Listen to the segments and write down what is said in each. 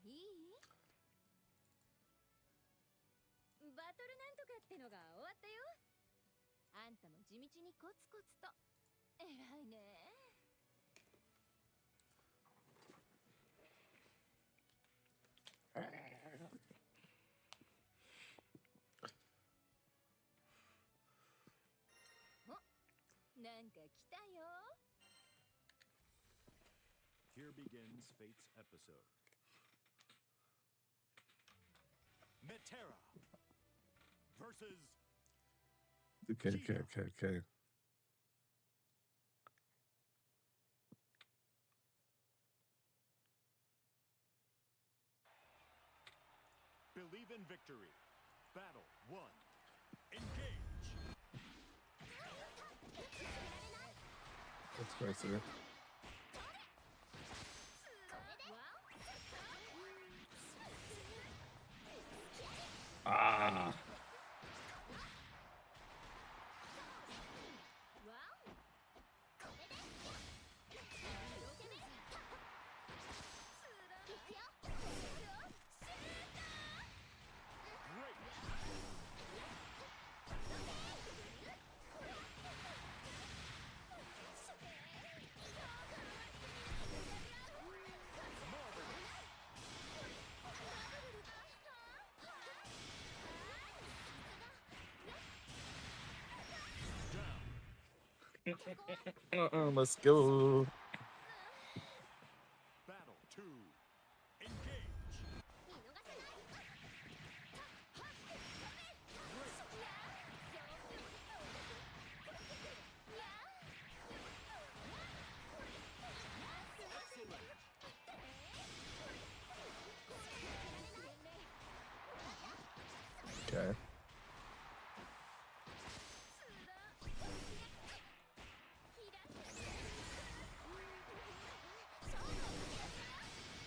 いい？バトルなんとかってのが終わったよ。あんたも地道にコツコツと。偉いね。お、なんか来たよ。Here begins Fate's episode. Metera versus Okay. Believe in victory. Battle 1. Engage. That's crazy. Ah. Let's go. Battle 2. Engage. Okay.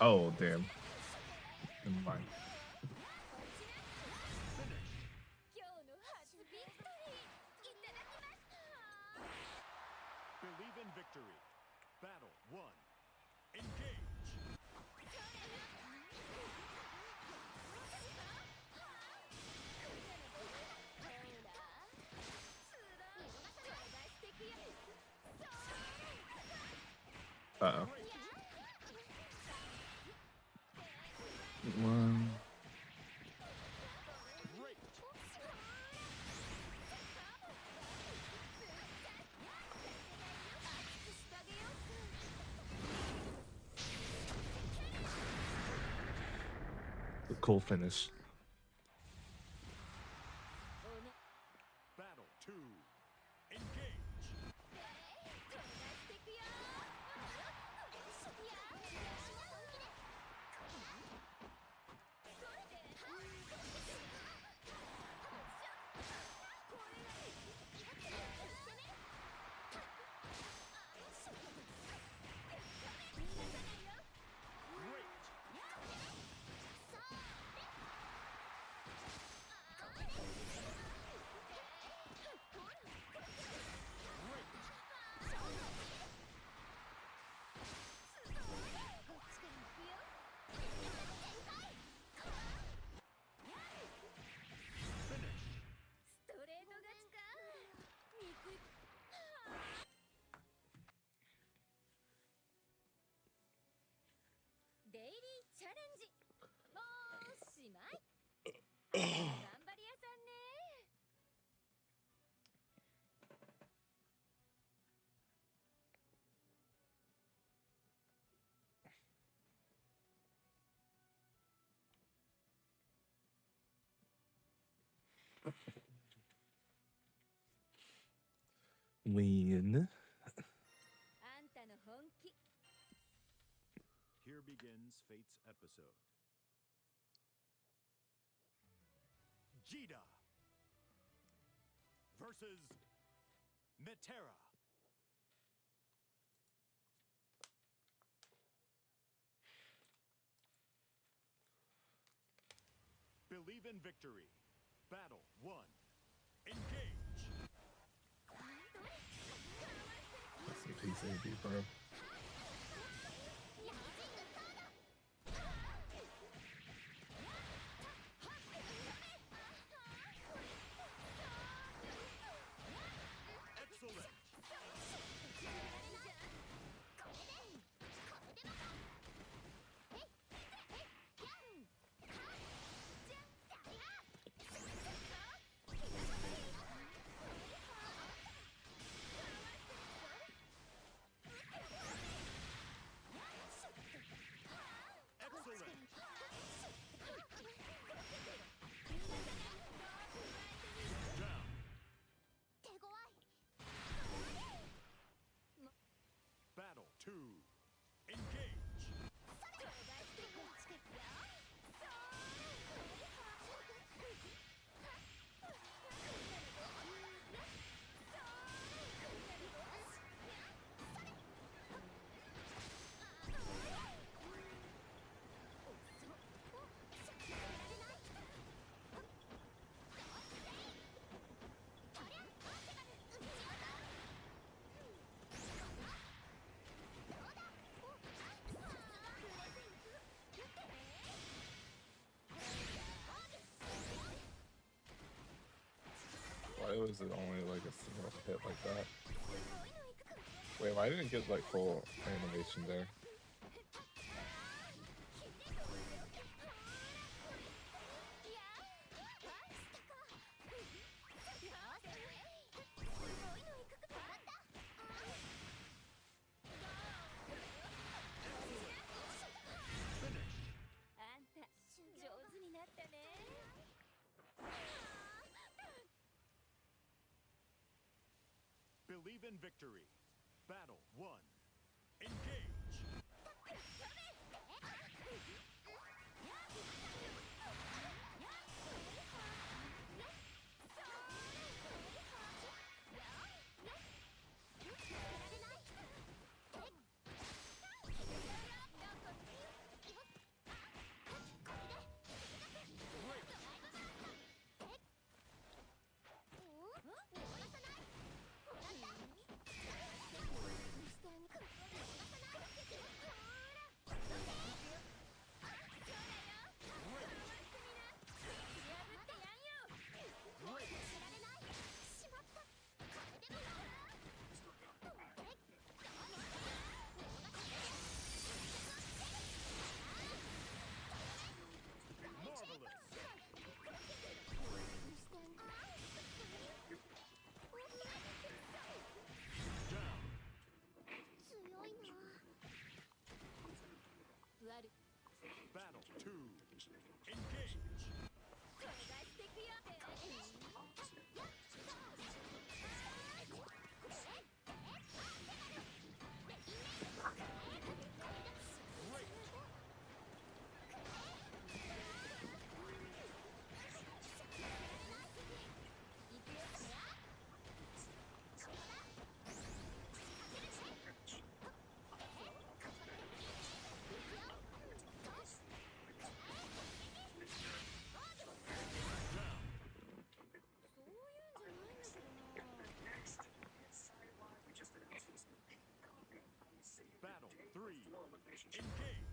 Oh, damn. Never mind. Believe in victory. Battle 1. Engage. Uh-oh. One. A cool finish. Battle 2. Engage. Win. Here begins Fate's episode. Jida versus Metera. Believe in victory. Battle 1. Engage. That's a PCB, bro. two. Engage. Why was it only like a single hit like that? Wait, why didn't it get like full animation there? Believe in victory. Battle 1. Engage. Battle 2. Engage. Battle 3. Engage.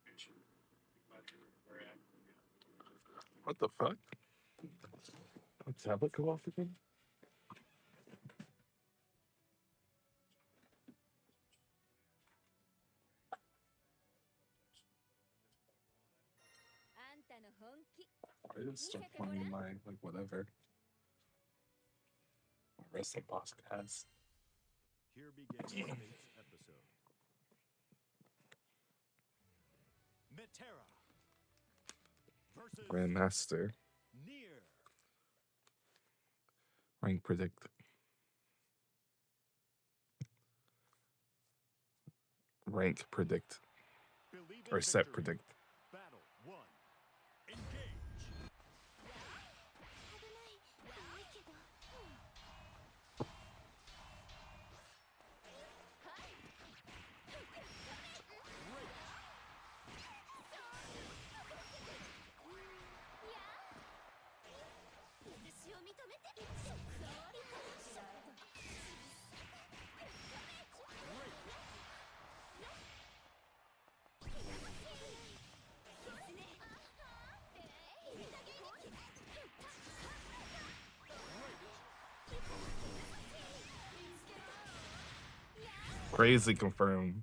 Excellent. What the fuck? A tablet go off again? I just start playing my like whatever. My wrestling boss has. Here begins tonight's episode. Metera versus Grandmaster. Near. Rank predict. Rank predict. Believe in Or set victory. predict. Battle 1. Engage. Crazy confirmed.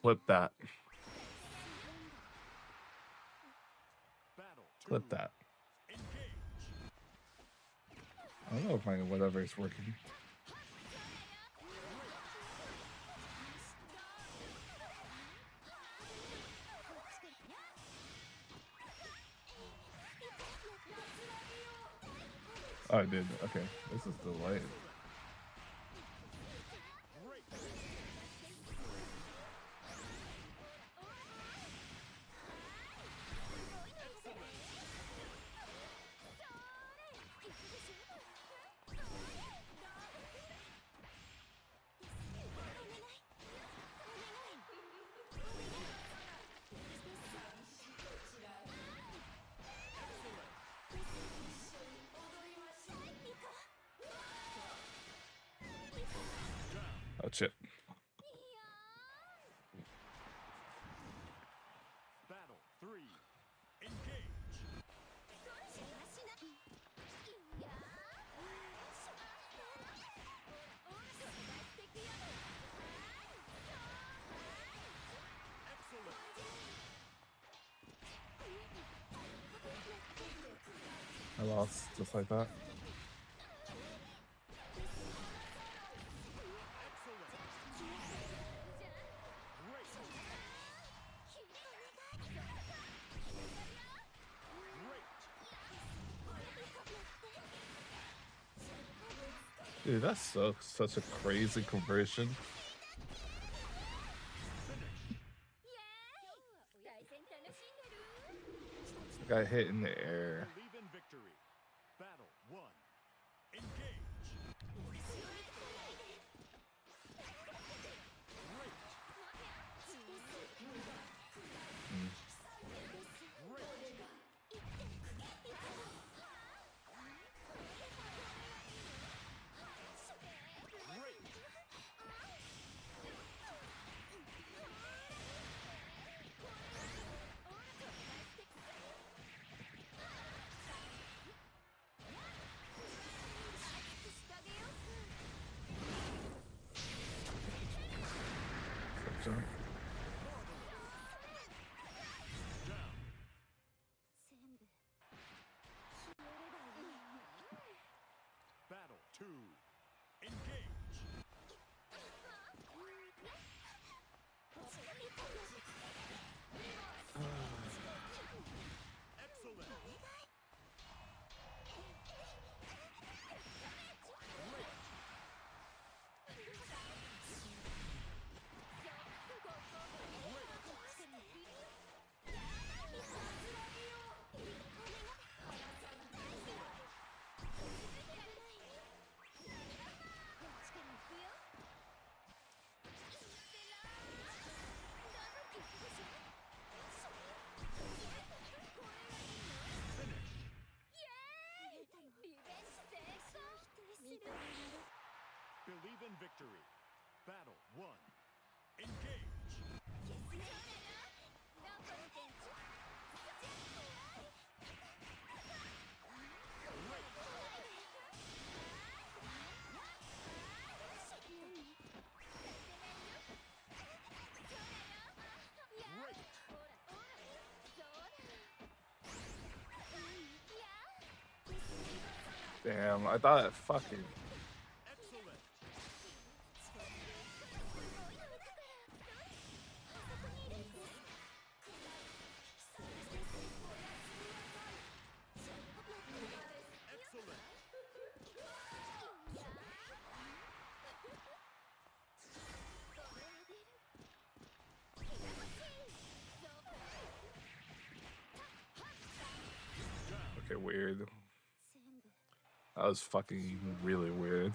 Clip that. Battle two. Clip that. Engage. I don't know if my whatever is working. Oh, I did. Okay. This is delayed. Oh, shit. Battle three. Engage. Excellent. I lost just like that. Dude, that's such a crazy conversion. Got hit in the air. Believe in victory. Battle one. Engage. Jump. Battle two. Engage. Excellent. Believe in victory. Battle one. Engage. Damn, I thought it fucking. Excellent. Excellent. Okay, weird. 全部 That was fucking really weird.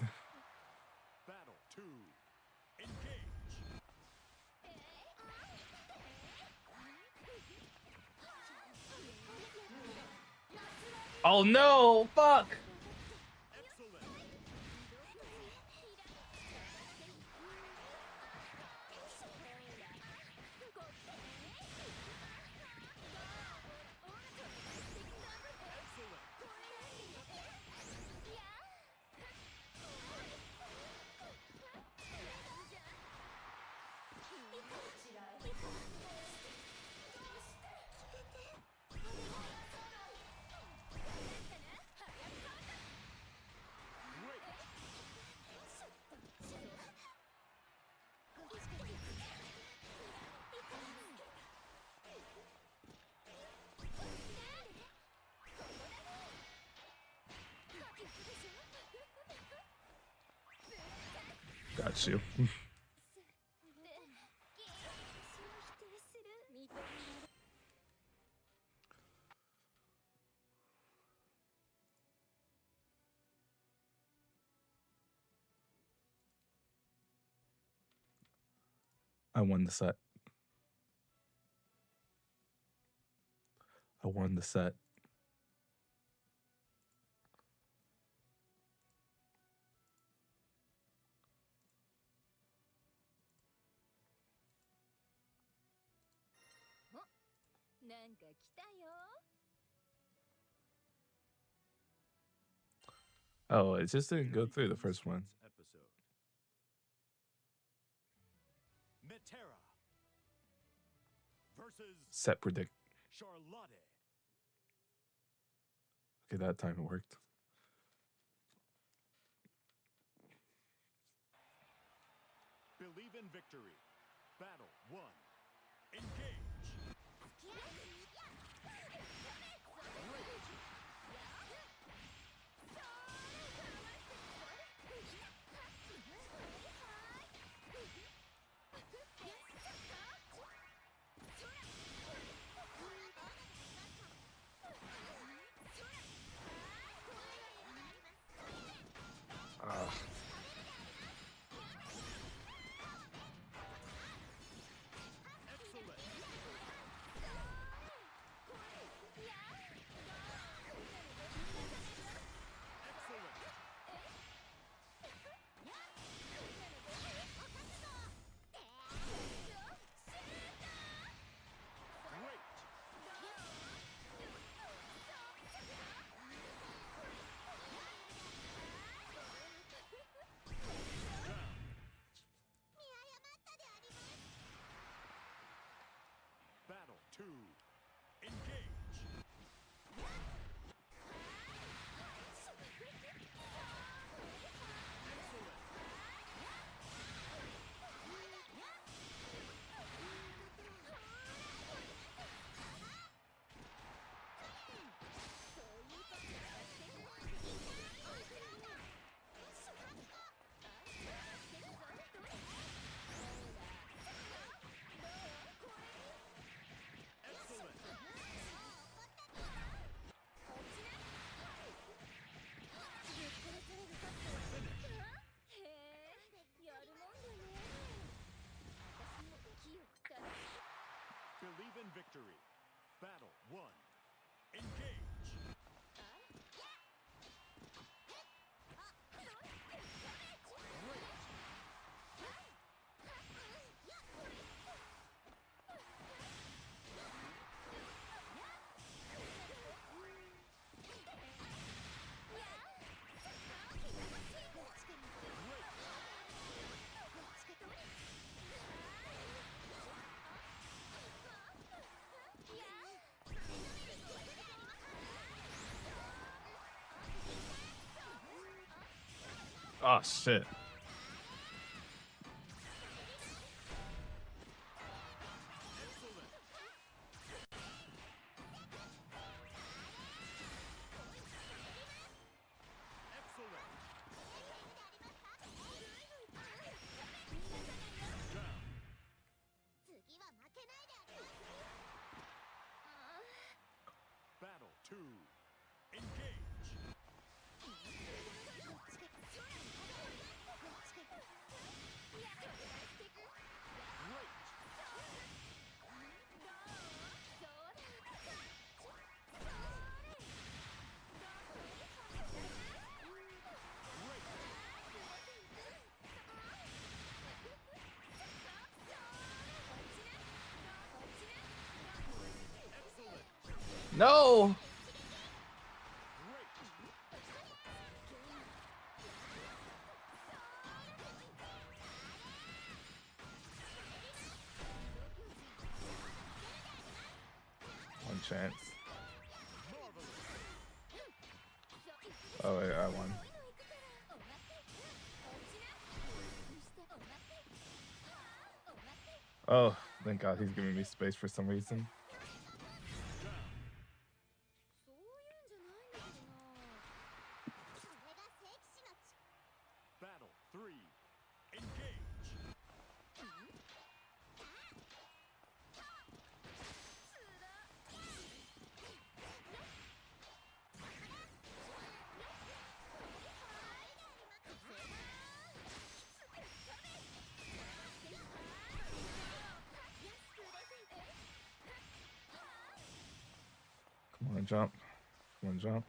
Battle 2. Engage. Oh no! Fuck! Excellent. Got you. I won the set. I won the set. Oh, it just didn't go through the first one. Episode. Metera versus Set predict. Charlotte. Okay, that time it worked. Believe in victory. Battle 1. Engage. Excellent. Excellent. Great. Battle 2. Engage. Excellent. Excellent. Believe in victory. Battle 1. Engage. Oh shit. Excellent. Excellent. Down. Battle 2. Engage. Great. No! One chance. Oh wait, I won. Oh, thank God he's giving me space for some reason. Battle 3. Engage. Come on, jump. Come on, jump.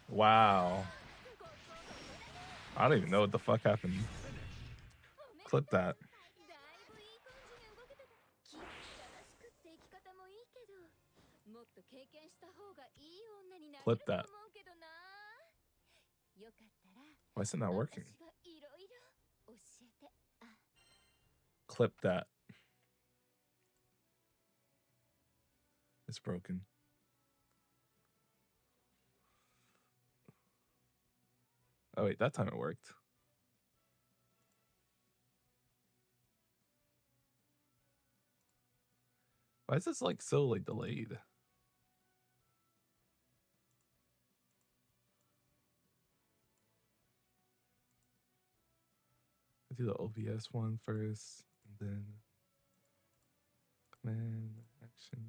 Wow. I don't even know what the fuck happened. Clip that. Clip that. Why is it not working? Clip that. It's broken. Oh wait, that time it worked. Why is this like so like delayed? I do the OBS one first, and then command action.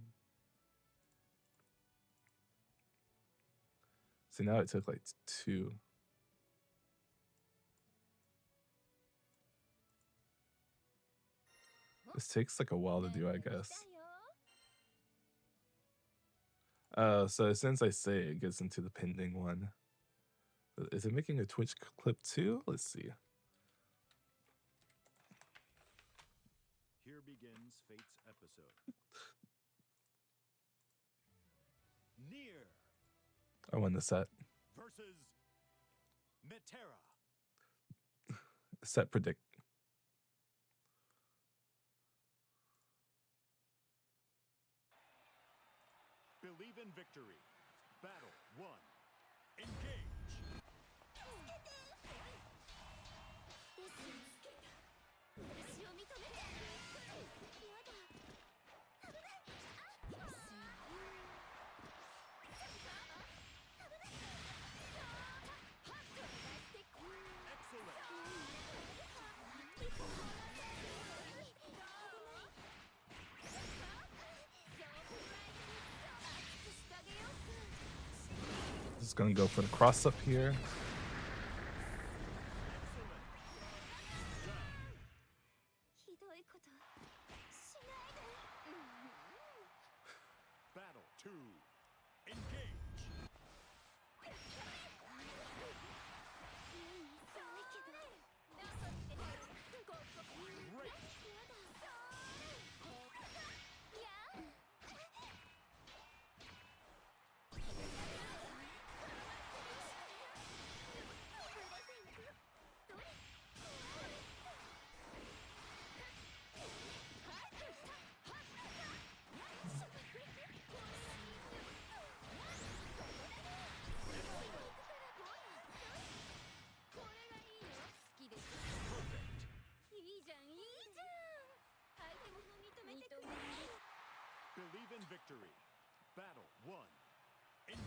See, now it took like 2. This takes like a while to do, I guess. So as soon as I say it, it gets into the pending one. Is it making a Twitch clip too? Let's see. Here begins Fate's episode. Near I won the set. versus Metera. Set predict. Believe in victory. Battle 1. Engage. Just gonna go for the cross up here. Battle 2. Engage. Great. Believe in victory. Battle 1. Engage.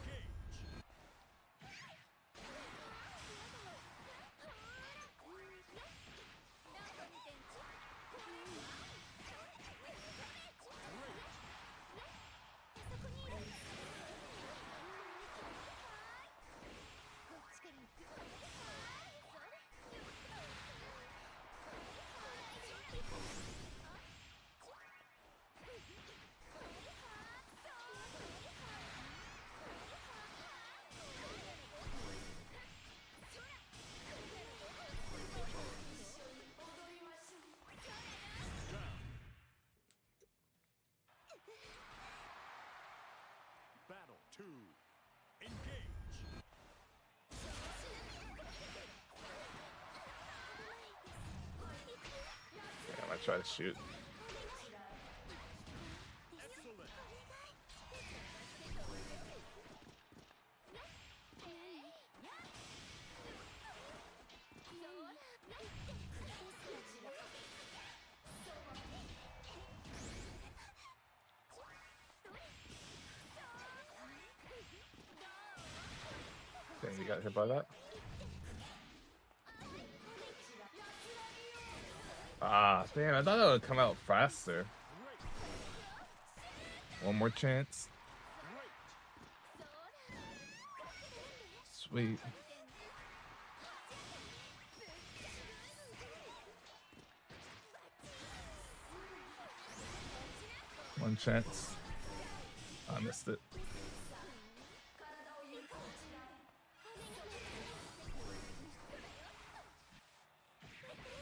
try to shoot. Excellent. Dang, you got hit by that? Ah, damn, I thought that would come out faster. One more chance. Sweet. One chance. I missed it.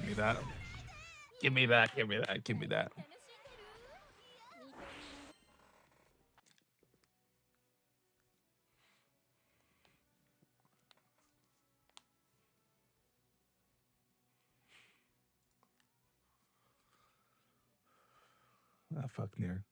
Give me that. Give me that. Give me that. Give me that. Ah, fuck near.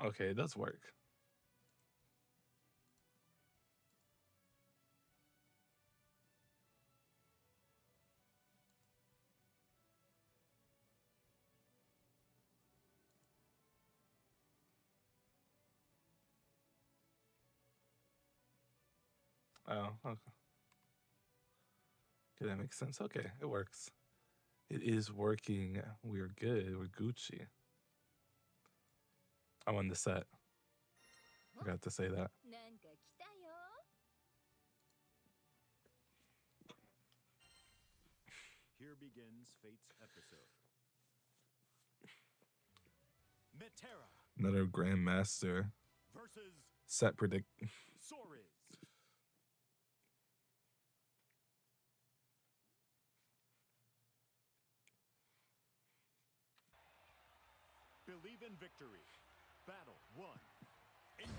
Okay, it does work. Oh, okay. Okay, that makes sense. Okay, it works. It is working. We're good. We're Gucci. I won the set. Forgot to say that. Here begins Fate's episode. Metera Another Grandmaster versus set predict. Sores. Believe in victory. Battle 1. Engage.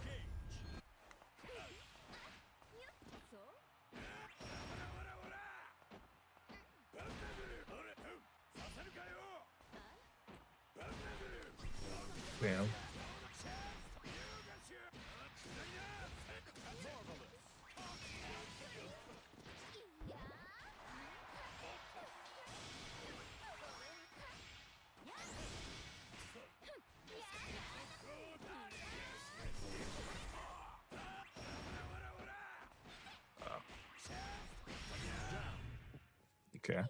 Damn. Okay.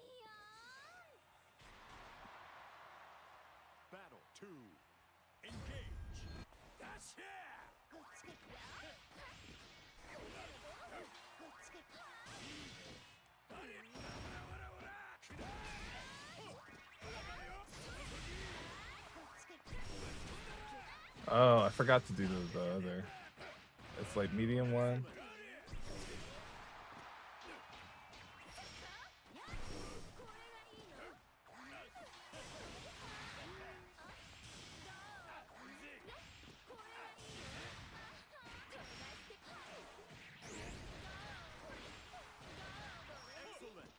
Battle 2. Engage. That's it. Oh, I forgot to do the other. It's like medium one. Excellent.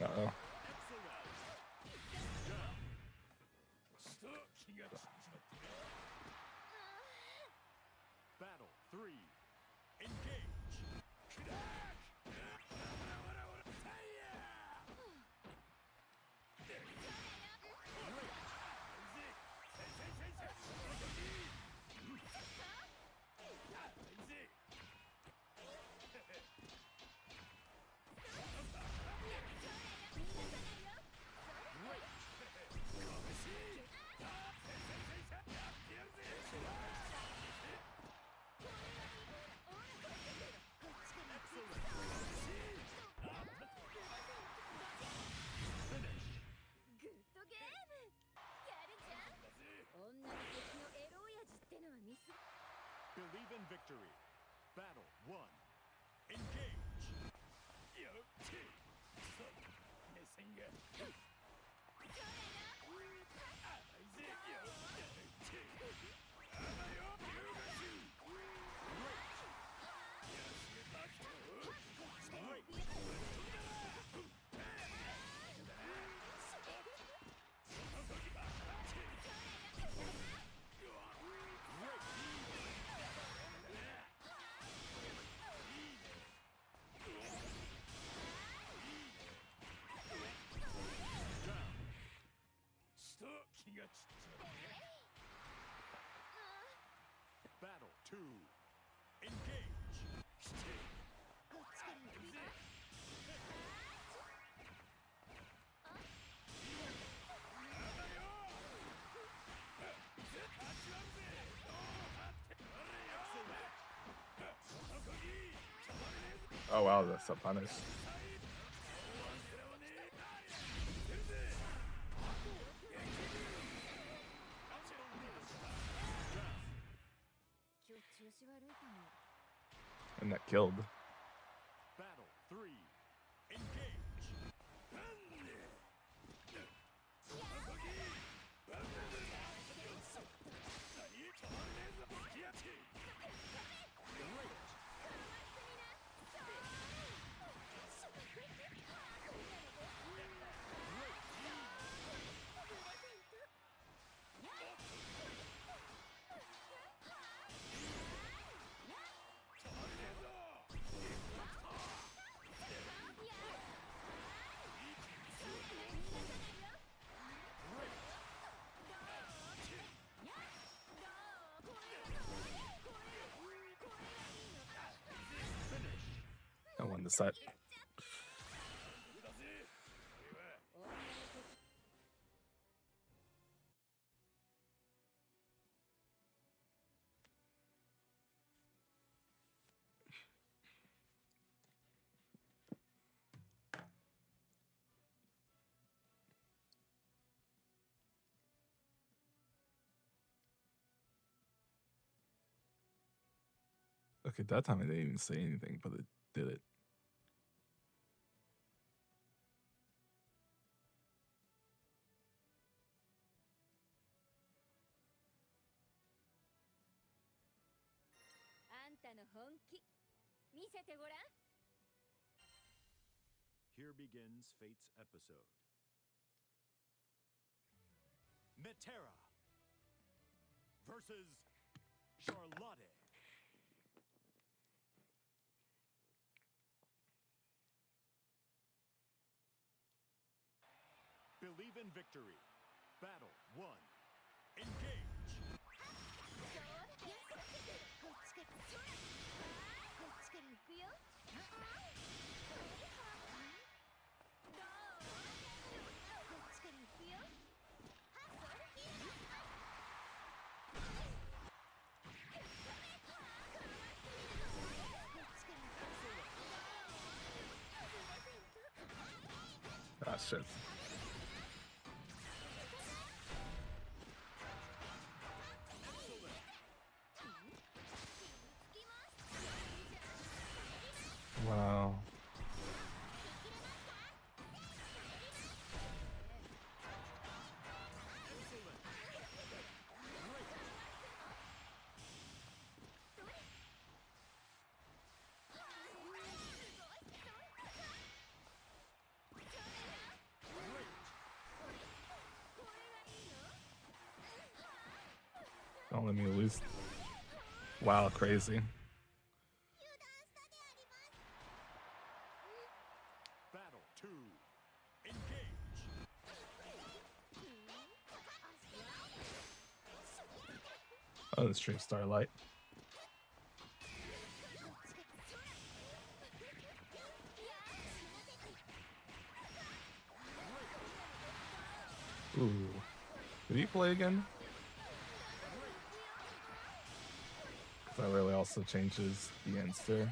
Uh-oh. Excellent. 3. Engage. Believe in victory. Battle 1. Engage. Battle 2. Engage. Oh wow, that's a punish. And that killed. Battle 3. Engage. I won the set. Okay, that time I didn't even say anything, but it did it. Here begins Fate's episode. Metera versus Charlotte. Believe in victory. Battle 1. Engage. Ah, shit. Wow. Don't let me lose. Wow, crazy. Oh, the stream Starlight. Ooh. Did he play again? That really also changes the answer.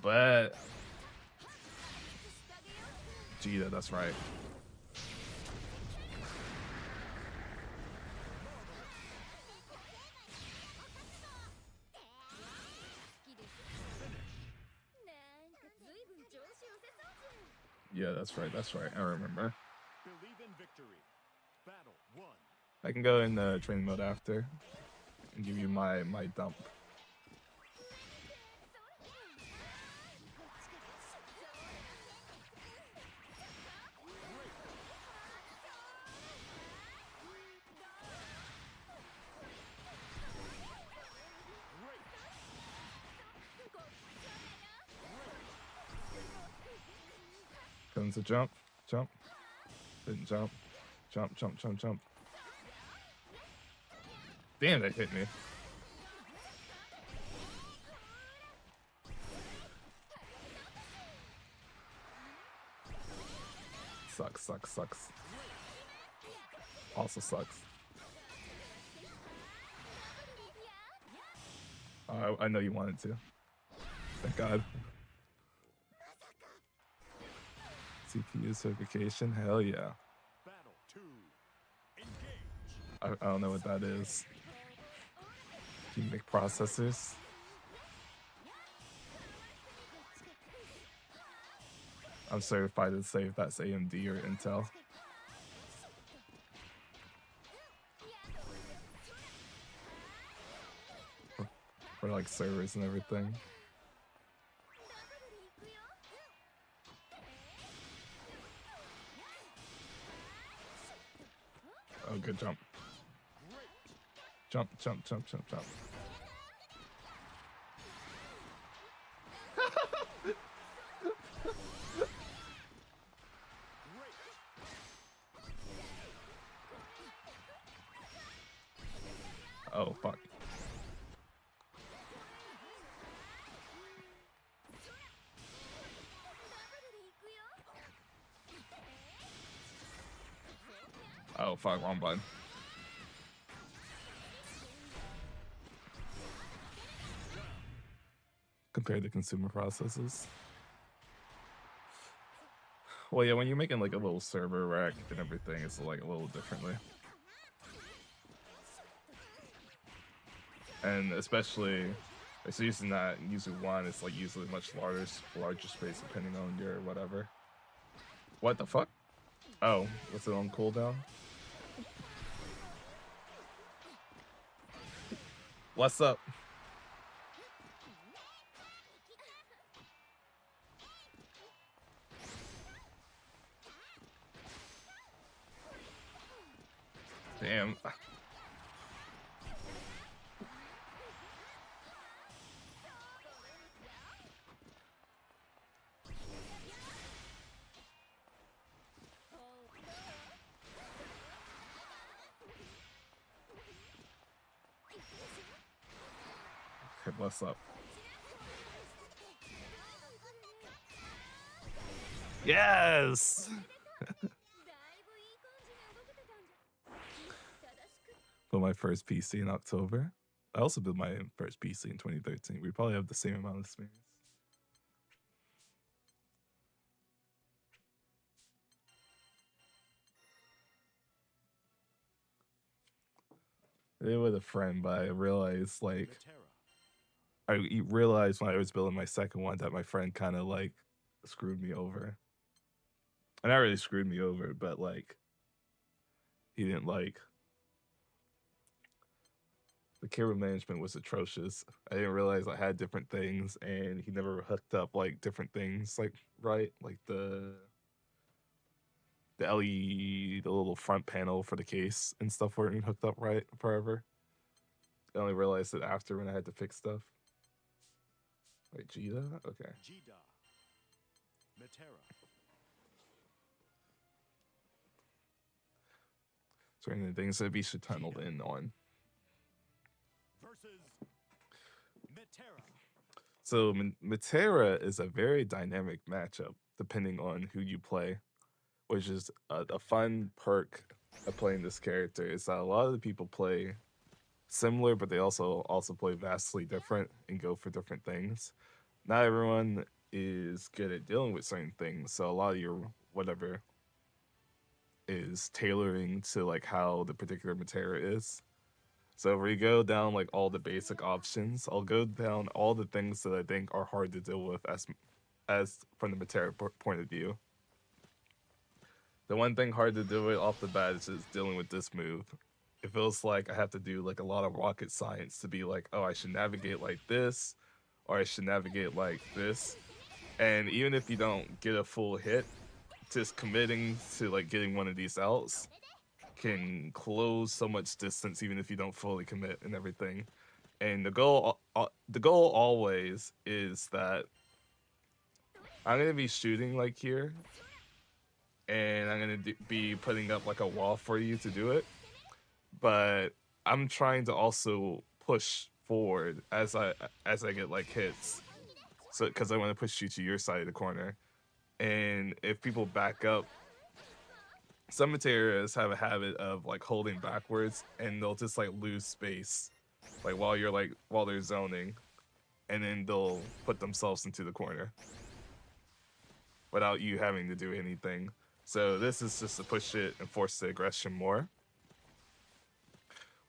But Gita, that's right. Yeah, that's right. That's right. I remember. Believe in victory. Battle 1. I can go in training mode after and give you my dump. Comes a jump, jump, didn't jump, jump, jump, jump, jump. Damn, that hit me. Sucks, sucks, sucks. Also sucks. I know you wanted to. Thank God. CPU certification? Hell yeah. Battle 2. Engage. I don't know what that is. Do you make processors? I'm certified to say if that's AMD or Intel. For like servers and everything. Oh, good jump. Jump, jump, jump, jump, jump. Oh, fuck. Oh, fuck, wrong button. Compared to consumer processes. Well, yeah, when you're making like a little server rack and everything, it's like a little differently. And especially, it's usually not usually one, it's like usually much larger space depending on your whatever. What the fuck? Oh, what's it on cooldown? What's up? Damn. Okay, what's up? Yes! Built my first PC in October. I also built my first PC in 2013. We probably have the same amount of experience. I did it with a friend, but I realized like Metera. I realized when I was building my second one that my friend kind of like screwed me over. And not really screwed me over, but like he didn't like the cable management was atrocious. I didn't realize I had different things, and he never hooked up like different things like right, like the LED, the little front panel for the case and stuff weren't hooked up right forever. I only realized it after when I had to fix stuff. Wait, Gita? Okay. Gida. Metera. certain things that we should tunnel in on. Versus Metera. So Metera is a very dynamic matchup depending on who you play, which is a fun perk of playing this character. Is that a lot of the people play similar, but they also play vastly different and go for different things. Not everyone is good at dealing with certain things, so a lot of your whatever is tailoring to like how the particular Metera is. So if we go down like all the basic options, I'll go down all the things that I think are hard to deal with as from the Metera point of view. The one thing hard to deal with off the bat is just dealing with this move. It feels like I have to do like a lot of rocket science to be like, oh, I should navigate like this, or I should navigate like this. And even if you don't get a full hit, just committing to like getting one of these outs can close so much distance even if you don't fully commit and everything. And the goal always is that I'm gonna be shooting like here, and I'm gonna be putting up like a wall for you to do it. But I'm trying to also push forward as I get like hits, so because I want to push you to your side of the corner. And if people back up, some Meteras have a habit of like holding backwards, and they'll just like lose space, like while they're zoning, and then they'll put themselves into the corner without you having to do anything. So this is just to push it and force the aggression more.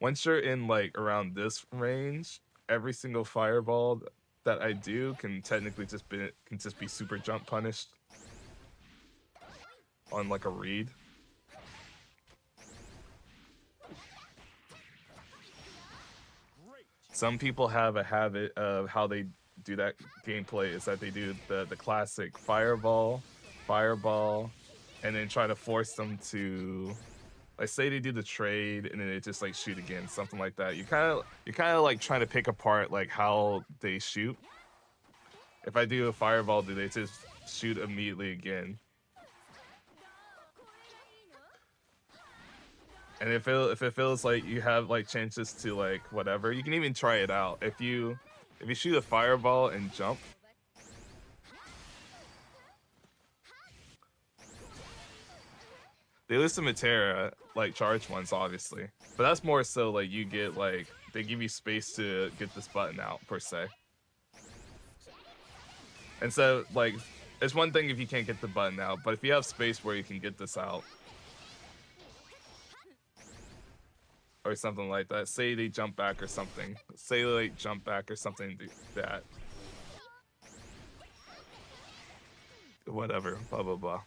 Once you're in like around this range, every single fireball that I do can technically just be super jump punished on like a read. Some people have a habit of how they do that gameplay is that they do the classic fireball, and then try to force them to, like, say they do the trade and then they just like shoot again, something like that. You're kind of like trying to pick apart like how they shoot. If I do a fireball, do they just shoot immediately again? And if it feels like you have like chances to like whatever, you can even try it out. If you shoot a fireball and jump, they list the Metera like charge ones, obviously, but that's more so like you get like they give you space to get this button out per se. And so like it's one thing if you can't get the button out, but if you have space where you can get this out, or something like that. Say they jump back or something. Say they like jump back or something, do that. Whatever, blah, blah, blah.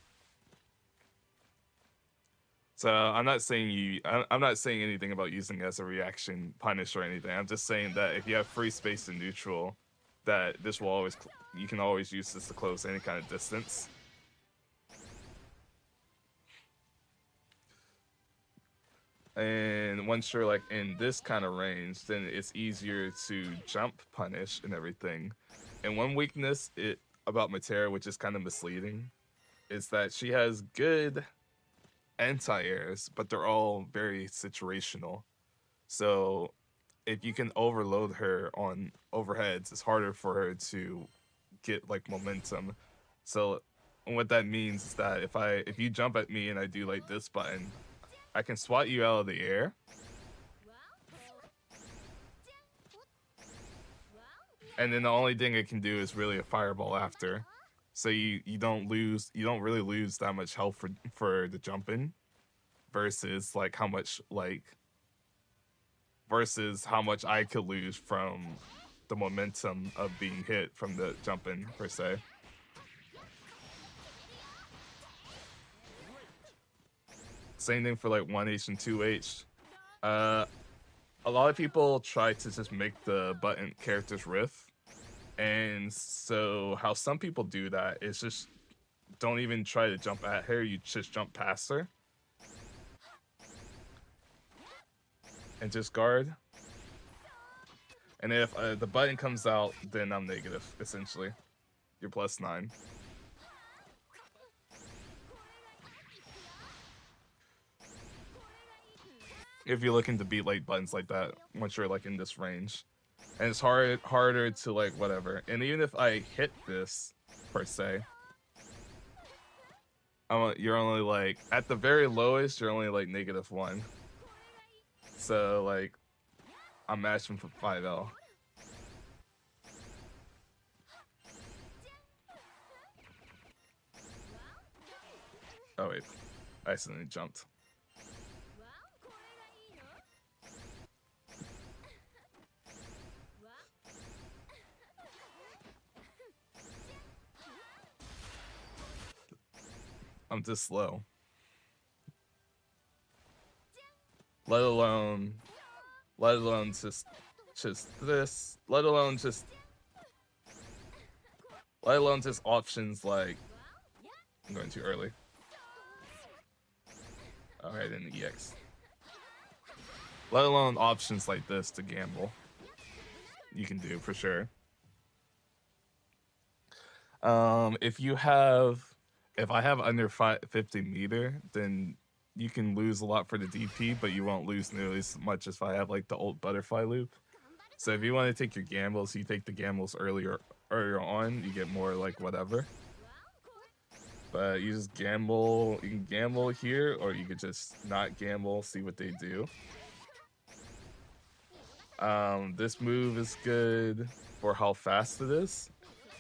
So I'm not saying anything about using it as a reaction punish or anything. I'm just saying that if you have free space in neutral, that this will always, you can always use this to close any kind of distance. And once you're like in this kind of range, then it's easier to jump punish and everything. And one weakness about Metera, which is kind of misleading, is that she has good anti-airs, but they're all very situational. So if you can overload her on overheads, it's harder for her to get like momentum. So what that means is that if you jump at me and I do like this button, I can swat you out of the air, and then the only thing it can do is really a fireball after. So you don't really lose that much health for the jumping, versus how much I could lose from the momentum of being hit from the jumping per se. Same thing for like 1H and 2H. A lot of people try to just make the button characters riff. And so how some people do that is just don't even try to jump at her, you just jump past her. And just guard. And if the button comes out, then I'm negative, essentially. You're +9. if you're looking to beat like buttons like that once you're like in this range. And it's harder to like whatever. And even if I hit this per se, you're only like at the very lowest you're only like -1. So like I'm matching for 5L. Oh wait, I accidentally jumped. I'm just slow. Let alone just this. Let alone just options like I'm going too early. Alright, in the EX. Let alone options like this to gamble. You can do for sure. If I have under 50 meter, then you can lose a lot for the DP, but you won't lose nearly as much as if I have like the old butterfly loop. So if you want to take your gambles, you take the gambles earlier on, you get more like whatever. But you just gamble, you can gamble here, or you could just not gamble, see what they do. This move is good for how fast it is.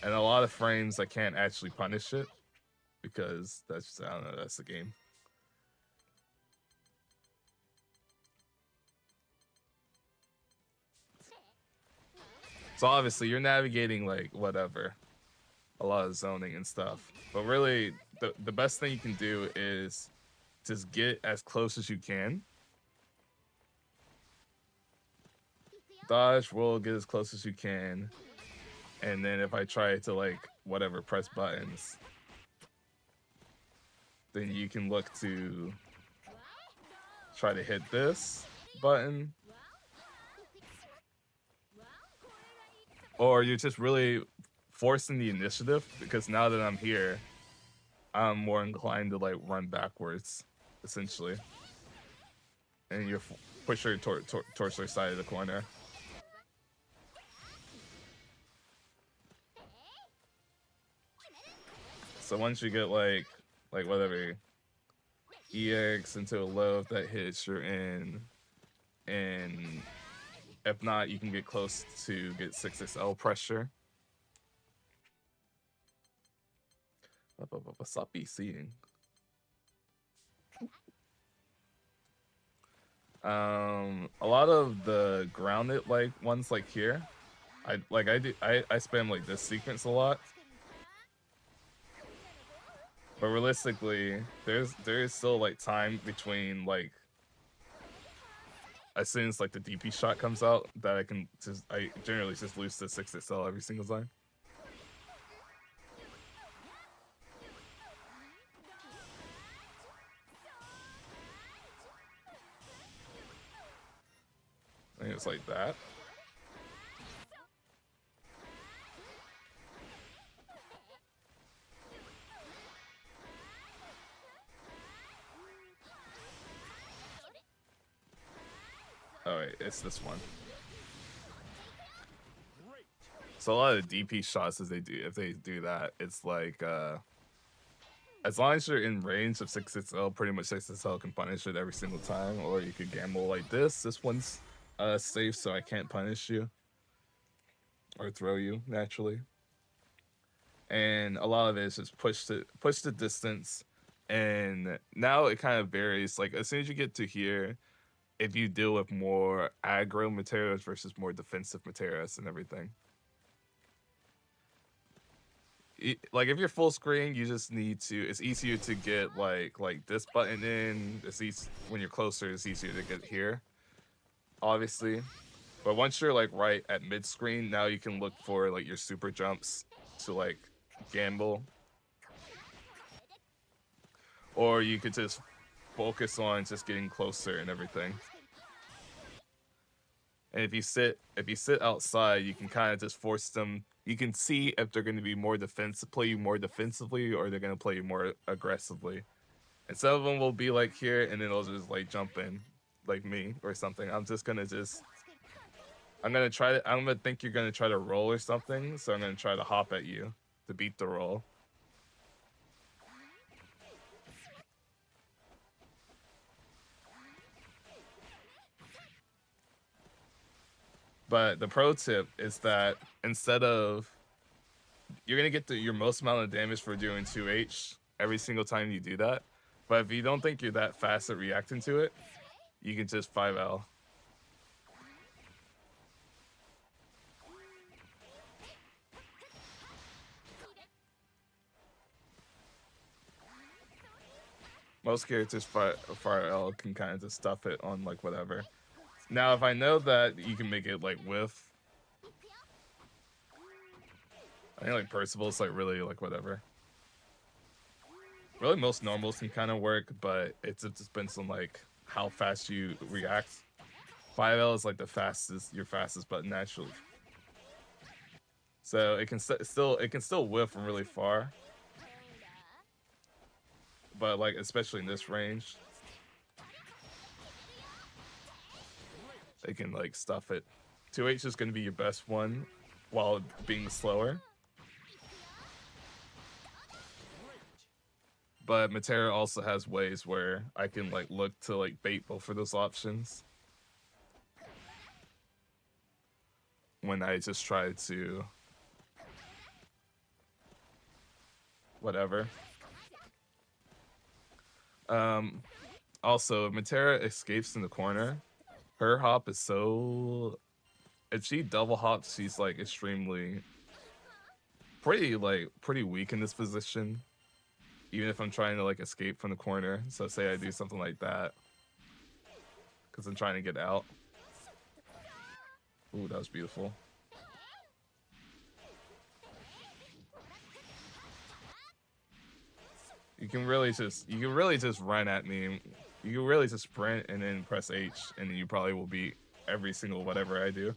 And a lot of frames I can't actually punish it because that's just, I don't know, that's the game. So obviously you're navigating like whatever, a lot of zoning and stuff. But really the best thing you can do is just get as close as you can. Dodge, roll, get as close as you can. And then if I try to like whatever press buttons, then you can look to try to hit this button. Or you're just really forcing the initiative, because now that I'm here, I'm more inclined to like run backwards, essentially. And you're push her towards their side of the corner. So once you get like whatever EX into a low, if that hits, you're in. And if not, you can get close to get 6XL pressure. Stop BCing. A lot of the grounded like ones like here, I spam like this sequence a lot. But realistically, there is still like time between like as soon as like the DP shot comes out that I generally just lose to 6XL every single time. I think it's like that. Oh wait, it's this one. So a lot of DP shots if they do that, it's like as long as you're in range of 6XL, pretty much 6XL can punish it every single time, or you could gamble like this. This one's safe, so I can't punish you or throw you naturally. And a lot of it is just push the distance. And now it kind of varies. Like as soon as you get to here, if you deal with more aggro Meteras versus more defensive Meteras and everything. Like if you're full screen, you just need to. It's easier to get like this button in. It's easy when you're closer. It's easier to get here, obviously. But once you're like right at mid screen, now you can look for like your super jumps to like gamble, or you could just focus on just getting closer and everything. And if you sit outside, you can kind of just force them. You can see if they're going to be play you more defensively, or they're going to play you more aggressively. And some of them will be like here, and then they'll just like jump in. like me or something. I'm gonna think you're gonna try to roll or something, so I'm gonna try to hop at you to beat the roll. But the pro tip is that instead of, you're gonna get your most amount of damage for doing 2H every single time you do that. But if you don't think you're that fast at reacting to it, you can just 5L. Most characters 5L can kind of just stuff it on like whatever. Now, if I know that you can make it like whiff, I think like Percival's like really like whatever. Really, most normals can kind of work, but it just depends on like how fast you react. 5L is like your fastest button naturally. So it can still whiff from really far, but like especially in this range, they can like stuff it. 2H is going to be your best one while being slower. But Metera also has ways where I can like look to like bait both of those options when I just try to whatever. Also, if Metera escapes in the corner, her hop is so, if she double hops, she's like extremely pretty weak in this position. Even if I'm trying to like escape from the corner. So say I do something like that, because I'm trying to get out. Ooh, that was beautiful. You can really just run at me. You can really just sprint and then press H, and then you probably will beat every single whatever I do.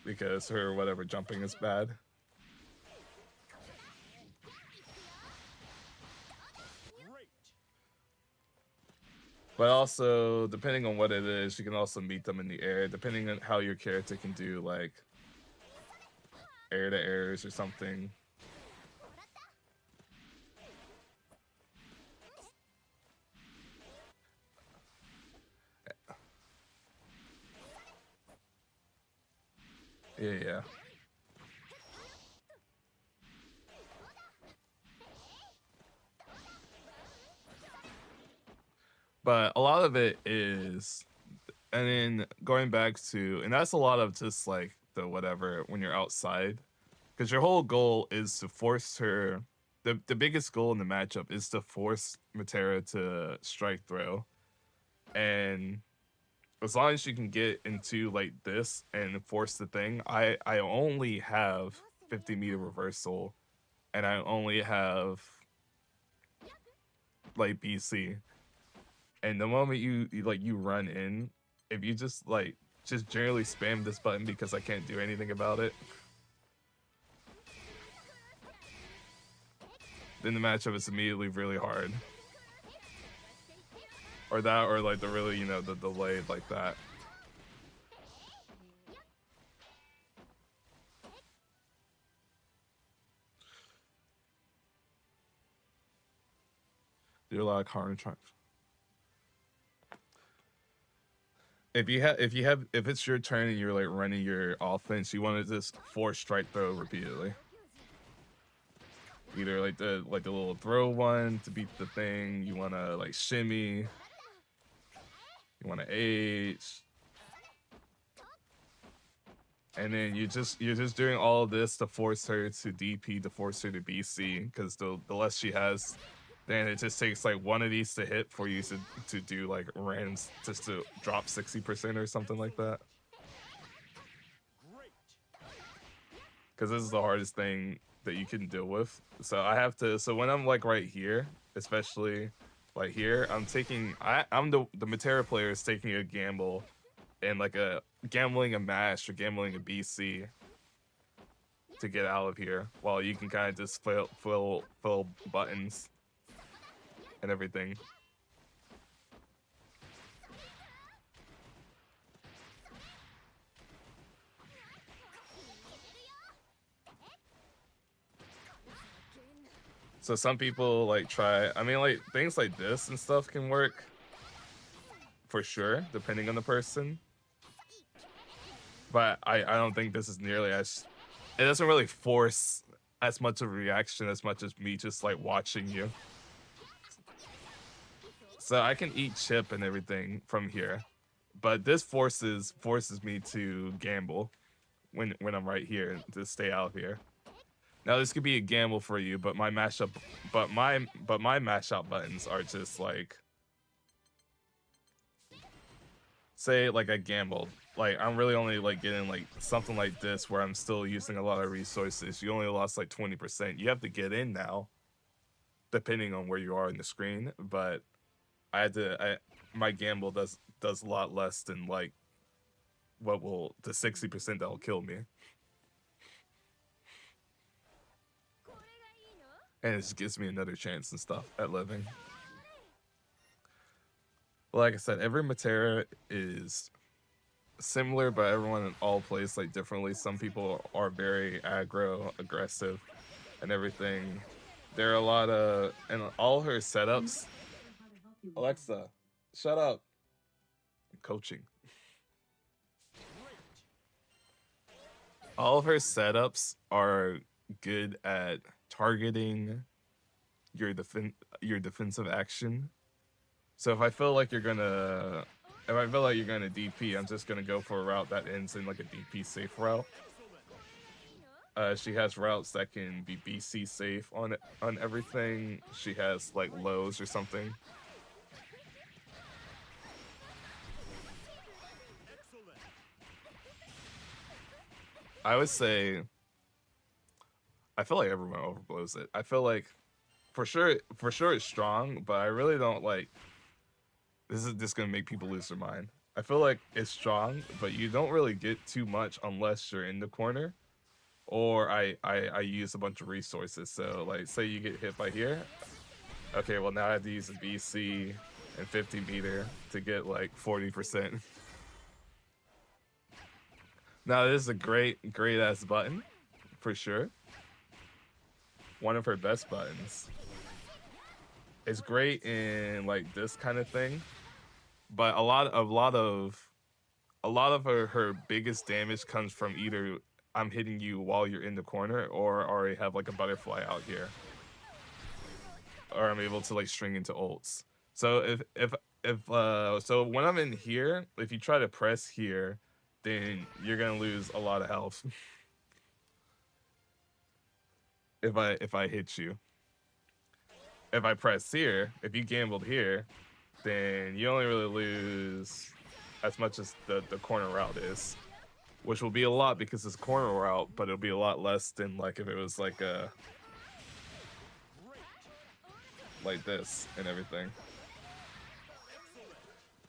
Because her whatever jumping is bad. But also, depending on what it is, you can also meet them in the air, depending on how your character can do like air to airs or something. Yeah. But a lot of it is, and then going back to, and that's a lot of just like the whatever when you're outside, because your whole goal is to force her. The biggest goal in the matchup is to force Metera to strike throw, and as long as you can get into like this and force the thing, I only have 50-meter reversal, and I only have like BC. And the moment you run in, if you just generally spam this button because I can't do anything about it, then the matchup is immediately really hard. Or that, or like the really, the delayed like that. Do a lot of counter tracks. If it's your turn and you're like running your offense, you want to just force strike throw repeatedly. Either like the little throw one to beat the thing, you want to like shimmy, you want to H, and then you're just doing all of this to force her to DP, to force her to BC, because the less she has, then it just takes like one of these to hit for you to do like randoms just to drop 60% or something like that. Because this is the hardest thing that you can deal with. So I have to, so when I'm like right here, especially like here, I'm the Metera player is taking a gamble and like a gambling a mash or gambling a BC to get out of here, while you can kind of just fill buttons and everything. So some people like try, I mean, like things like this and stuff can work for sure, depending on the person. But I don't think this is nearly as, it doesn't really force as much of a reaction as much as me just like watching you. So I can eat chip and everything from here, but this forces me to gamble when I'm right here to stay out here. Now this could be a gamble for you, but my mashup, but my mashup buttons are just like, say like I gambled, like I'm really only like getting like something like this where I'm still using a lot of resources. You only lost like 20%. You have to get in now, depending on where you are in the screen. But I had to, my gamble does a lot less than like what will the 60% that will kill me. And it just gives me another chance and stuff at living. Like I said, every Metera is similar, but everyone all plays like differently. Some people are very aggro, aggressive, and everything. There are a lot of, and all her setups. Alexa, shut up. I'm coaching. All of her setups are good at targeting your defensive action. So if I feel like you're gonna DP, I'm just gonna go for a route that ends in like a DP safe route. She has routes that can be BC safe on everything. She has like lows or something. I would say, I feel like everyone overblows it. I feel like for sure it's strong, but I really don't like, this is just gonna make people lose their mind. I feel like it's strong, but you don't really get too much unless you're in the corner, or I use a bunch of resources. So like, say you get hit by here, okay, well now I have to use a BC and 50 meter to get like 40%. Now this is a great ass button, for sure. One of her best buttons. It's great in like this kind of thing, but a lot of her biggest damage comes from either I'm hitting you while you're in the corner, or already have like a butterfly out here, or I'm able to like string into ults. So so when I'm in here, if you try to press here, then you're gonna lose a lot of health. if I hit you. If I press here, if you gambled here, then you only really lose as much as the corner route is, which will be a lot because it's corner route, but it'll be a lot less than like if it was like a like this and everything.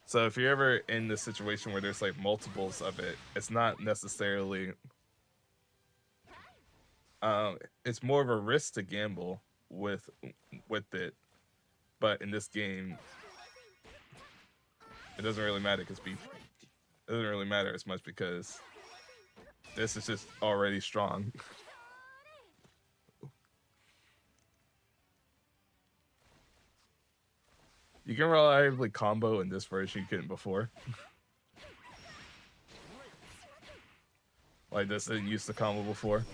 So if you're ever in this situation where there's like multiples of it, it's not necessarily it's more of a risk to gamble with it, but in this game it doesn't really matter because it doesn't really matter as much because this is just already strong. You can reliably combo in this version you couldn't before. Like this didn't use the combo before.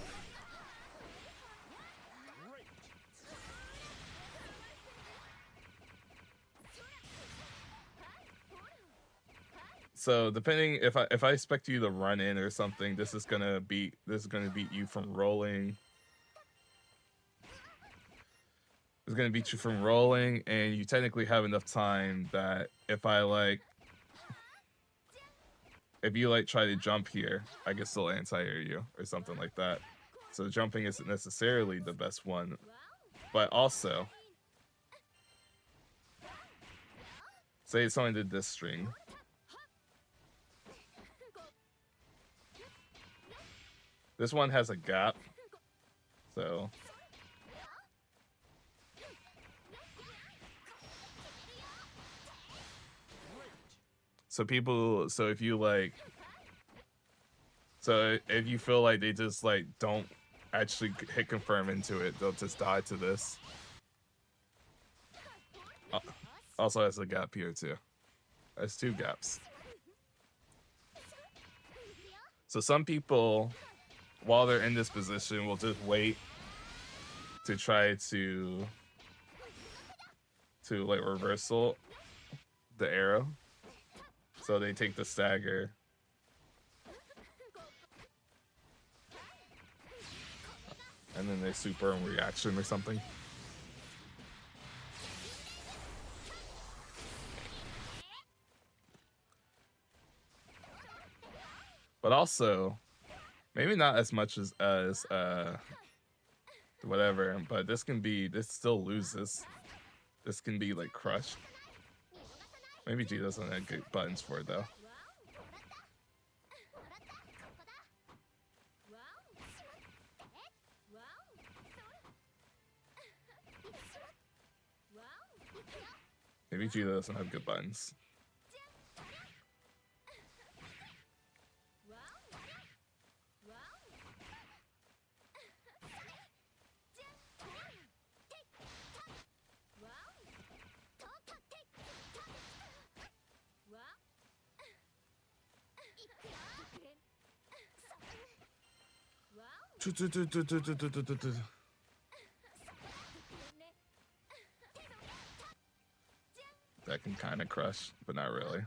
So depending if I expect you to run in or something, this is gonna beat you from rolling. It's gonna beat you from rolling, and you technically have enough time that if you like try to jump here, I can still anti-air you or something like that. So jumping isn't necessarily the best one, but also say someone did this string. This one has a gap, so people, so if you like, so if you feel like they just like don't actually hit confirm into it, they'll just die to this. Also has a gap here too. There's 2 gaps. So some people, while they're in this position, will just wait to try to like reversal the arrow. So they take the stagger. And then they super in reaction or something. But also, maybe not as much as whatever, but this still loses. This can be like crushed. Maybe G doesn't have good buttons for it though. Maybe G doesn't have good buttons. That can kind of crush, but not really.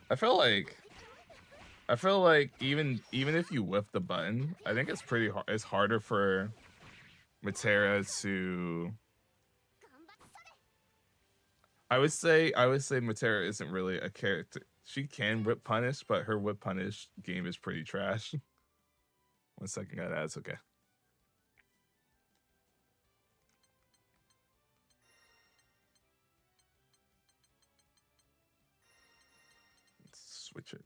I feel like even if you whip the button, I think it's pretty hard. It's harder for Metera to. I would say Metera isn't really a character. She can whip punish, but her whip punish game is pretty trash. 1 second, guys. That's okay. Let's switch it.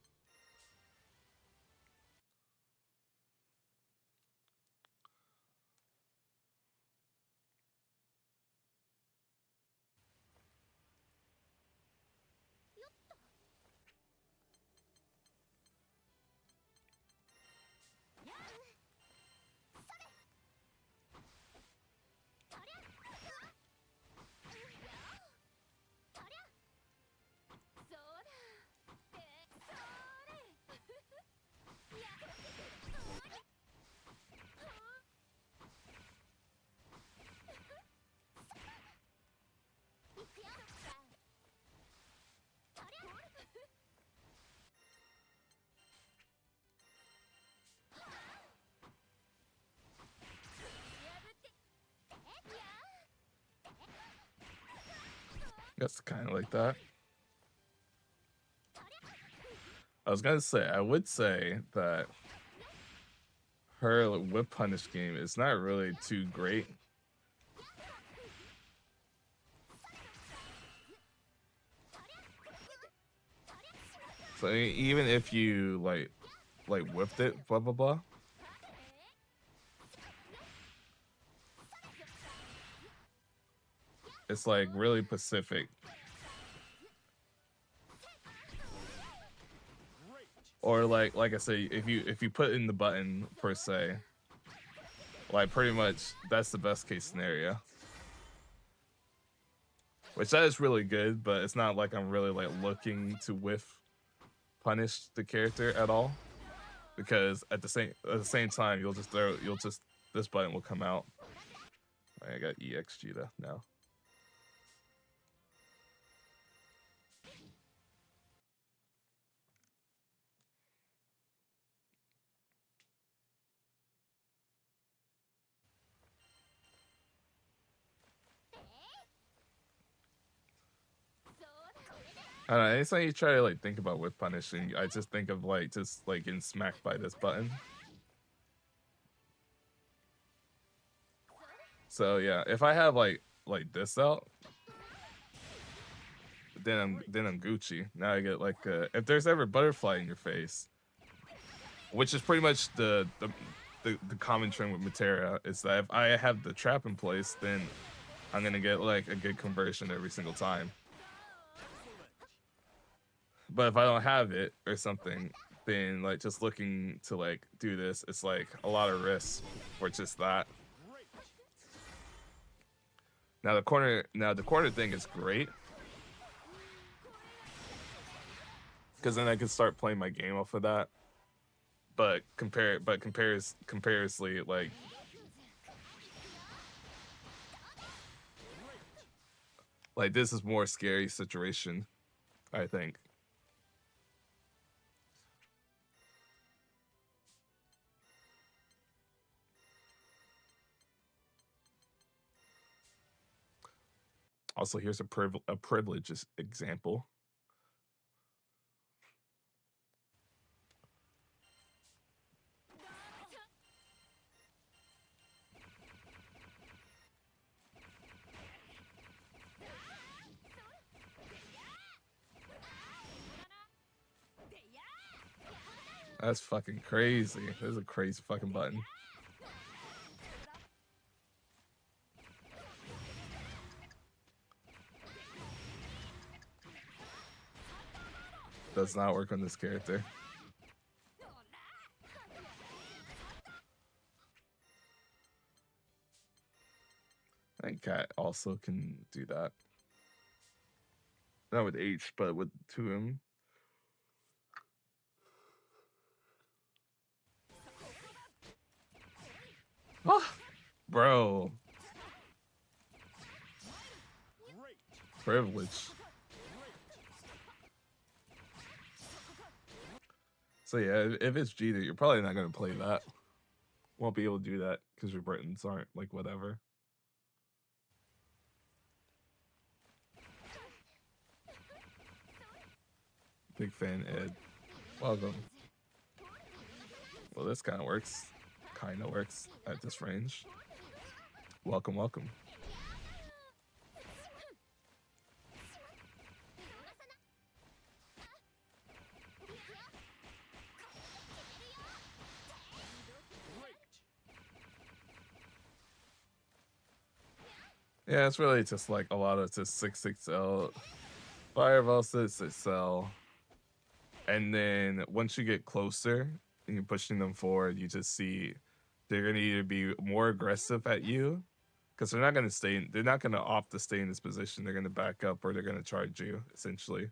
That's kind of like that. I was gonna say, I would say that her whip punish game is not really too great. So even if you like whipped it, blah blah blah. It's like really Pacific. Or like I say, if you put in the button per se, like pretty much that's the best case scenario. Which that is really good, but it's not like I'm really like looking to whiff punish the character at all. Because at the same time this button will come out. I got EXG though now. I don't know, anytime you try to like think about whip punishing, I just think of like just like getting smacked by this button. So yeah, if I have like this out, then I'm Gucci. Now I get like if there's ever butterfly in your face, which is pretty much the common trend with Metera, is that if I have the trap in place, then I'm gonna get like a good conversion every single time. But if I don't have it or something, then like just looking to like do this, it's like a lot of risks for just that. Now the corner thing is great, because then I can start playing my game off of that. But comparatively, like this is more scary situation, I think. Also, here's a privilege example. That's fucking crazy. This is a crazy fucking button. Does not work on this character. I think Cat also can do that. Not with H, but with 2M. Oh, bro. Privilege. So yeah, if it's G, you're probably not gonna play that. Won't be able to do that because your buttons aren't like whatever. Big fan, Ed. Welcome. Well, this kind of works. Kind of works at this range. Welcome, welcome. Yeah, it's really just like a lot of just 6-6L, Fireball 6-6L, and then once you get closer and you're pushing them forward, you just see they're gonna either be more aggressive at you, because they're not gonna opt to stay in this position. They're gonna back up or they're gonna charge you essentially.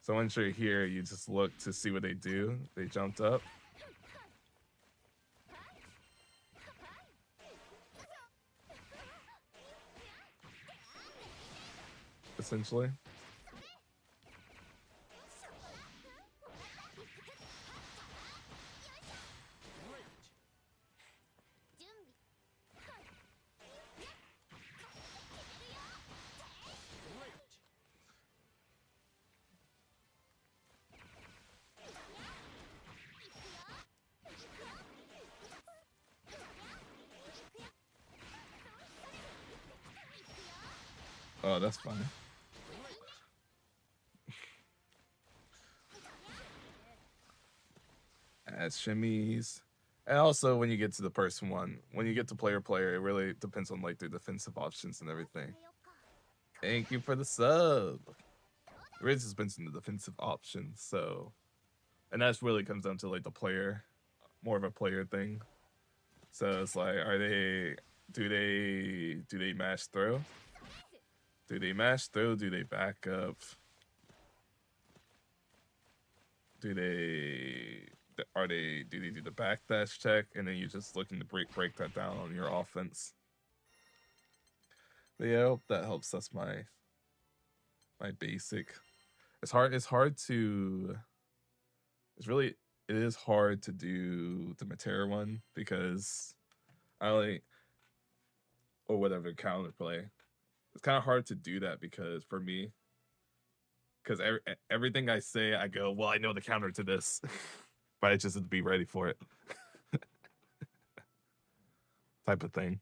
So once you're here, you just look to see what they do. They jumped up. Essentially. Oh, that's funny. As shimmies. And also when you get to the person one, when you get to player, it really depends on like their defensive options and everything. Thank you for the sub. It really just depends on the defensive options, so, and that's really comes down to like the player, more of a player thing. So it's like, do they mash throw? Do they mash throw? Do they back up? Do they do the backdash check, and then you're just looking to break that down on your offense? But yeah, I hope that helps. That's my basic. It is hard to do the Metera one because or whatever counterplay. It's kind of hard to do that because for me, because everything I say, I go, well, I know the counter to this, but I just have to be ready for it. type of thing.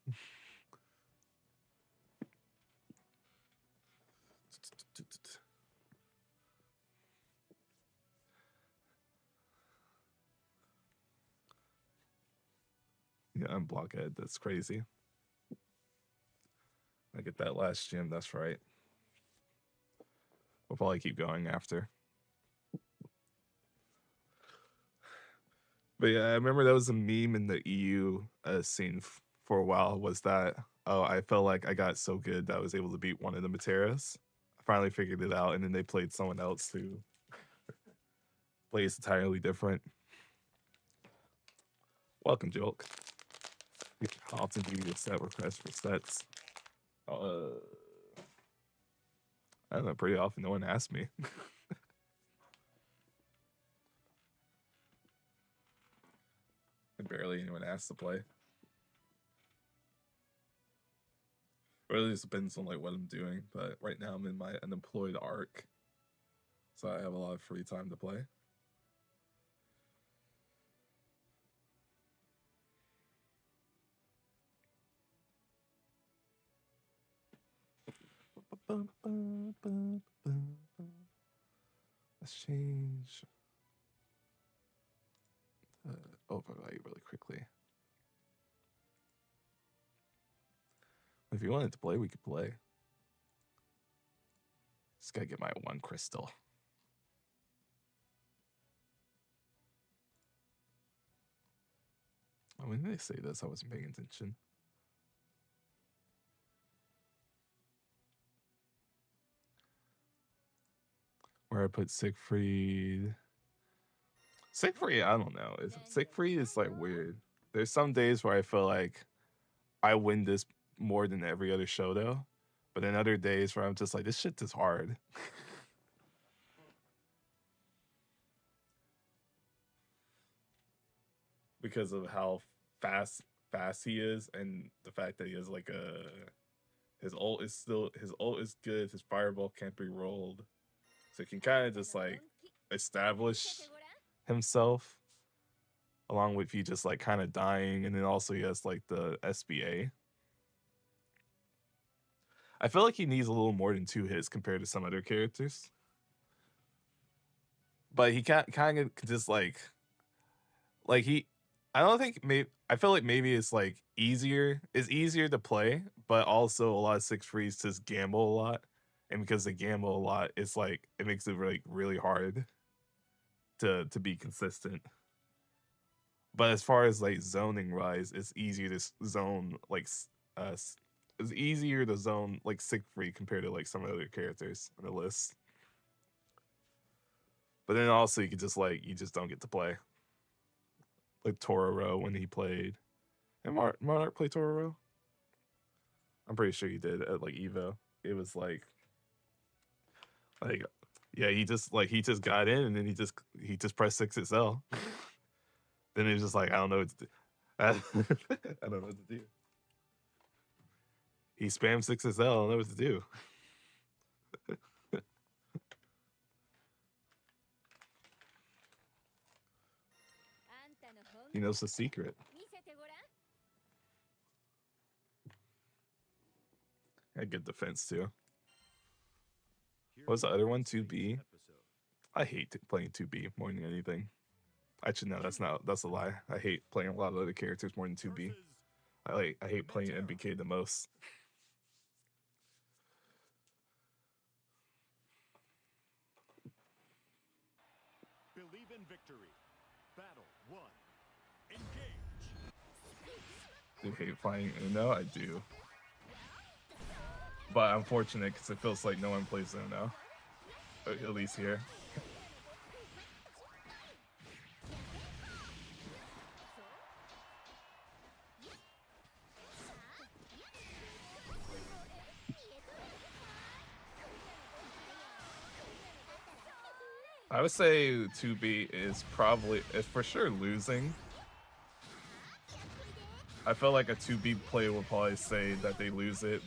Yeah, I'm blockhead. That's crazy. I get that last gym. That's right. We'll probably keep going after. But yeah, I remember that was a meme in the EU scene for a while. Was that, oh, I felt like I got so good that I was able to beat one of the Meteras. I finally figured it out, and then they played someone else who plays entirely different. Welcome, Joke. How often do you get set requests for sets? I don't know, pretty often. No one asks me. Barely anyone asks to play. It really just depends on like what I'm doing, but right now I'm in my unemployed arc, so I have a lot of free time to play. Let's change the overlay really quickly. If you wanted to play, we could play. Just gotta get my one crystal. Oh, when did they say this? I wasn't paying attention. Where I put Siegfried. Siegfried, I don't know. Siegfried is like weird. There's some days where I feel like I win this more than every other show though. But then other days where I'm just like, this shit is hard. Because of how fast he is, and the fact that he has like his ult is good, his fireball can't be rolled. So he can kind of just like establish himself along with you just like kind of dying, and then also he has like the SBA. I feel like he needs a little more than 2 hits compared to some other characters. But he can't kind of just like he, I don't think maybe, I feel like maybe it's like easier to play, but also a lot of Siegfrieds just gamble a lot. And because they gamble a lot, it's like it makes it like really hard to be consistent. But as far as like zoning wise, it's easier to zone like it's easier to zone like Siegfried compared to like some other characters on the list. But then also you could just like you just don't get to play. Like Tororo when he played. And Monarch played Tororo? I'm pretty sure he did at like Evo. It was like yeah, he just got in and then he just pressed 6XL. Then he was just like, I don't know what to do. I don't know what to do. He spammed 6XL, I don't know what to do. He knows the secret. Had good defense too. What was the other one? 2B? I hate playing 2B more than anything. Actually, no, that's a lie. I hate playing a lot of other characters more than 2B. I hate playing MBK the most. Believe in victory. Battle 1. Engage. Do you hate playing Uno? I do. But I'm fortunate because it feels like no one plays Uno. At least here. I would say 2B is for sure losing. I feel like a 2B player will probably say that they lose it.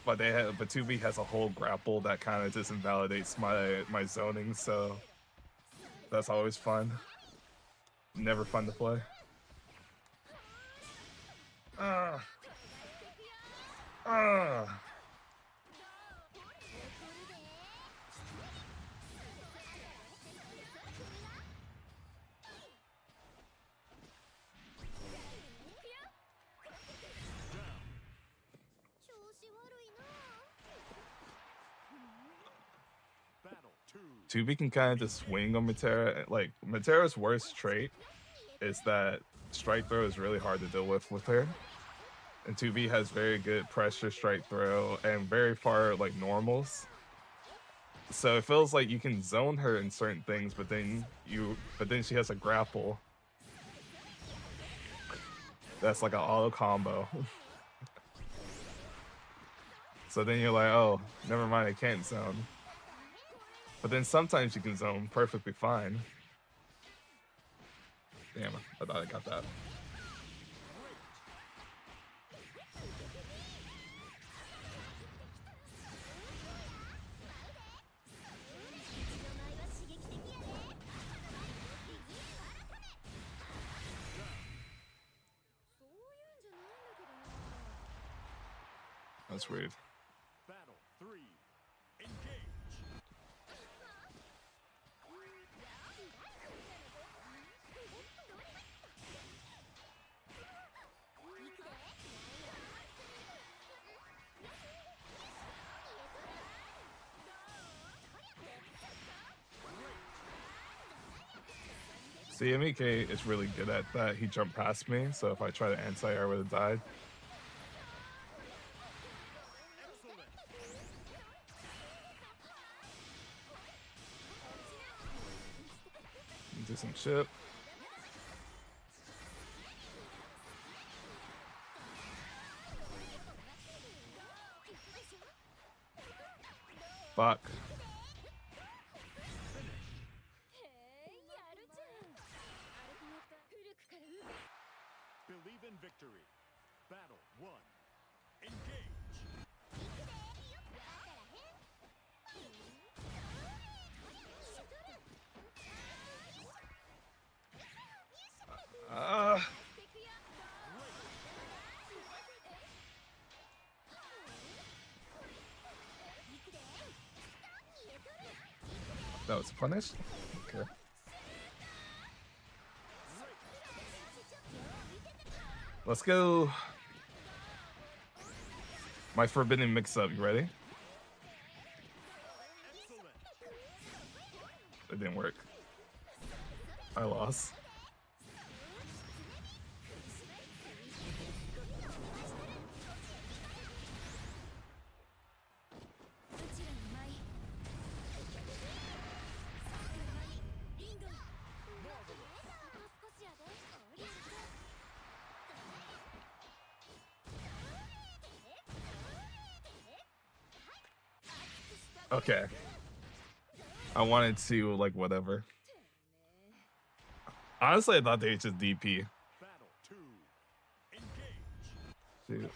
But 2B has a whole grapple that kind of just invalidates my zoning, so that's always fun. Never fun to play. Ah. Ah. Battle 2. 2B can kind of just swing on Metera. Like, Metera's worst trait is that strike throw is really hard to deal with her. And 2B has very good pressure strike throw and very far, like, normals. So it feels like you can zone her in certain things, but then she has a grapple. That's like an auto combo. So then you're like, oh, never mind, I can't zone. But then sometimes you can zone perfectly fine. Damn, I thought I got that. That's weird. Battle 3. Engage. See, MEK is really good at that. He jumped past me, so if I try to anti-air, I would have died. Do some chip. Fuck. Believe in victory. Battle 1. Engage. That was punished? Okay. Let's go. My forbidden mix-up. You ready? It didn't work. I lost. Okay. I wanted to, like, whatever. Honestly, I thought they just DP. Battle 2. Engage. Shoot.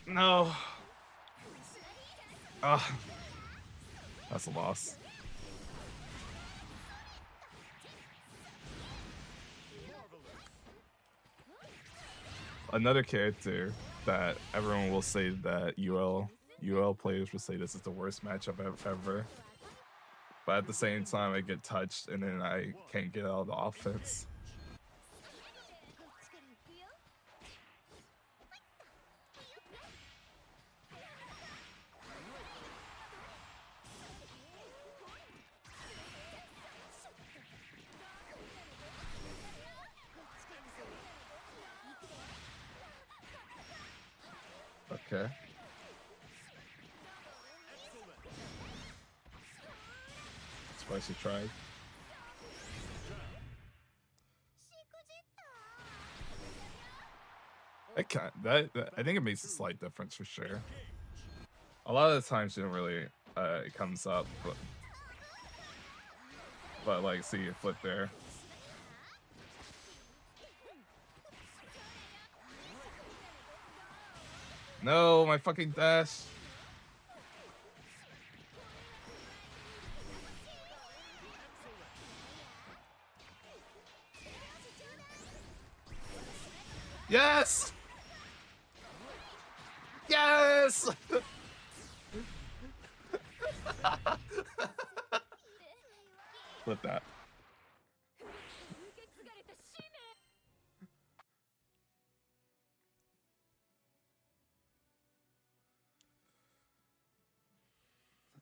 No. That's a loss. Another character that everyone will say that UL players will say this is the worst matchup ever. But at the same time, I get touched and then I can't get out of the offense. Okay. Spicy tried. I think it makes a slight difference for sure. A lot of the times you don't really it comes up, but like see a flip there. No, my fucking dash. Yes! Yes! Flip that.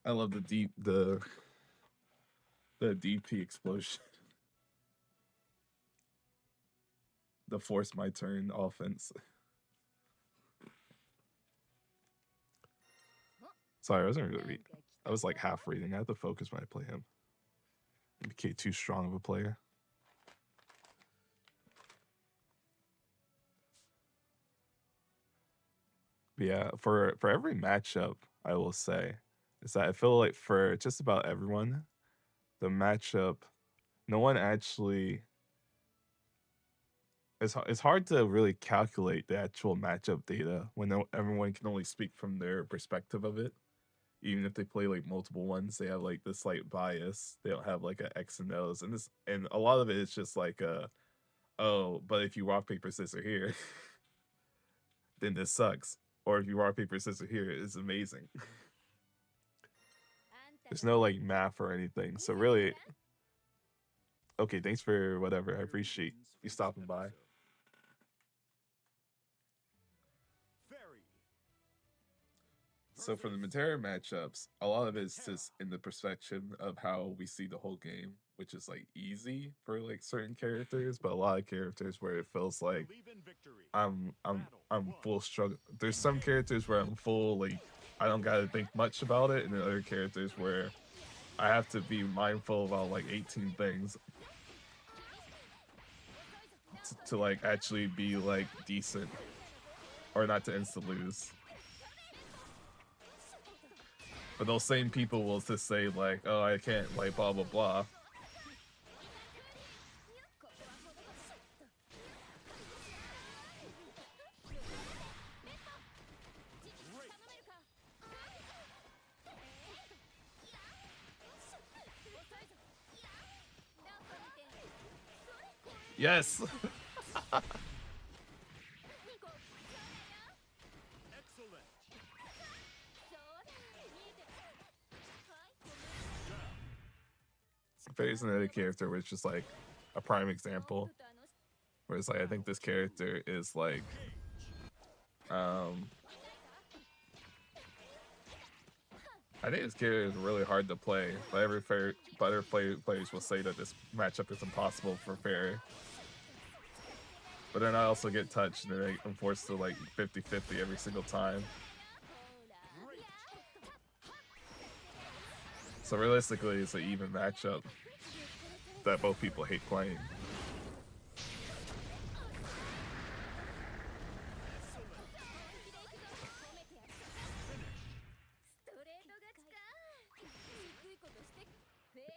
I love the DP explosion. The force my turn offense. Sorry, I wasn't really reading. I was like half reading. I have to focus when I play him. I became too strong of a player. But yeah, for every matchup, I will say, is that I feel like for just about everyone, the matchup, no one actually. It's hard to really calculate the actual matchup data when everyone can only speak from their perspective of it. Even if they play like multiple ones, they have like this slight bias. They don't have like a X and O's, and a lot of it is just like oh, but if you rock paper scissors here, then this sucks. Or if you rock paper scissors here, it's amazing. There's no like math or anything. So really, okay. Thanks for whatever. I appreciate you stopping by. So for the Metera matchups, a lot of it is just in the perspective of how we see the whole game, which is like easy for like certain characters, but a lot of characters where it feels like I'm full struggle. There's some characters where I'm full like I don't gotta think much about it, and then other characters where I have to be mindful about like 18 things to like actually be like decent or not to insta lose. But those same people will just say like, oh, I can't, like, blah, blah, blah. Yes! Faye's another character where it's just like a prime example. Where it's like, I think this character is like, I think this character is really hard to play, but other players will say that this matchup is impossible for Fairy. But then I also get touched and I'm forced to like 50-50 every single time. So realistically, it's an even matchup that both people hate playing.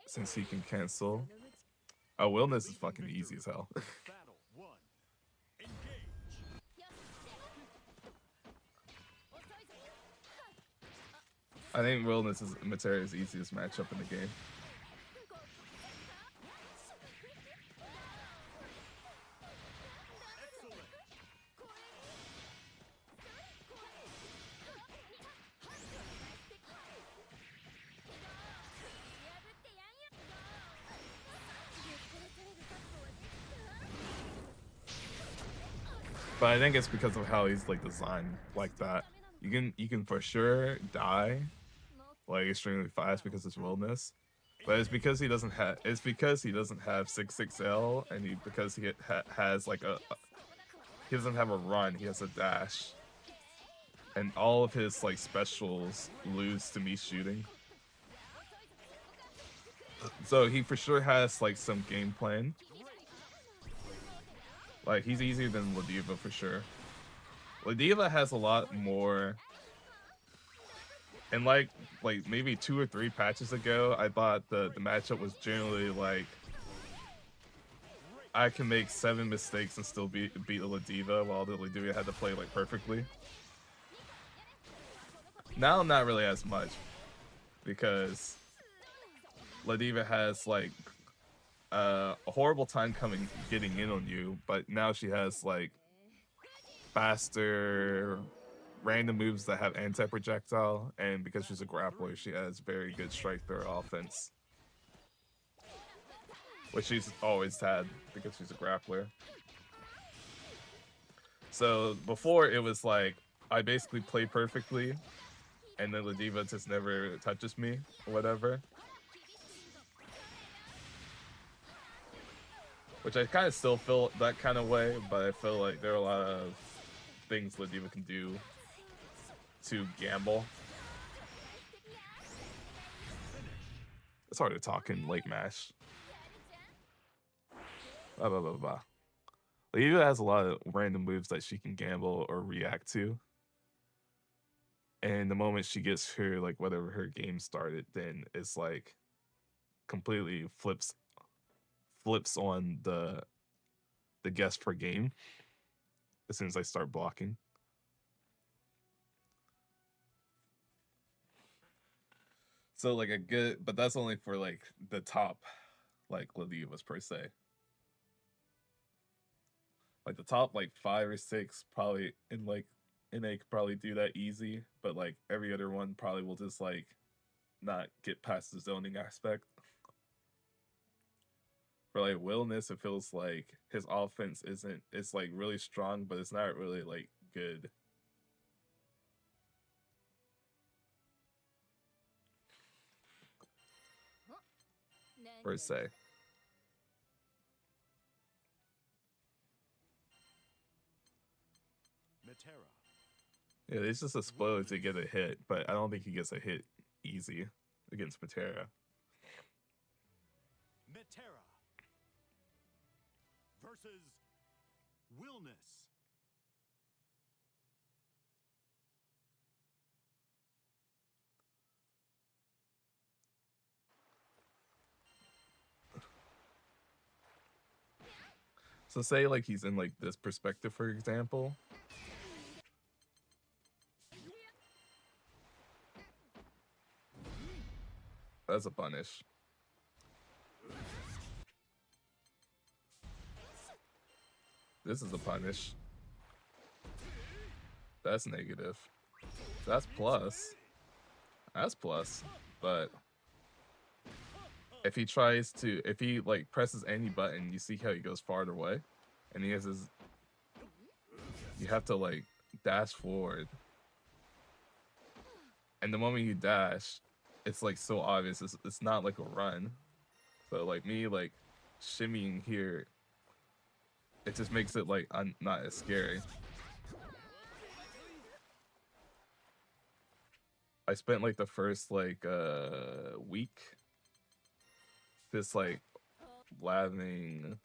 Since he can cancel. Oh, Willness is fucking easy as hell. I think Willness is Metera's easiest matchup in the game. But I think it's because of how he's like designed like that. You can for sure die like extremely fast because of his Willness. But it's because he doesn't have 6-6L and because he has like he doesn't have a run, he has a dash. And all of his like specials lose to me shooting. So he for sure has like some game plan. Like he's easier than Ladiva for sure. Ladiva has a lot more And like maybe 2 or 3 patches ago, I thought the matchup was generally like I can make 7 mistakes and still beat the Ladiva, while the Ladiva had to play like perfectly. Now not really as much, because Ladiva has like a horrible time getting in on you, but now she has like faster random moves that have anti-projectile, and because she's a grappler, she has very good strike throw offense, which she's always had because she's a grappler. So before it was like I basically play perfectly, and then Ladiva just never touches me or whatever. Which I kind of still feel that kind of way, but I feel like there are a lot of things Ladiva can do to gamble. It's hard to talk in late match. Blah, blah, blah, blah. Ladiva has a lot of random moves that she can gamble or react to. And the moment she gets her, like, whatever her game started, then it's like completely flips on the guess per game as soon as I start blocking. So like a good, but that's only for like the top, like Ladivas per se. Like the top like 5 or 6 probably in like NA could probably do that easy, but like every other one probably will just like not get past the zoning aspect. For like Willness, it feels like his offense it's like really strong, but it's not really like good. Per se. Metera. Yeah, they just explode to get a hit, but I don't think he gets a hit easy against Metera. Metera versus Willness. So say like he's in like this perspective, for example. That's a punish. This is a punish. That's negative. That's plus. That's plus. But if he like presses any button, you see how he goes farther away, and he has his. You have to like dash forward, and the moment you dash, it's like so obvious. It's not like a run. So like me like shimmying here, it just makes it like not as scary. I spent like the first like week just like lathering.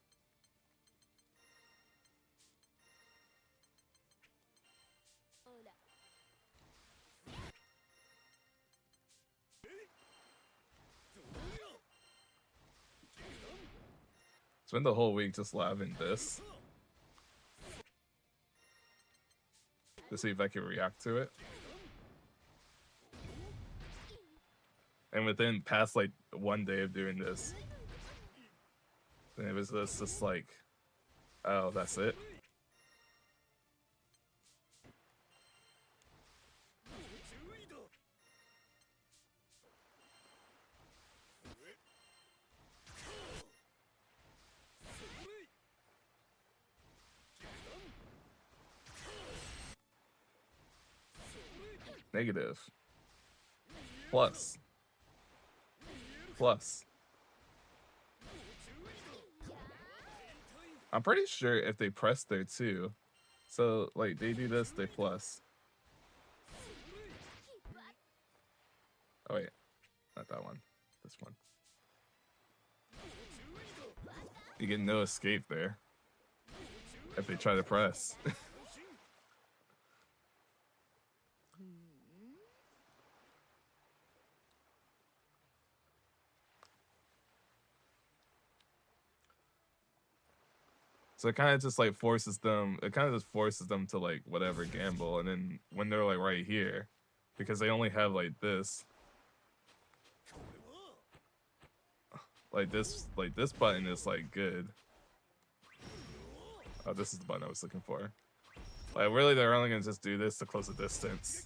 Spend the whole week just lathering this to see if I can react to it. And within past like one day of doing this, and it was just like, oh, that's it. Negative. Plus. Plus. I'm pretty sure if they press there too, so like they do this, they plus. Oh wait, not that one. This one. You get no escape there if they try to press. So it kind of just like forces them. It kind of just forces them to like whatever gamble, and then when they're like right here, because they only have like this, like this button is like good. Oh, this is the button I was looking for. Like really, they're only gonna just do this to close the distance.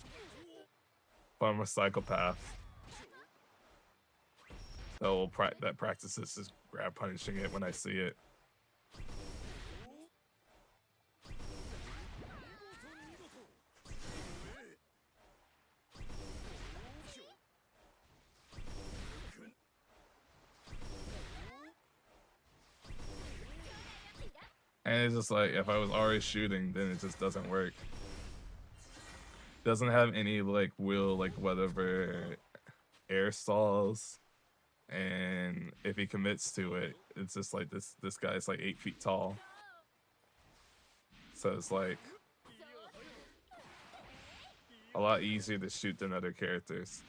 But I'm a psychopath. That practices just grab punishing it when I see it. And it's just like, if I was already shooting, then it just doesn't work. Doesn't have any like whatever air stalls. And if he commits to it, it's just like this guy's like 8 feet tall. So it's like a lot easier to shoot than other characters.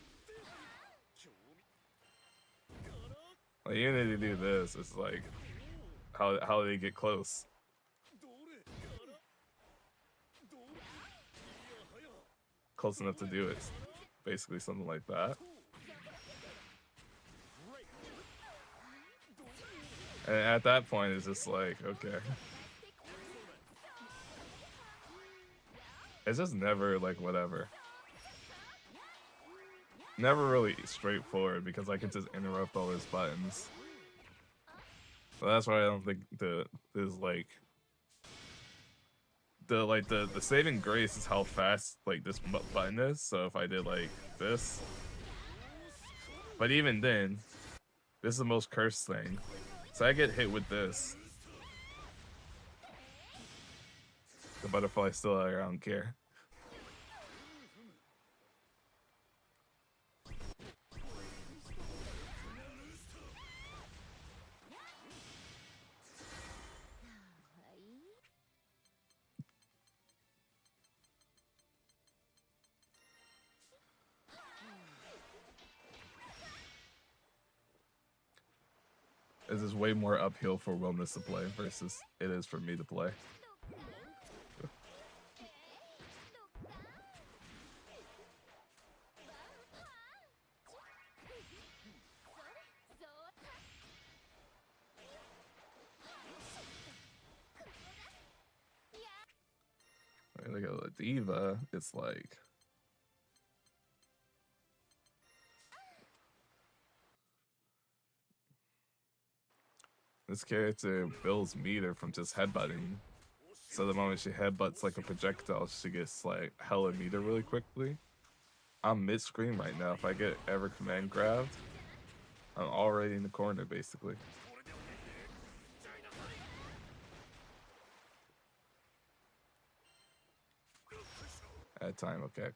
Like even if you do this, it's like how they get close. Close enough to do it. Basically something like that. And at that point it's just like, okay. It's just never like whatever. Never really straightforward because I can just interrupt all his buttons. So that's why I don't think the saving grace is how fast like this button is. So if I did like this, but even then, this is the most cursed thing. So I get hit with this. The butterfly still there, I don't care. This is way more uphill for Wellness to play versus it is for me to play. Look at the diva, it's like this character builds meter from just headbutting. So the moment she headbutts like a projectile, she gets like hella meter really quickly. I'm mid-screen right now. If I get ever command grabbed, I'm already in the corner basically. At time, okay.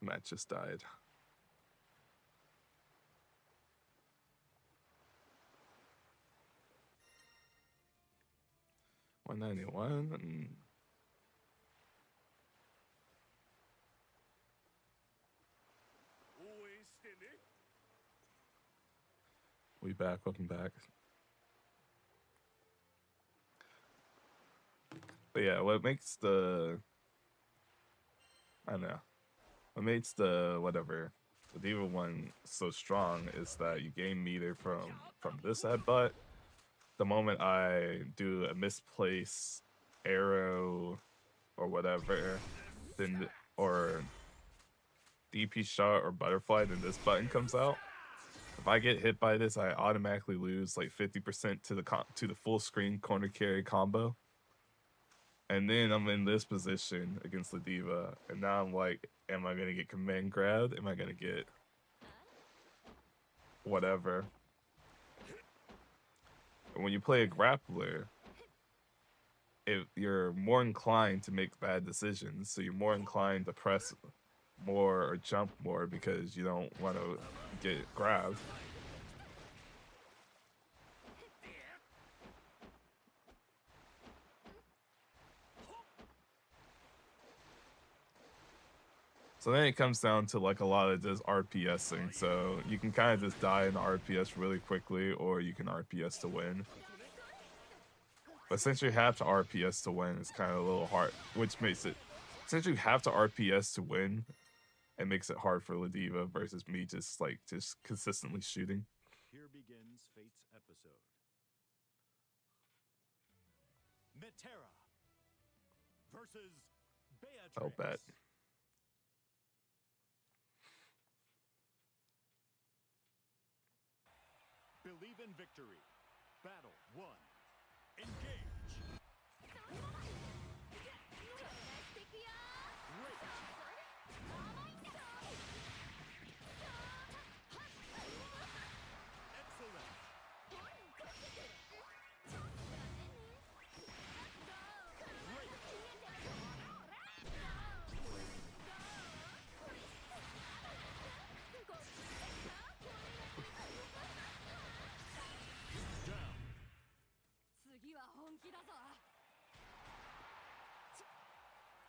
Matt just died. $191. We back. Welcome back. But yeah, what makes the I don't know. What makes the whatever the Diva one so strong is that you gain meter from this headbutt. The moment I do a misplaced arrow or whatever, then or DP shot or butterfly, then this button comes out. If I get hit by this, I automatically lose like 50% to the full screen corner carry combo. And then I'm in this position against the Diva, and now I'm like, am I gonna get command grabbed? Am I gonna get whatever? And when you play a grappler, you're more inclined to make bad decisions, so you're more inclined to press more or jump more because you don't want to get grabbed. So then it comes down to like a lot of just RPSing. So you can kind of just die in RPS really quickly, or you can RPS to win. But since you have to RPS to win, it's kind of a little hard, which makes it, since you have to RPS to win, it makes it hard for Ladiva versus me just consistently shooting. Here begins Fate's episode. Metera versus Beatrix. I'll bet. Believe in victory. Battle 1. Engage.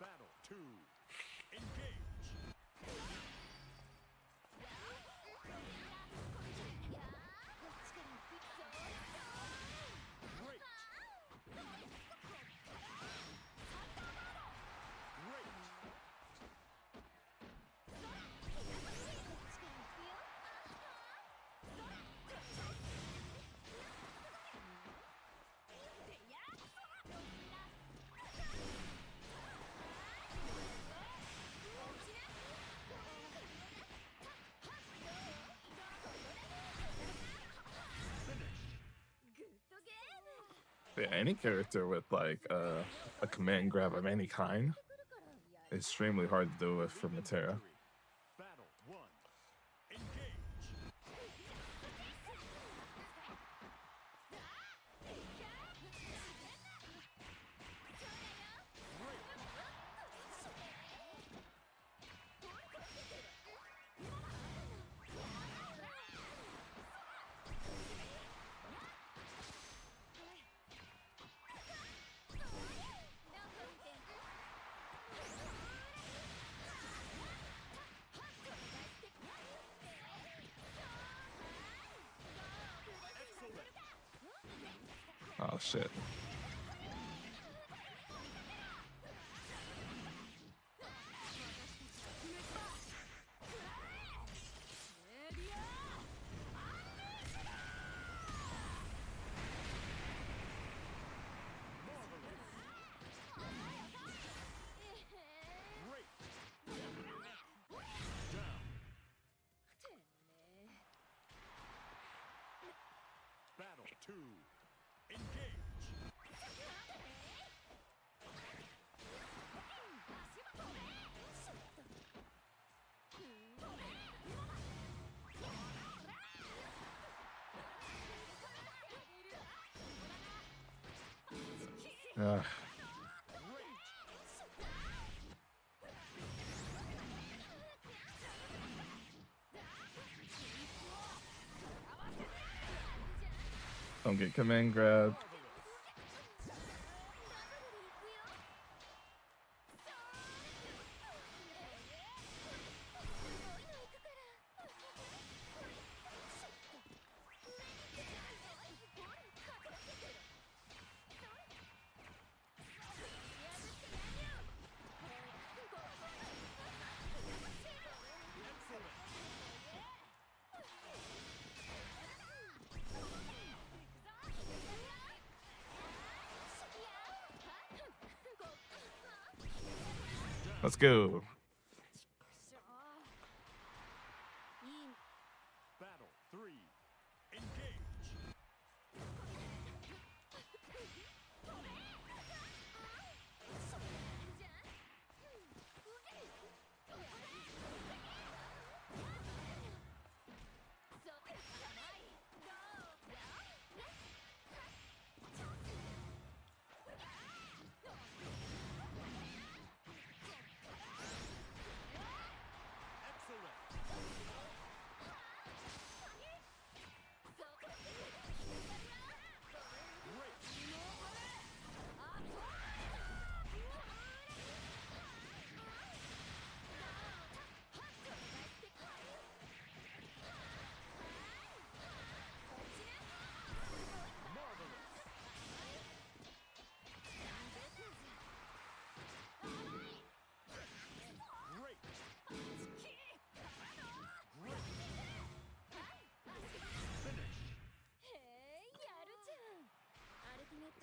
Battle 2. Engage. Great. Yeah, any character with like a command grab of any kind, extremely hard to do with for Metera. Battle 1. Engage. Oh shit. Battle 2. Engage. Don't get command grabbed. Let's go. Battle 3. Engage.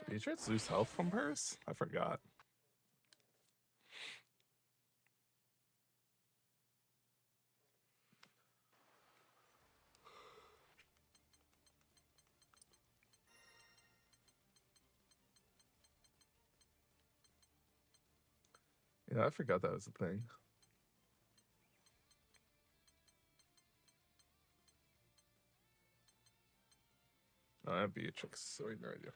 Did Beatrix lose health from hers? I forgot. Yeah, I forgot that was a thing. Oh, I have Beatrix, so I have no idea.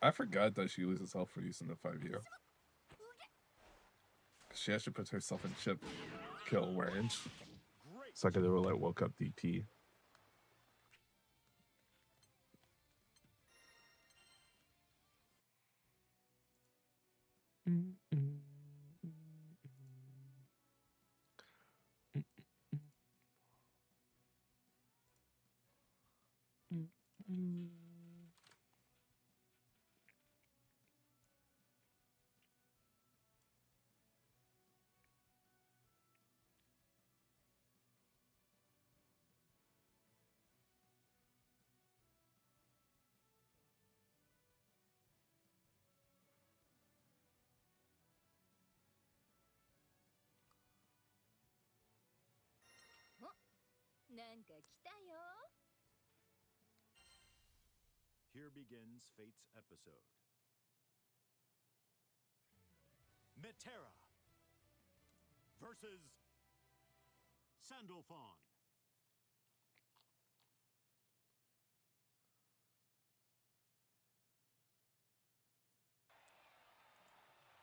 I forgot that she loses health for using the 5U. She actually puts herself in chip kill range. So I could have like woke up DP. Here begins Fate's episode. Metera versus Sandalphon.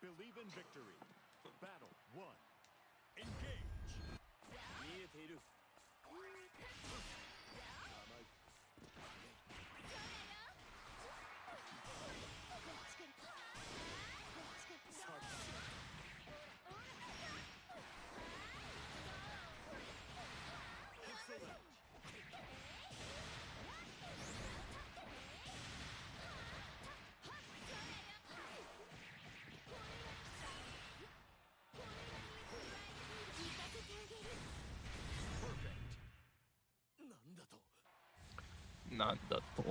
Believe in victory. Battle 1. Engage. 見えている。なんだと。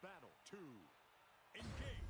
Battle 2. Engage.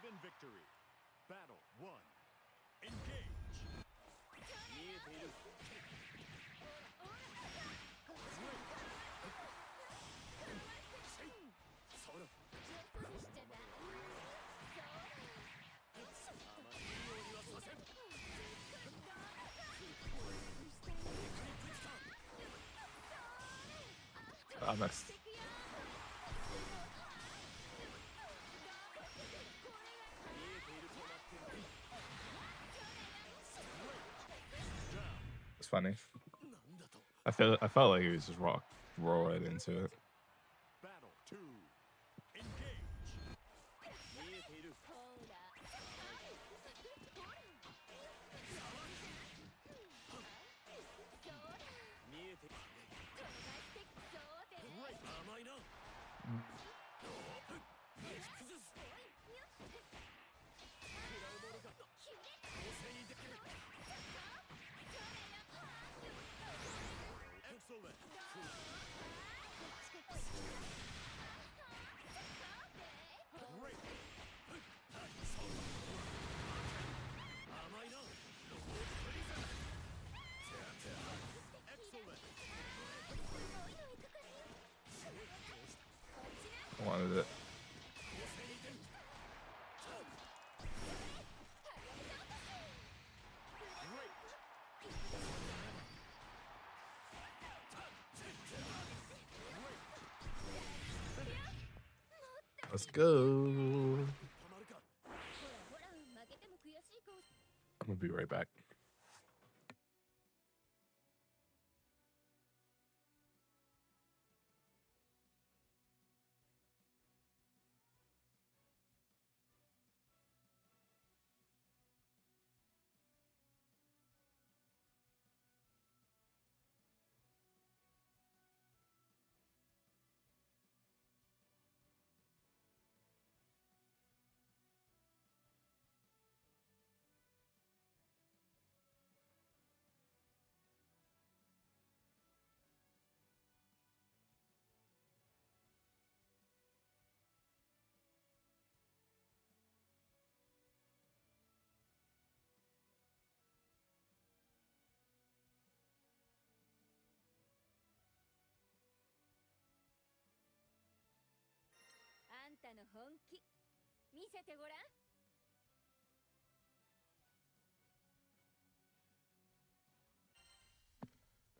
in victory. Battle 1. Engage. I missed. It's funny. I felt like he was just roll right into it. Battle 2. Engage. Excellent. Great. Excellent. I wanted it. Let's go. I'm gonna be right back.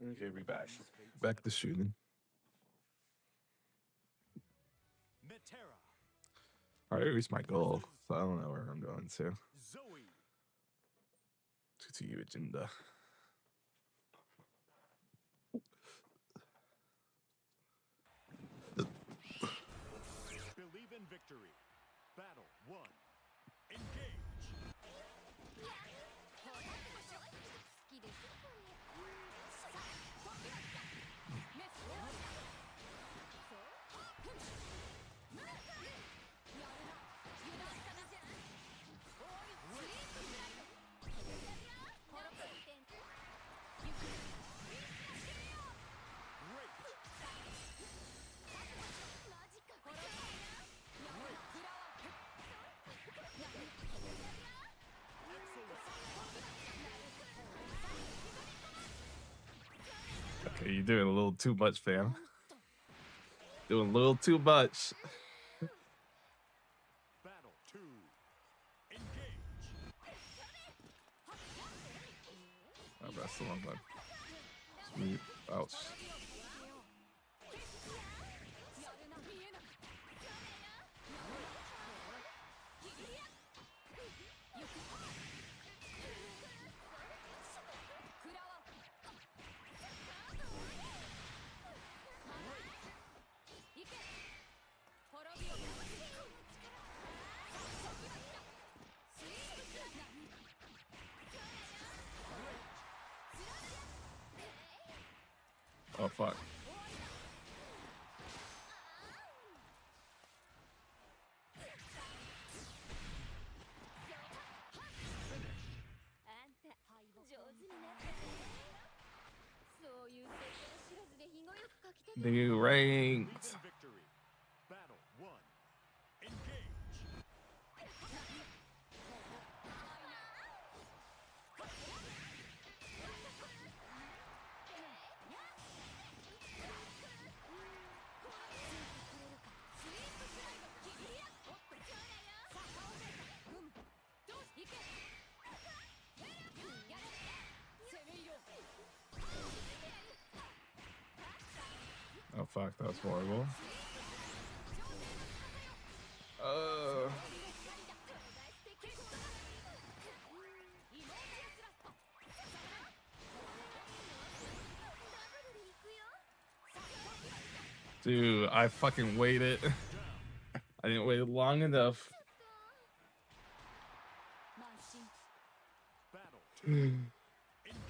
Okay, we back. Back to shooting. Metera. I already reached my goal, so I don't know where I'm going to. Zoe. To you, agenda. Believe in victory. Battle 1. Engage. Okay, you're doing a little too much, fam. Doing a little too much. Battle 2. Engage. Oh, that's the wrong one. Sweet. Ouch. Oh, fuck. New ranked. Victory. Battle 1. Engage. fuck, that was horrible. Dude, I fucking waited. I didn't wait long enough. Battle 2. Engage.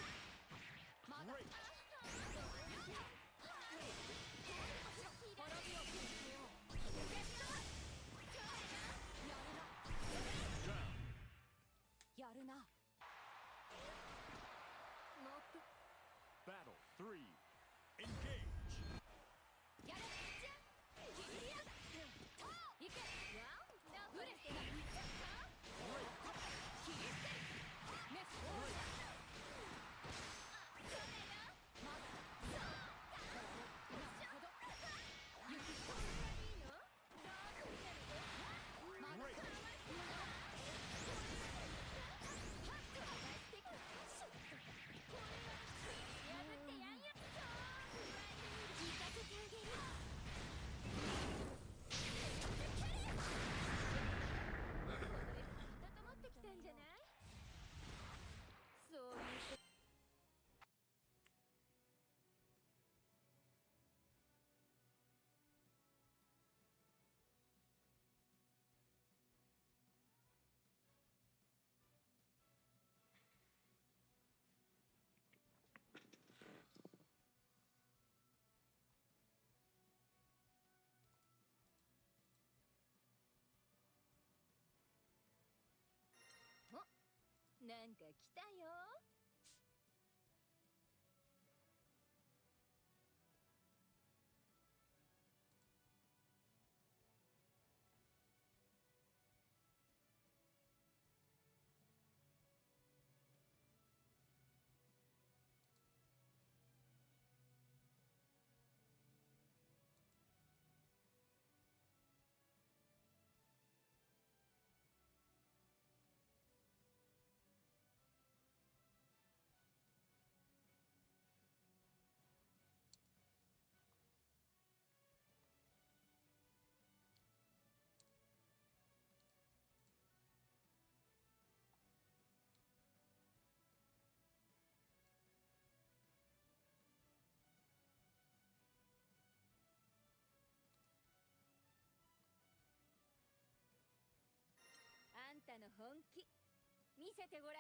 Great. Great. Battle 3. Engage.なんか来たよ。あんたの本気見せてごらん。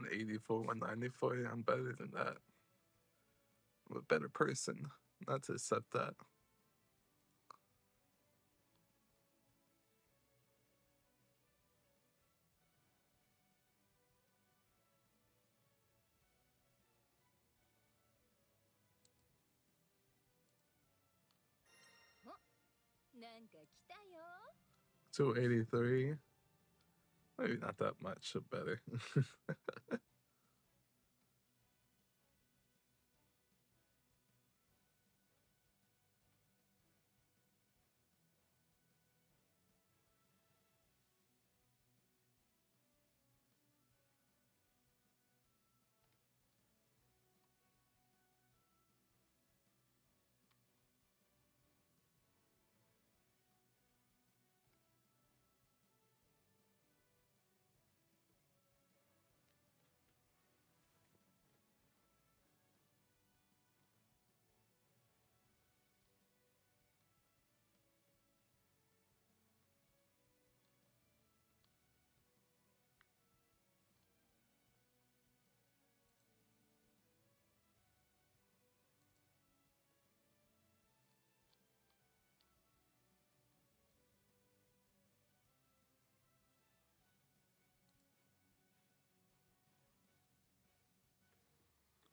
184, 194, yeah, I'm better than that. I'm a better person. Not to accept that. Oh, なんか来たよ。 283. Maybe not that much better.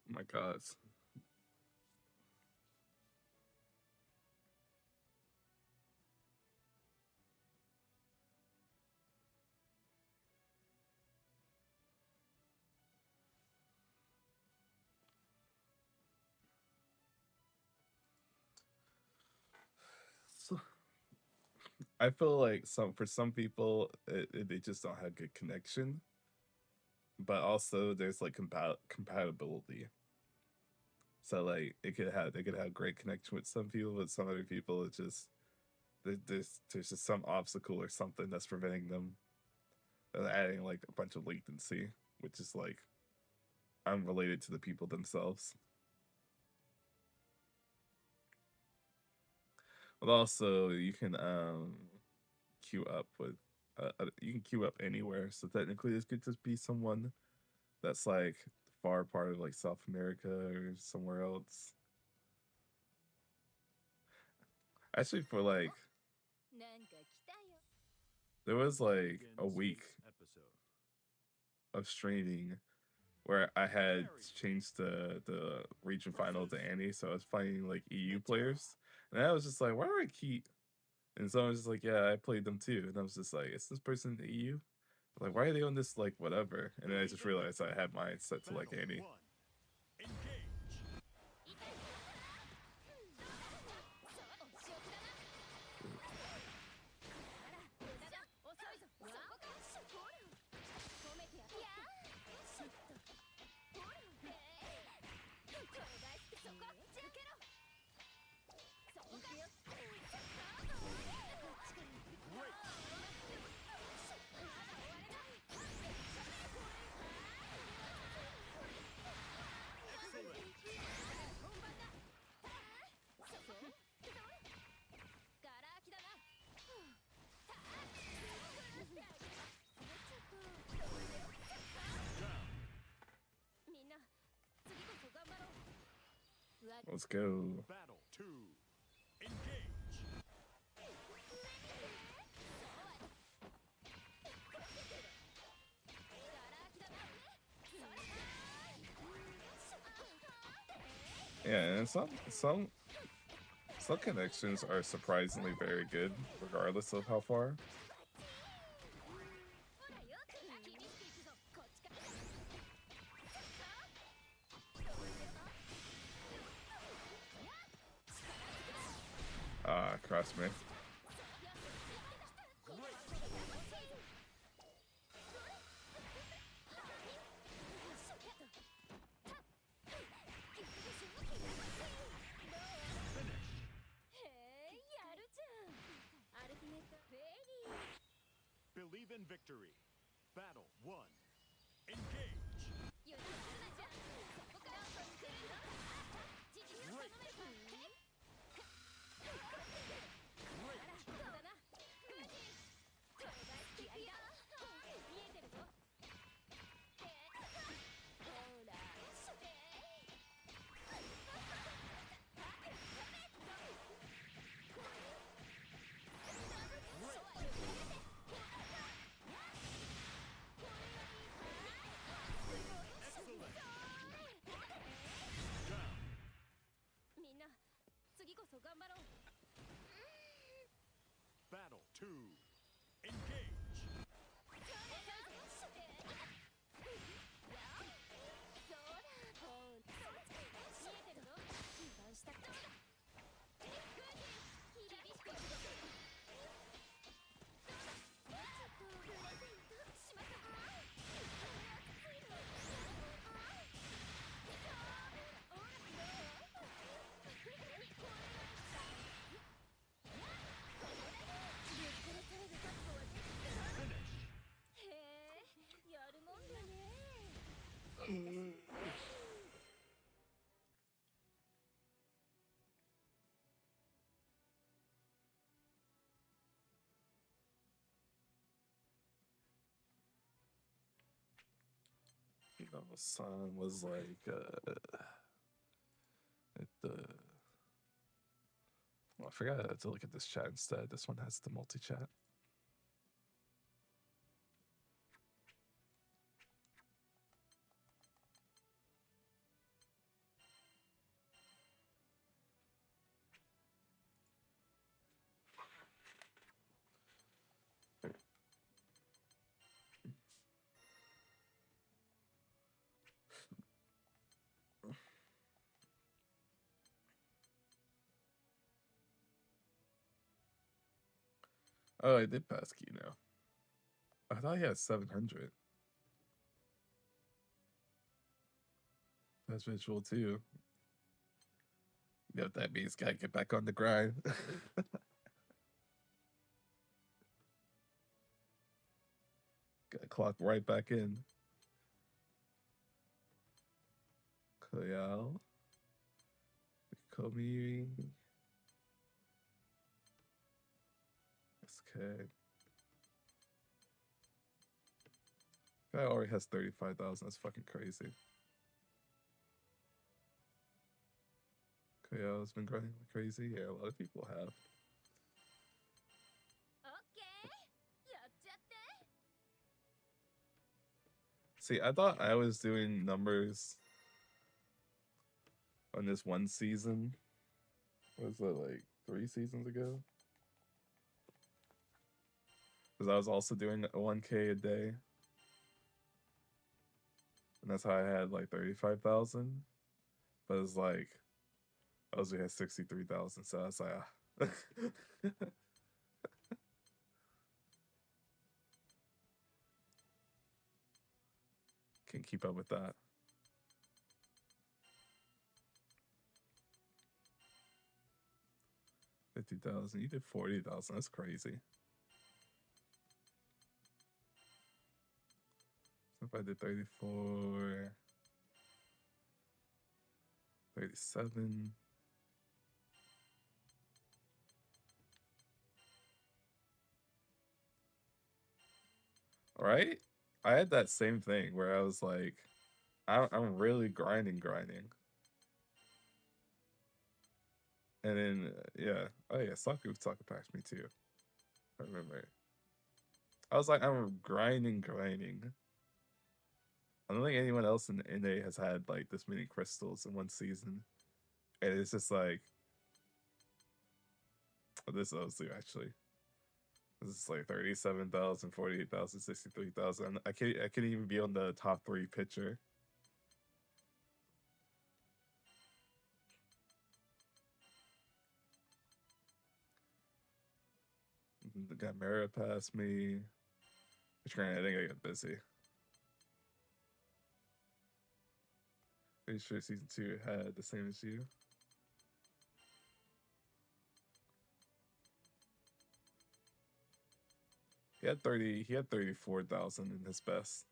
Oh my god. I feel like for some people they just don't have good connection, but also there's like compatibility. So like they could have great connection with some people, but some other people it's just there's just some obstacle or something that's preventing them. Adding like a bunch of latency, which is like unrelated to the people themselves. But also you can queue up with you can queue up anywhere. So technically this could just be someone that's like far part of like South America or somewhere else. Actually for like there was like a week of streaming where I had changed the region final to Annie, so I was fighting like EU players. And I was just like, why do I keep and someone was just like, yeah, I played them too. And I was just like, is this person EU? Like, why are they on this like whatever? And then I just realized I had mine set to like Annie. Let's go. Battle 2. Engage. Yeah, and some connections are surprisingly very good, regardless of how far. Cross me. Believe in victory. Battle 1. Engage. Battle 2. Engage. You know, song was like at the well, I forgot to look at this chat instead. This one has the multi-chat. Oh, I did pass Kino. I thought he had 700. That's visual too. You know what that means? Gotta get back on the grind. Gotta clock right back in. Koyal. Komi. SK. Guy already has 35,000. That's fucking crazy. Koyal's been grinding like crazy. Yeah, a lot of people have. See, I thought I was doing numbers on this one season. What was it, like 3 seasons ago? Because I was also doing 1K a day. And that's how I had like 35,000. But it's like, I also had 63,000. So I was like, ah. Can't keep up with that. $50,000. You did 40,000. That's crazy. So if I did 34, 37. All right. I had that same thing where I was like, I'm really grinding. And then, yeah. Oh, yeah. Saku passed me too. I remember. I was like, I'm grinding. I don't think anyone else in NA has had like this many crystals in one season. And it's just like, this is too, actually. This is like 37,000, 48,000, 63,000. I can't even be on the top 3 picture. The guy Metera passed me. Which granted, I think I got busy. Pretty sure season 2 had the same as you. He had 34,000 in his best.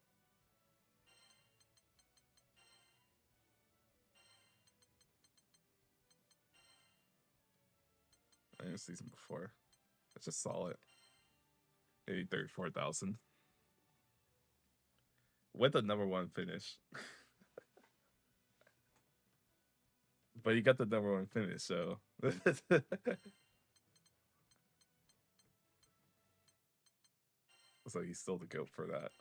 I think it was season before. That's just solid. Maybe 34,000. With the #1 finish. But you got the #1 finish, so. So he's still the GOAT for that.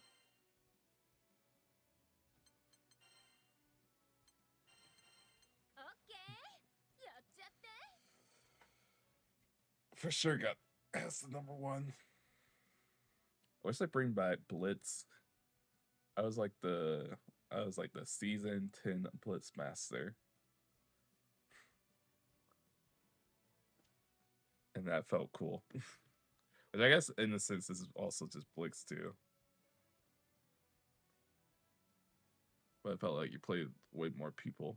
For sure got as the #1. I wish they bring back Blitz. I was like the season 10 Blitz master. And that felt cool. Which I guess in a sense this is also just Blitz too. But it felt like you played way more people.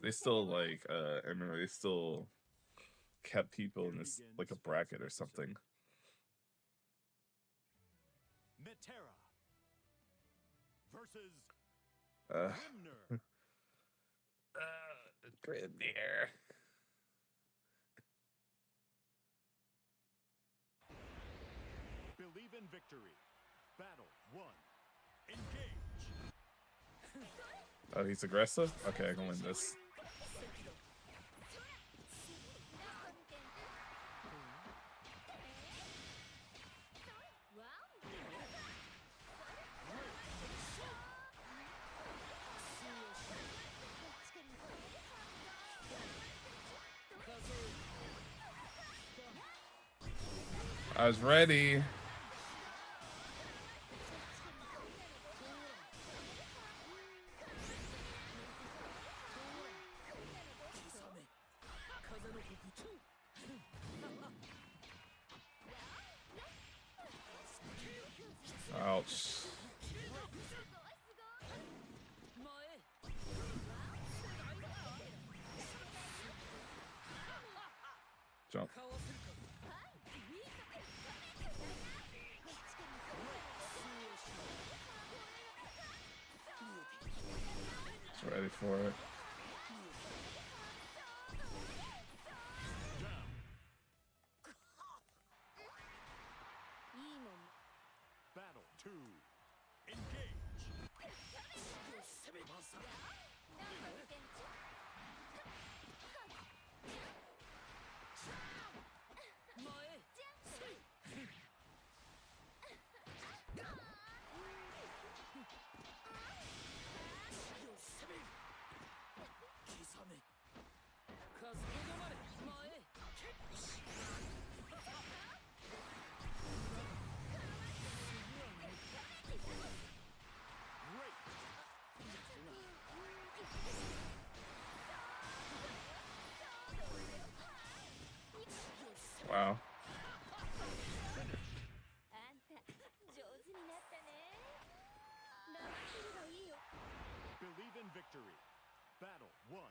They still like I remember they still kept people in this like a bracket or something. Metera versus Grenadier. Believe in victory. Battle 1. Engage. Oh, he's aggressive? Okay, I can win this. I was ready. Jump. Ready for it. Battle 2. Engage. Wow. Believe in victory. Battle 1.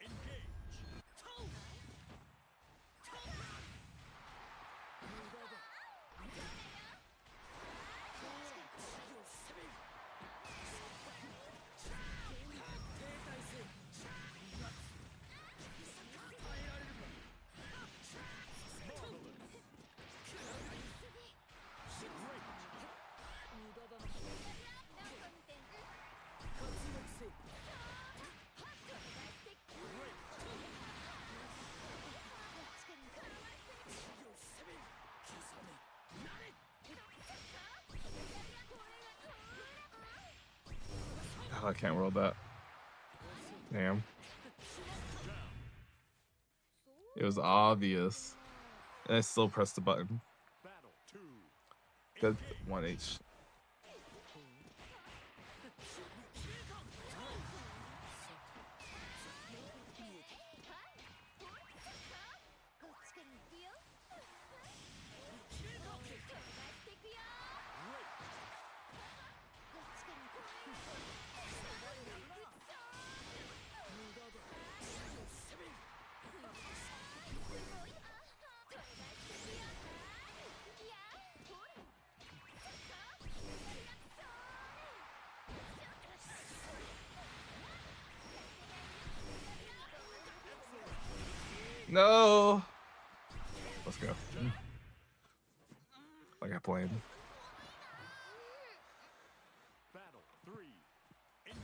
Engage. Oh, I can't roll that. Damn. It was obvious. And I still pressed the button. Battle 2. Good 1H. No. Let's go. Like I planned. Battle 3. Engage.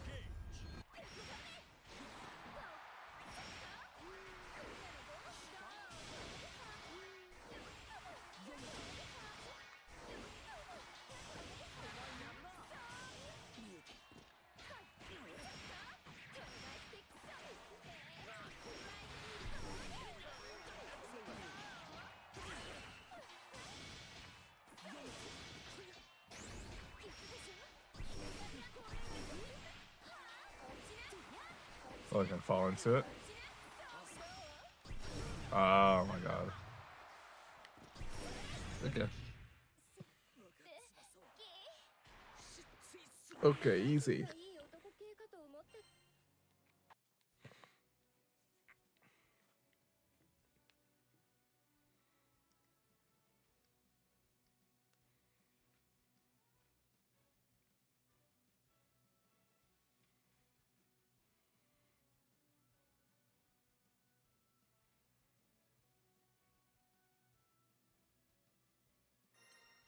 Oh, I can fall into it. Oh my god. Okay. Okay, easy.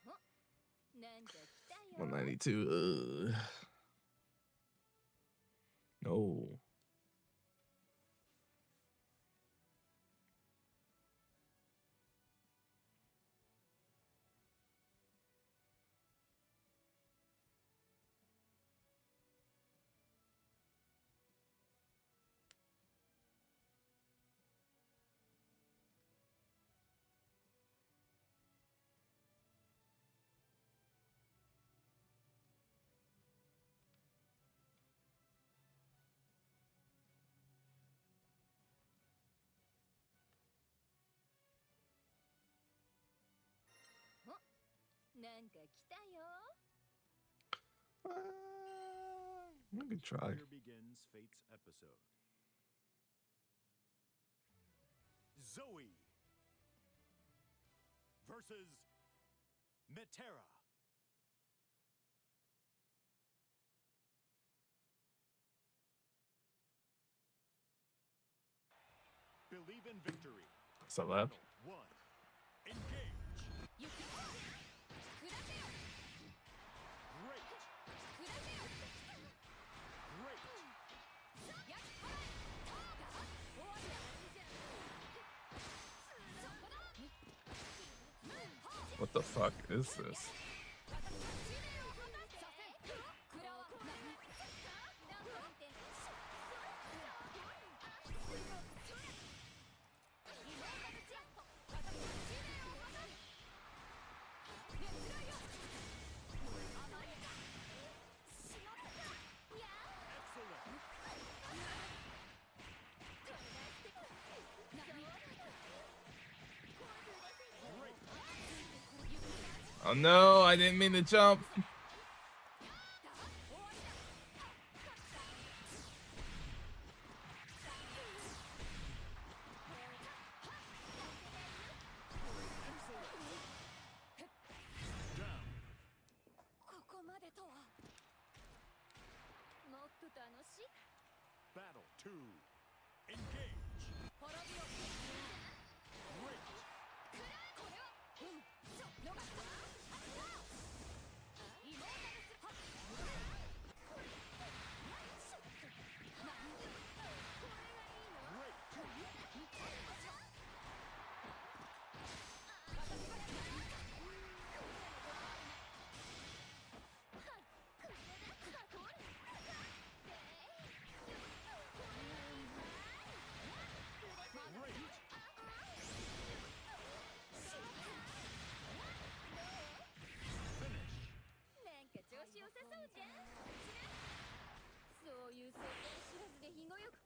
Ugh. 192. No. I could try. Here begins Fate's episode. Zoe versus Metera. Believe in victory. Is that loud? Battle 1. Engage. Great. What the fuck is this? Oh no, I didn't mean to jump. Battle 2. Engage. Great.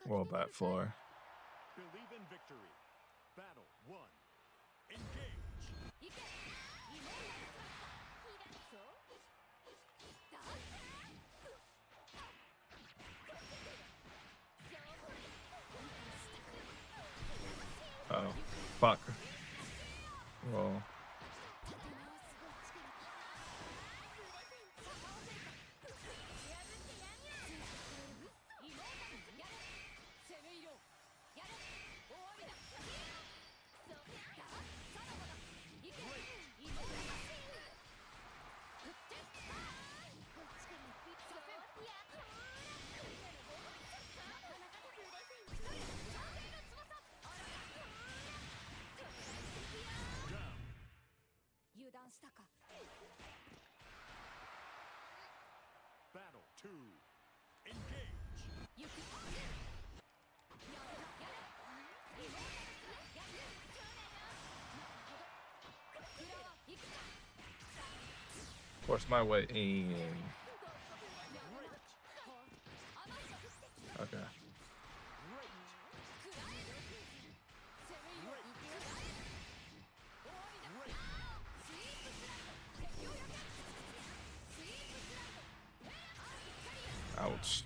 Well, that floor. Believe in victory. Battle 1. Engage. Oh, fuck. Roll. Battle 2. Engage. Force my way in. Okay. Ouch.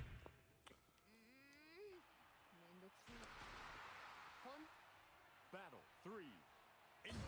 Battle 3. Engage.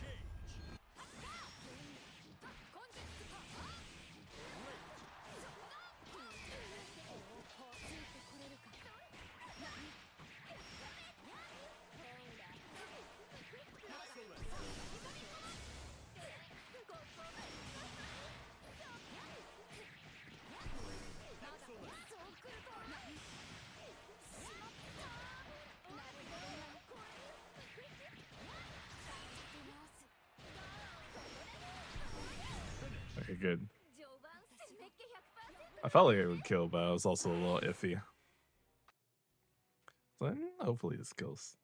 Okay, good. I felt like it would kill, but I was also a little iffy. So, hopefully this kills.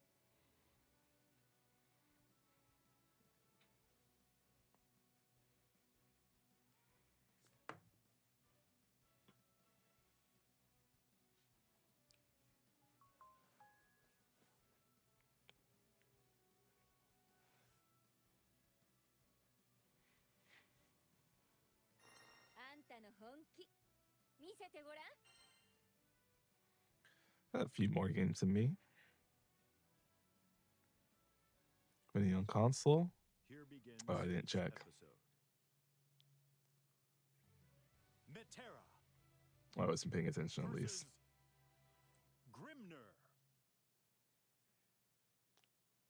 A few more games than me. Winning on console. Here begins Oh, I didn't this check. episode. Metera I wasn't paying attention at least. versus Grimner.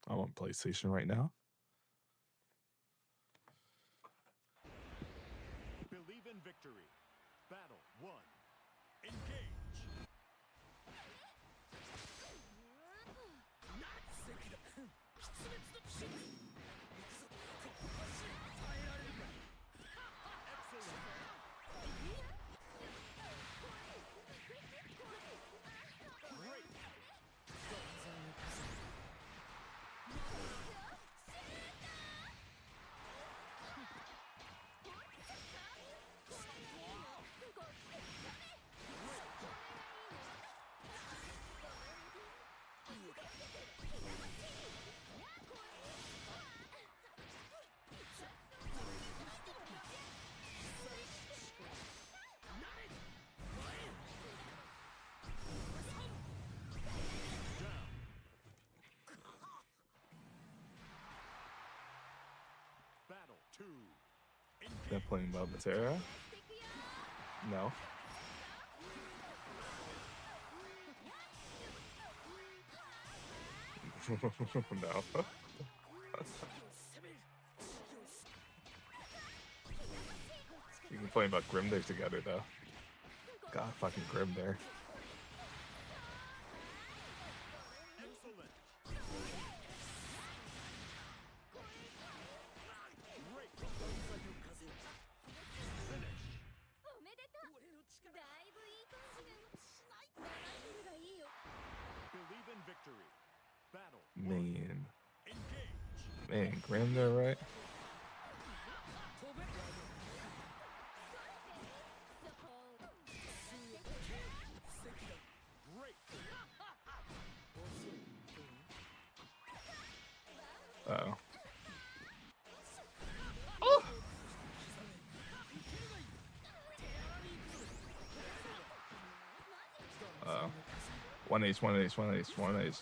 I'm on PlayStation right now. Believe in victory. Battle 1. Engage. Battle 2. They're playing about Metera? No. No. You can play about Grim there together though. God, fucking Grim there. Excellent. Great. Finish. おめでとう。だいぶいい感じで黙ってるがいいよ。 Believe in victory. Battle 1. Man. Engage. Man, Grim there, right? Great. Uh-oh. Oh! Uh-oh. 1H, 1H, 1H, 1H.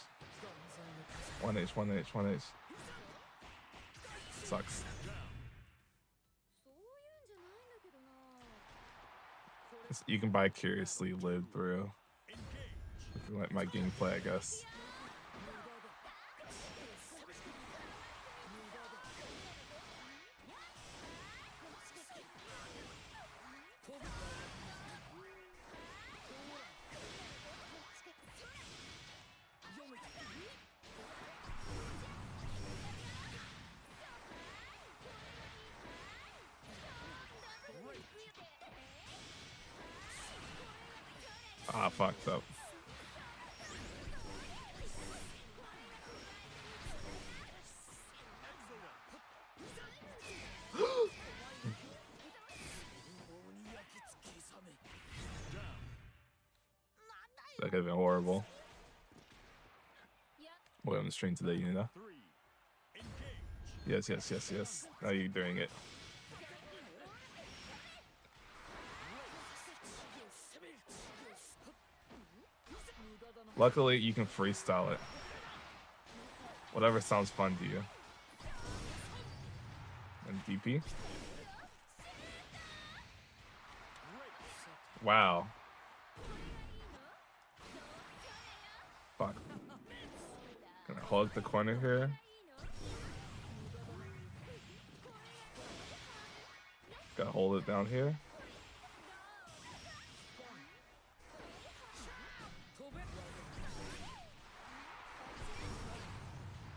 1H, 1H, 1H. Sucks. そういうんじゃないんだけどな。 You can vicariously live through. If you like my gameplay, I guess. Ah, fucked up. That could have been horrible. We're on the stream today, you know? 3. Yes, Engage. yes, yes, yes. Now you're doing it. Luckily, you can freestyle it. Whatever sounds fun to you. And DP. Wow. Fuck. Can I hug the corner here? Gotta hold it down here.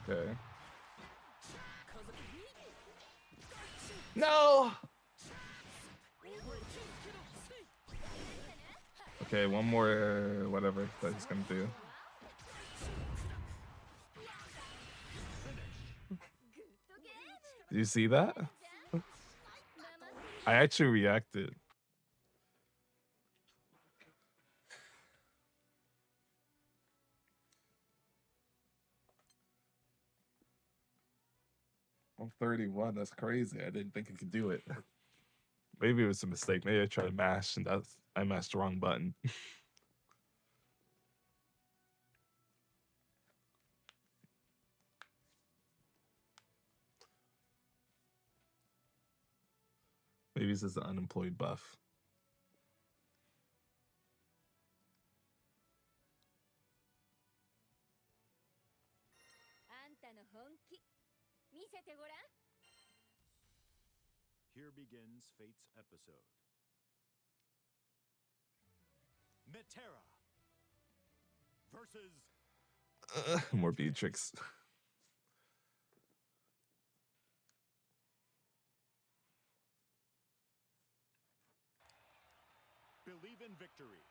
Okay. No! Okay, one more whatever that he's gonna do. Did you see that? I actually reacted. I'm 31. That's crazy. I didn't think I could do it. Maybe it was a mistake. Maybe I tried to mash and I mashed the wrong button. Maybe this is the unemployed buff. あんたの本気見せてごらん。 Here begins Fate's episode. Metera versus More Beatrix. Believe in victory.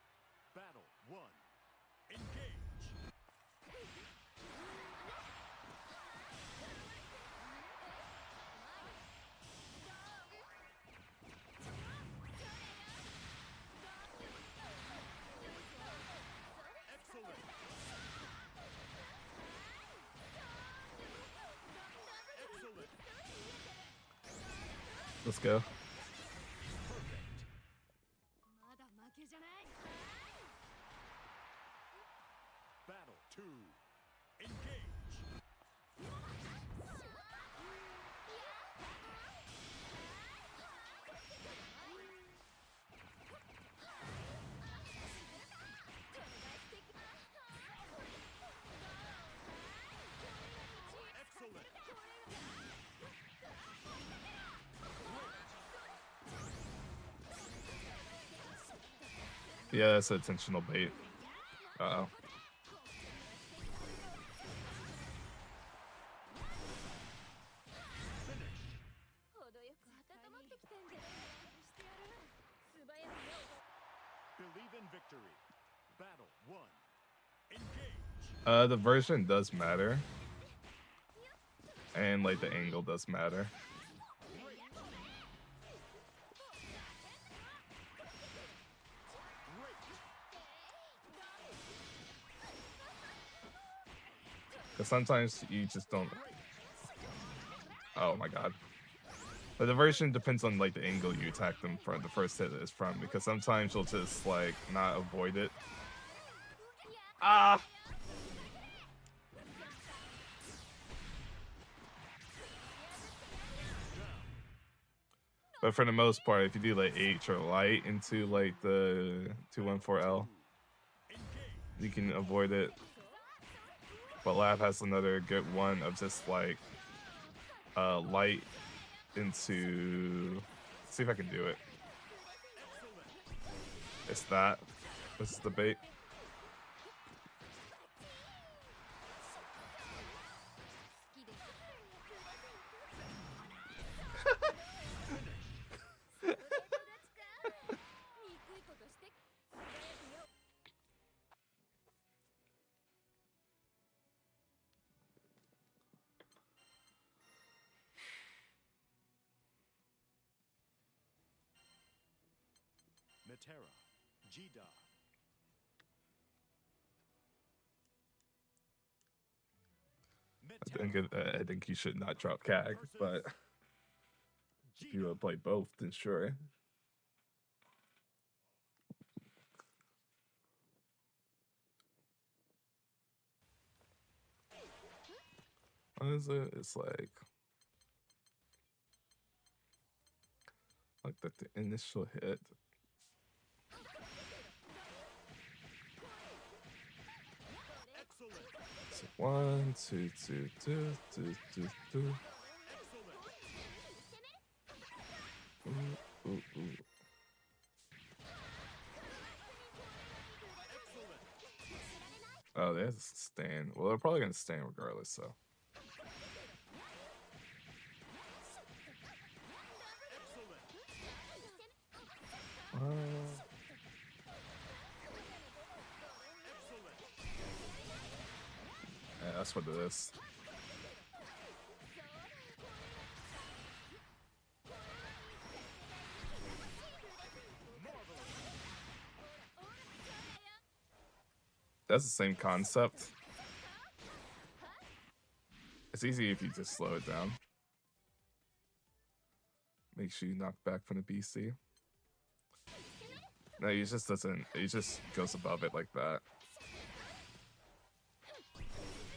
Battle 1. Engage. Excellent. Excellent. Let's go. Perfect. まだ負けじゃない。 Battle 2. Engage. Excellent. Yeah, that's intentional bait. Uh-oh. Finish. 程よく温まってきたんじゃない。してやる。素早くよ。 Believe in victory. Battle 1. Engage. The version does matter. And like the angle does matter. Because sometimes you just don't. Oh my god. But the version depends on like the angle you attack them from, the first hit is from, because sometimes you'll just like not avoid it. Ah! But for the most part, if you do like H or light into like the 214L, you can avoid it. But Lab has another good one of just like light into. Let's see if I can do it. It's that. This is the bait. Metera. Jida. I think you should not drop CAG, but if you would play both, then sure. What is it? It's like the initial hit. Excellent. So 1, 2, 2, 2, 2, 2, 2. Ooh, ooh, ooh. Oh, they have to stand. Well, they're probably gonna stand regardless, so. Yeah, that's what it is. That's the same concept. It's easy if you just slow it down. Make sure you knock back from the BC. No, he just doesn't. He just goes above it like that.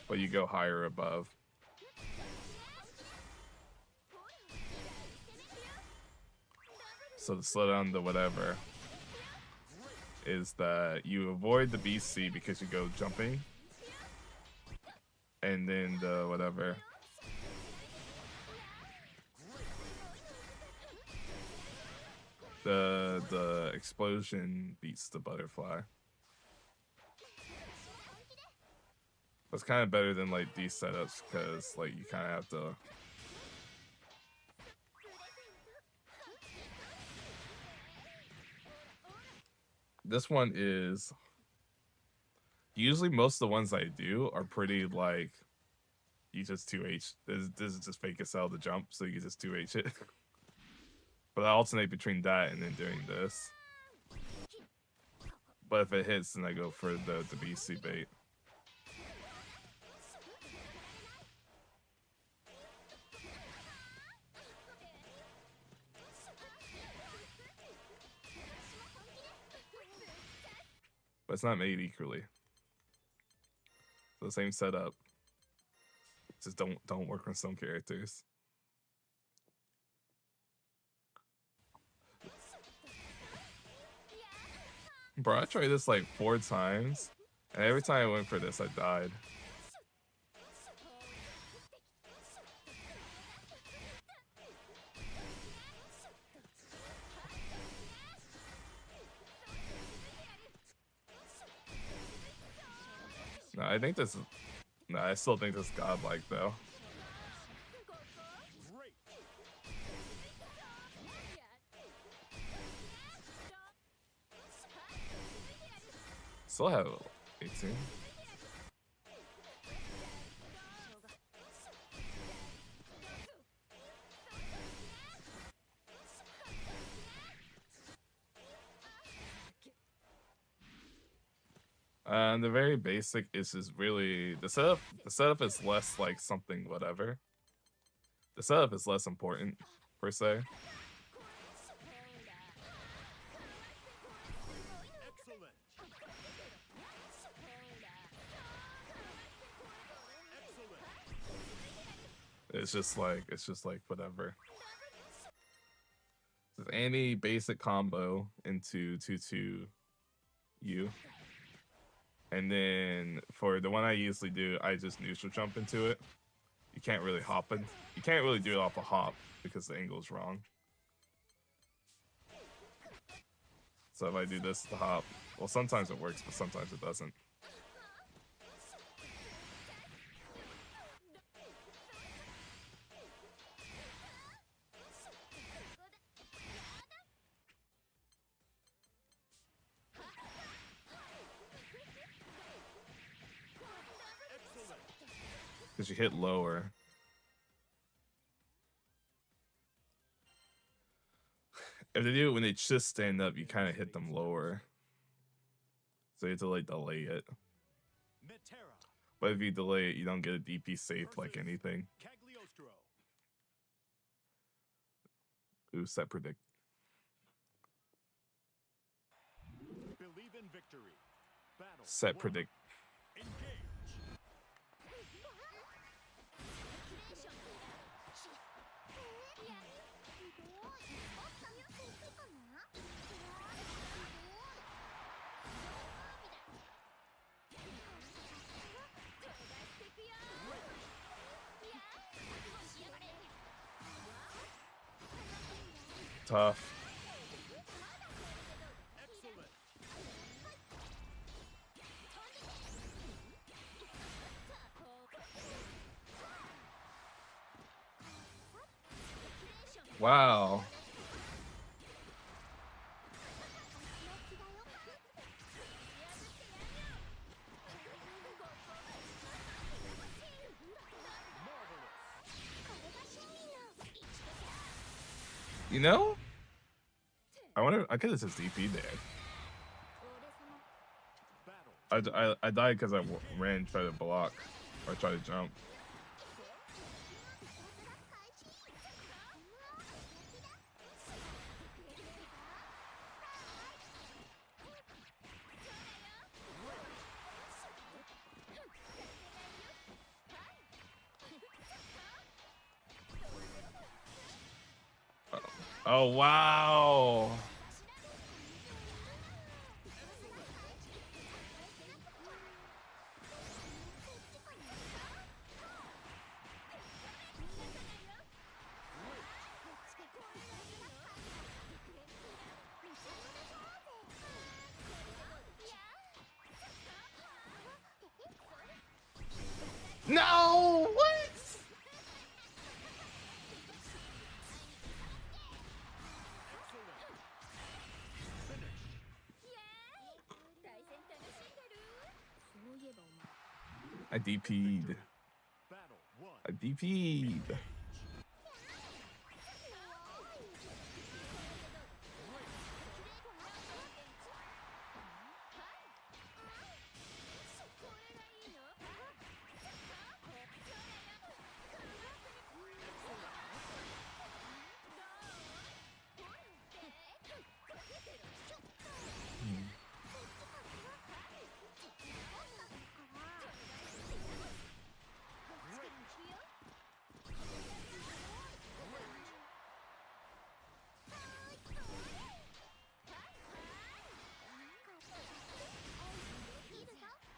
But you go higher above. so the slow down the whatever is that you avoid the BC because you go jumping, and then the whatever. The explosion beats the butterfly. It's kind of better than like these setups because like you kind of have to. This one is usually most of the ones I do are pretty like you just 2H. This is just fake as hell to jump, so you just 2H it. But I alternate between that and then doing this. But if it hits, then I go for the BC bait. But it's not made equally. So the same setup. Just don't work on some characters. Bro, I tried this like 4 times, and every time I went for this, I died. No, I think this is... No, I still think this is godlike, though. Still have 18. And the very basic is just really the setup. The setup is less like something whatever. The setup is less important per se. It's just like whatever. Just any basic combo into 2-2-U. And then for the one I usually do, I just neutral jump into it. You can't really hop it. You can't really do it off a hop because the angle is wrong. So if I do this to hop, well, sometimes it works, but sometimes it doesn't. Because you hit lower. If they do it when they just stand up, you kind of hit them lower. So you have to like delay it. Metera But if you delay it, you don't get a DP safe like anything. Ooh, set predict. Believe in victory. Battle Set 1. predict. Engage. Tough. Excellent. Wow. You know? I wonder. I could have just DP there. I died because I ran, tried to block, or try to jump. Oh, wow. No! What? I DP'd. Battle 1. I DP'd.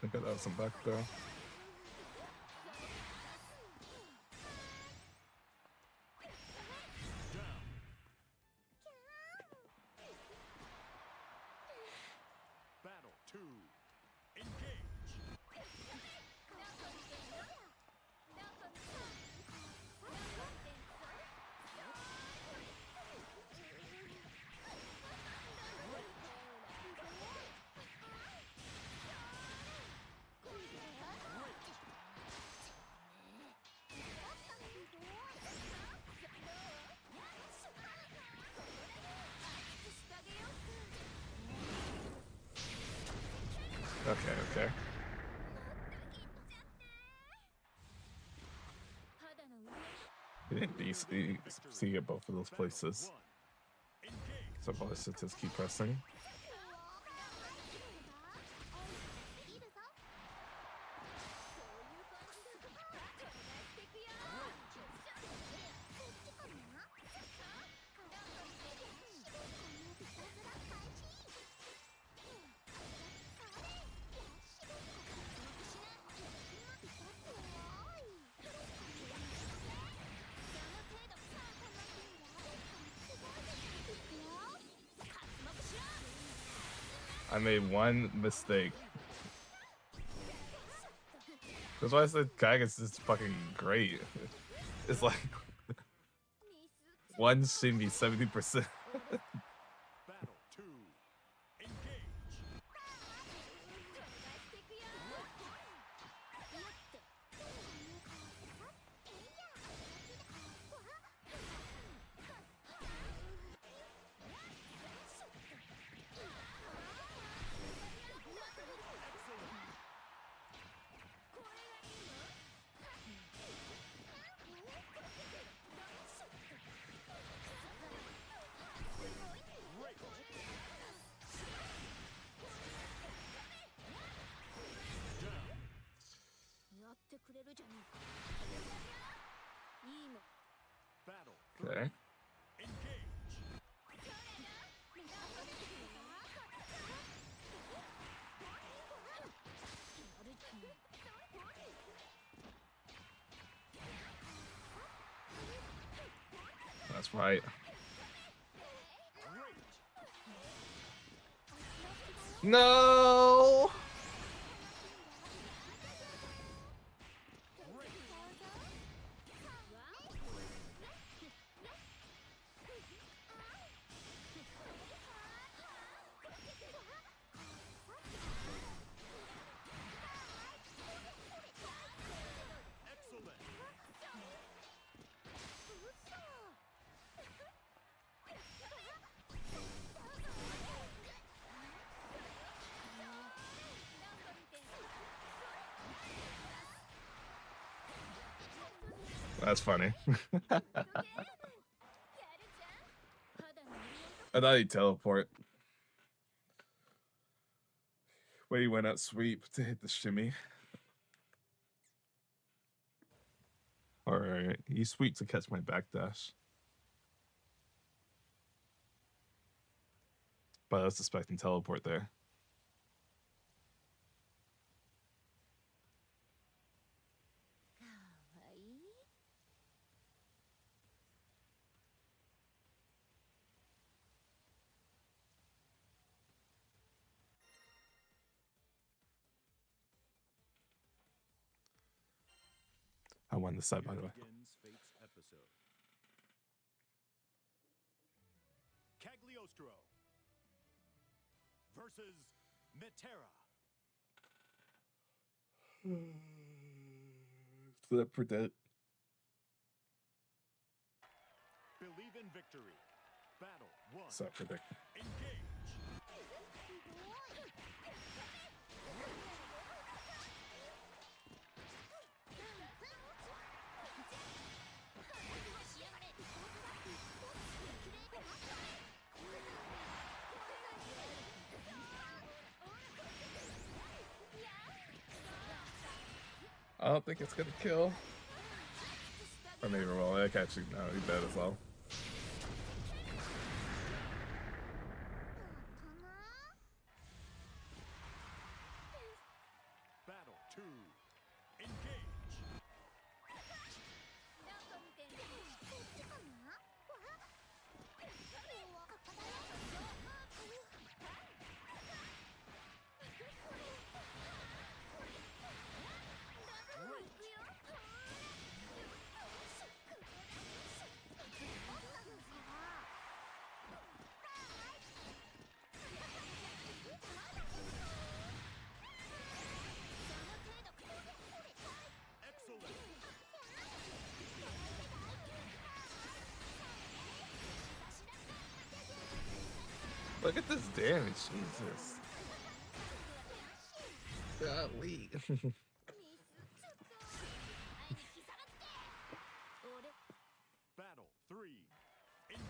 I think that was some back there. Battle 2. Engage. Okay. He didn't see at both of those places. So Ballistic just keep pressing. I made one mistake. That's why I said Kaigas is fucking great. It's like one shimmy 70%. Battle 2. Engage. Battle 3. Okay. Engage. That's right. No! Excellent. That's funny. I thought he'd teleport. But he went out sweep to hit the shimmy. Alright, he sweep to catch my backdash. But I was suspecting teleport there. I won this side, by the way. Begins Fate's episode. Cagliostro versus Metera. Flip predict. Believe in victory. Battle 1. Set predict. Engage. I don't think it's gonna kill. Or maybe roll. I catch you. No, you dead as well. Battle 2. Engage. Excellent. Look at this damage, Jesus. Golly. Battle 3. Engage.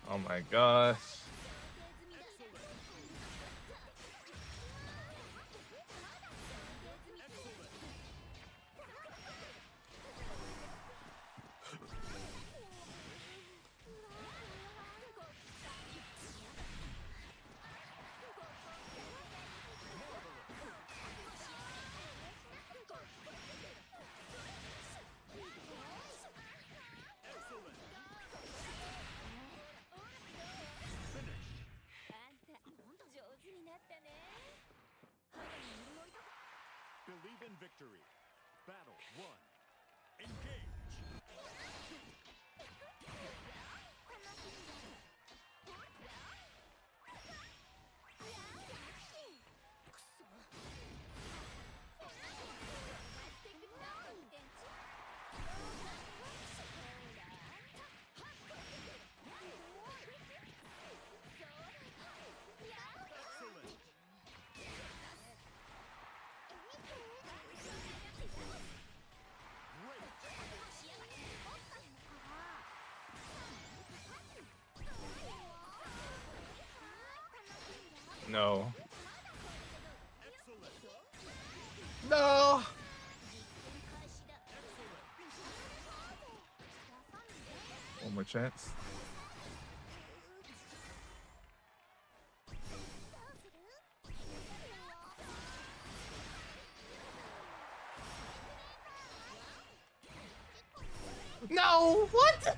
Oh my gosh. Believe in victory. Battle 1. Engage. Excellent. No. Excellent. No. One more chance. No, what?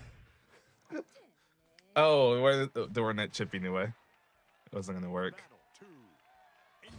Oh, they weren't that chippy anyway. It wasn't gonna work. Battle 2. Engage.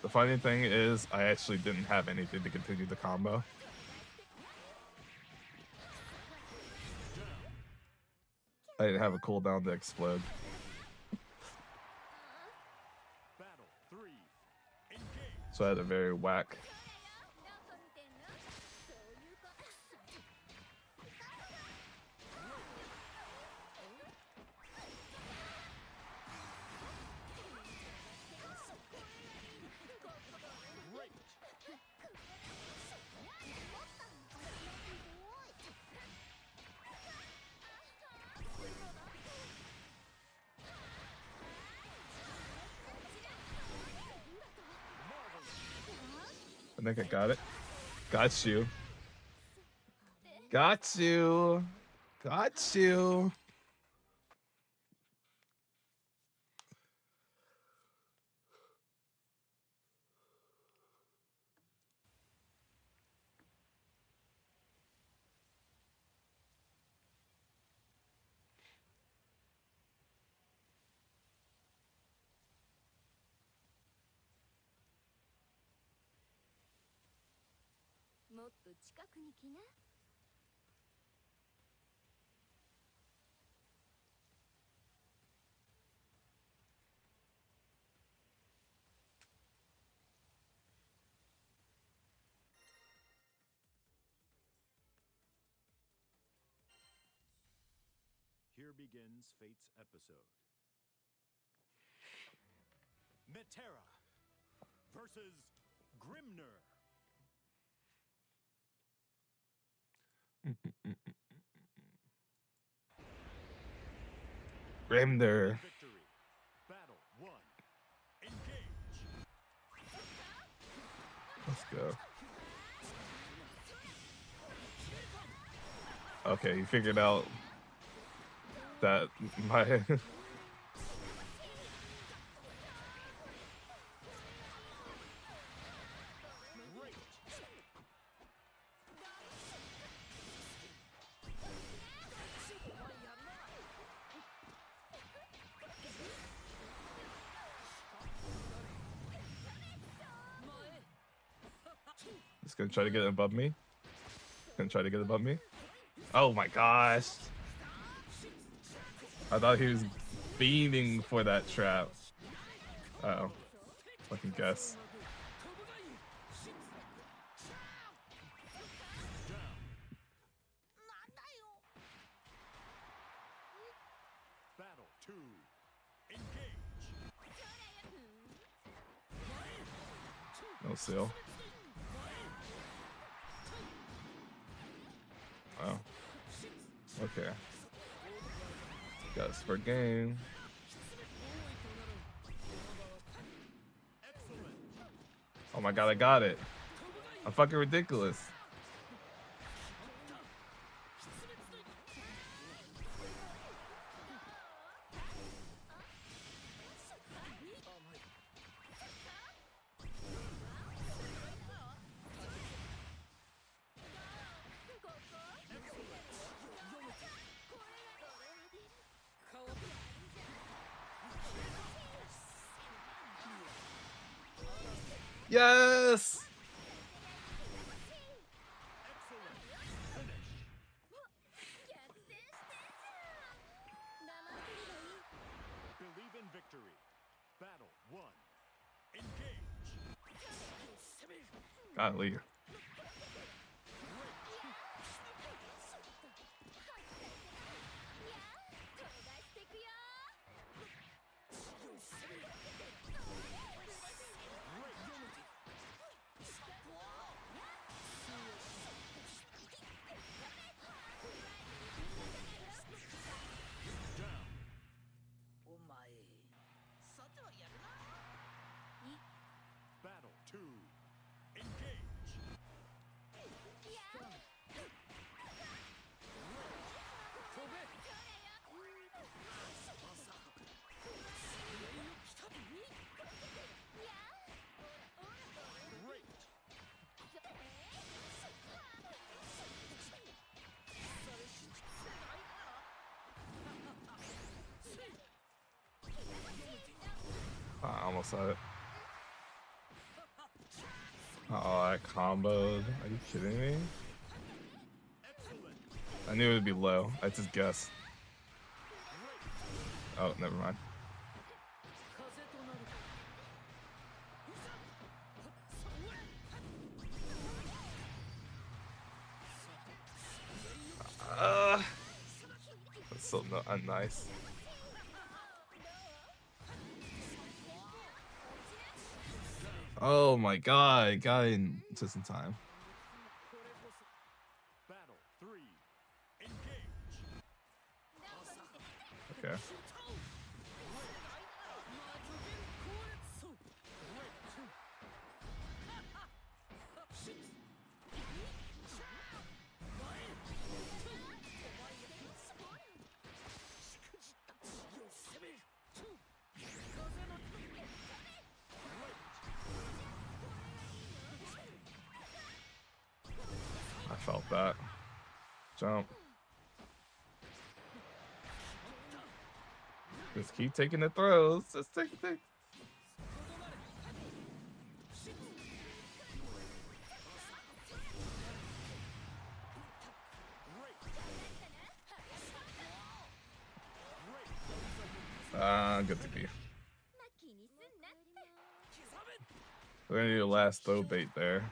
The funny thing is, I actually didn't have anything to continue the combo. I didn't have a cooldown to explode. Battle 3. Engage. So I had a very whack. I think I got it. Got you. Got you. Got you. Here begins Fate's episode. Metera versus Grimner. Grimner. Victory. Battle 1. Engage. Let's go. Okay, you figured out that my He's gonna try to get above me. Gonna try to get above me. Oh my gosh. I thought he was beaming for that trap. Uh-oh. Fucking guess. Battle 2. Engage. No seal. Oh. Okay. Got us for game. Oh my god, I got it. I'm fucking ridiculous. Yes! Believe in victory. Battle 1. Engage. Golly. Battle 2. Engage. Great. I almost had it. Oh, I comboed. Are you kidding me? I knew it would be low. I just guessed. Oh, never mind. That's so unnice. Oh my god, got in just in time. Battle 3. Engage. Okay. that. Jump. Just keep taking the throws. Just take. Good to be. We're gonna need a last throw bait there.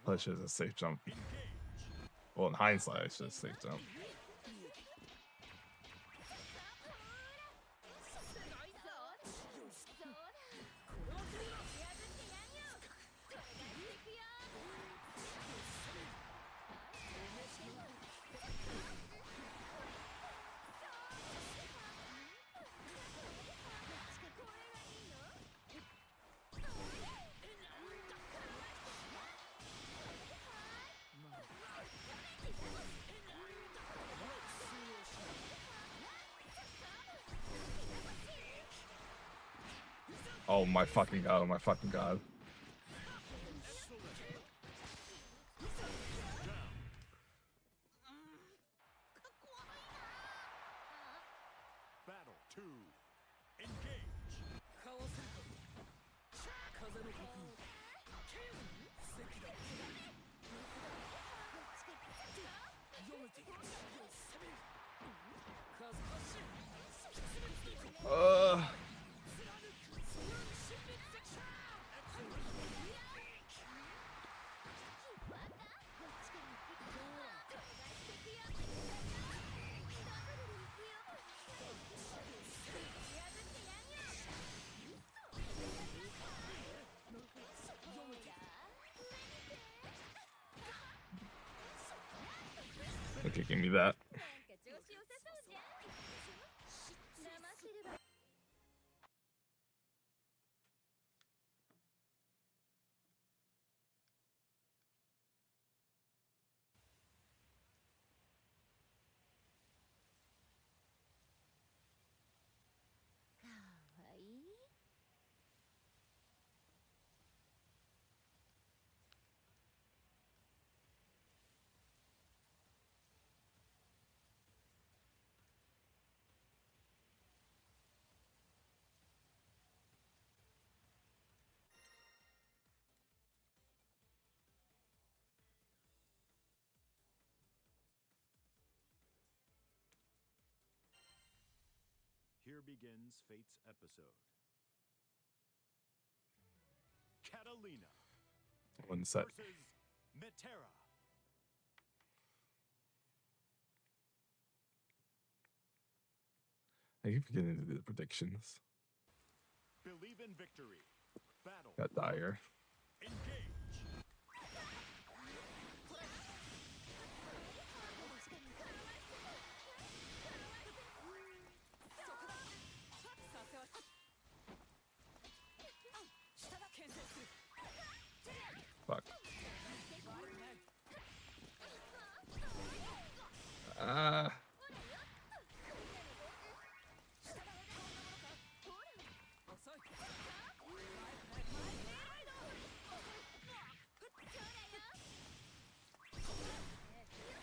That should have a safe jump. Well, in hindsight, it's just a safe jump. Oh my fucking god, oh my fucking god. Battle 2. Engage. Okay, give me that. Here begins Fate's episode. Catalina 1 sec. versus Metera. I keep getting into the predictions. Believe in victory. Battle. Got dire. Engage. Fuck.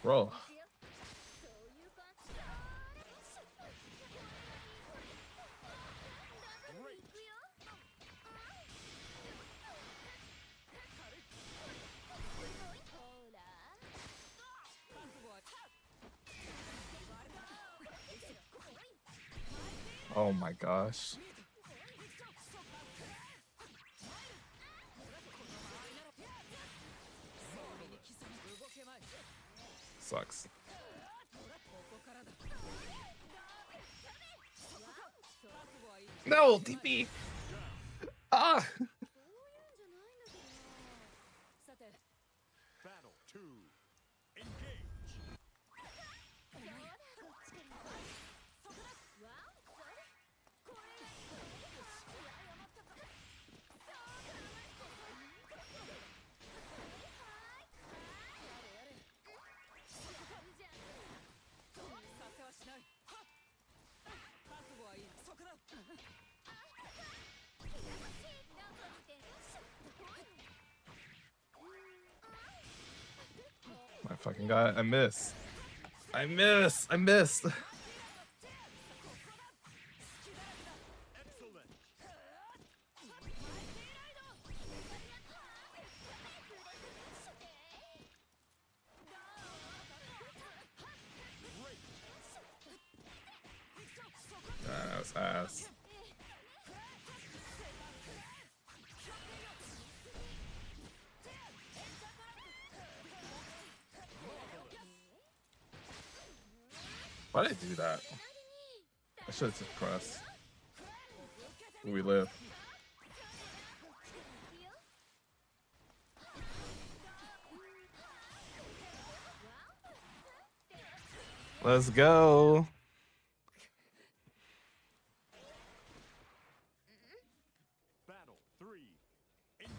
Bro. Oh my gosh. Sucks. No, DP. Ah. Battle 2. Engage. fucking got it. I missed. I missed. I missed. Excellent. That was ass. Why did I do that? I should have just pressed. We live. Let's go. Battle 3. Engage.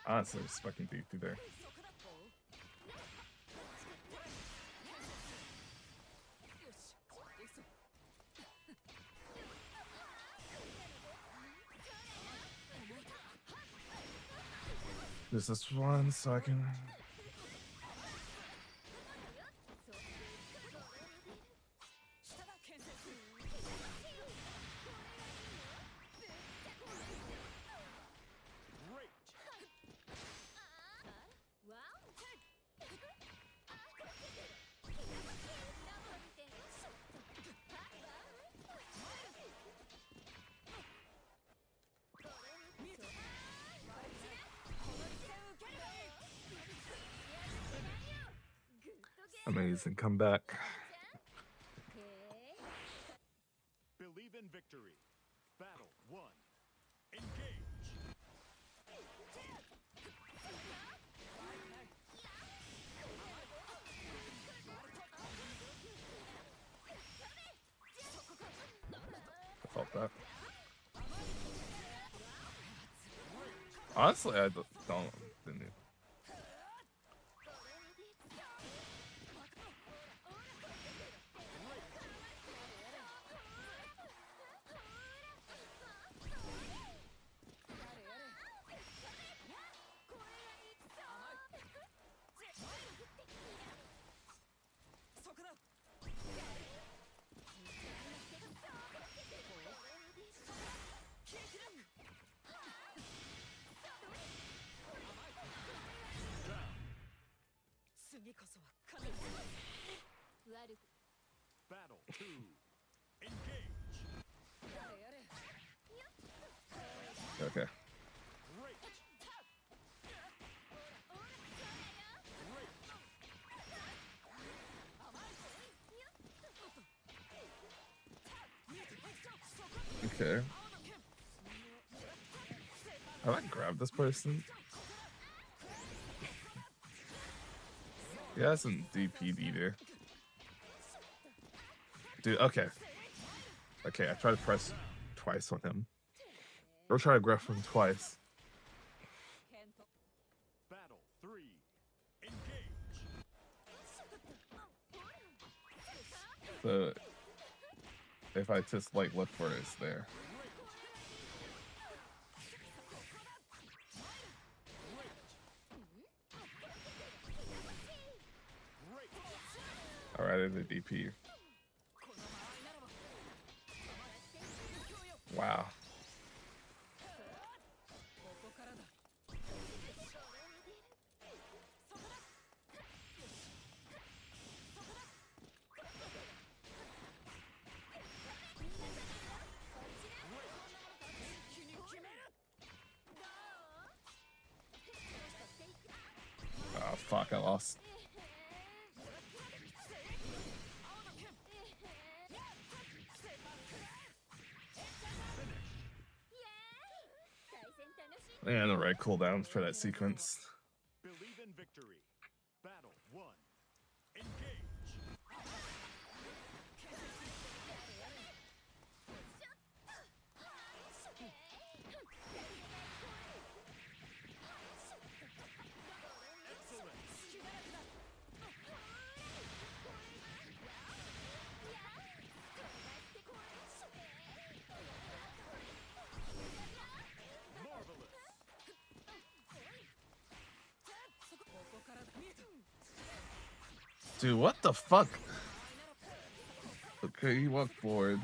Honestly, it's fucking deep through there. There's this one, so I can. Great. Amazing comeback. Believe in victory. Battle 1. Engage. I felt that. Honestly, I don't. Didn't. Battle 2. Engage. Okay. Great. Okay. How do I grab this person? He hasn't DP'd either. Dude, okay. Okay, I tried to press twice on him. Or try to grab him twice. Battle 3. Engage. So if I just like look for it, it's there. Alright, I did the DP. Wow. Oh fuck, I lost. And the right cooldowns for that sequence. Believe in victory. Battle 1. Engage. Marvelous. Dude, what the fuck? Okay, he walked forward.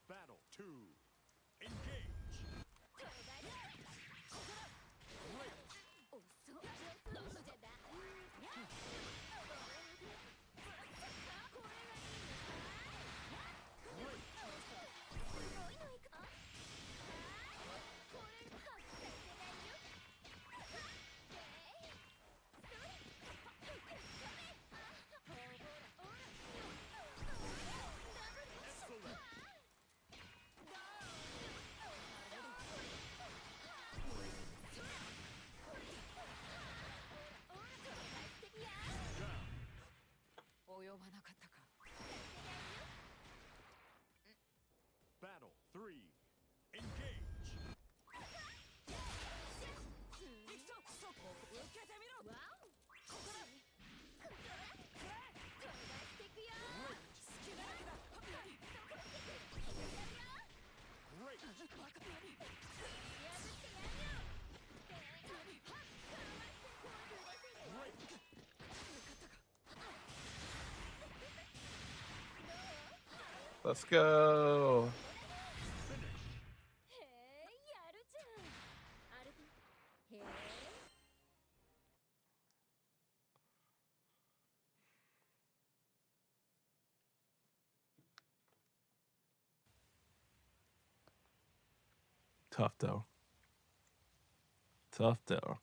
Battle 2. Engage. Battle 3. Engage. Great. Let's go. Tough though. Tough though.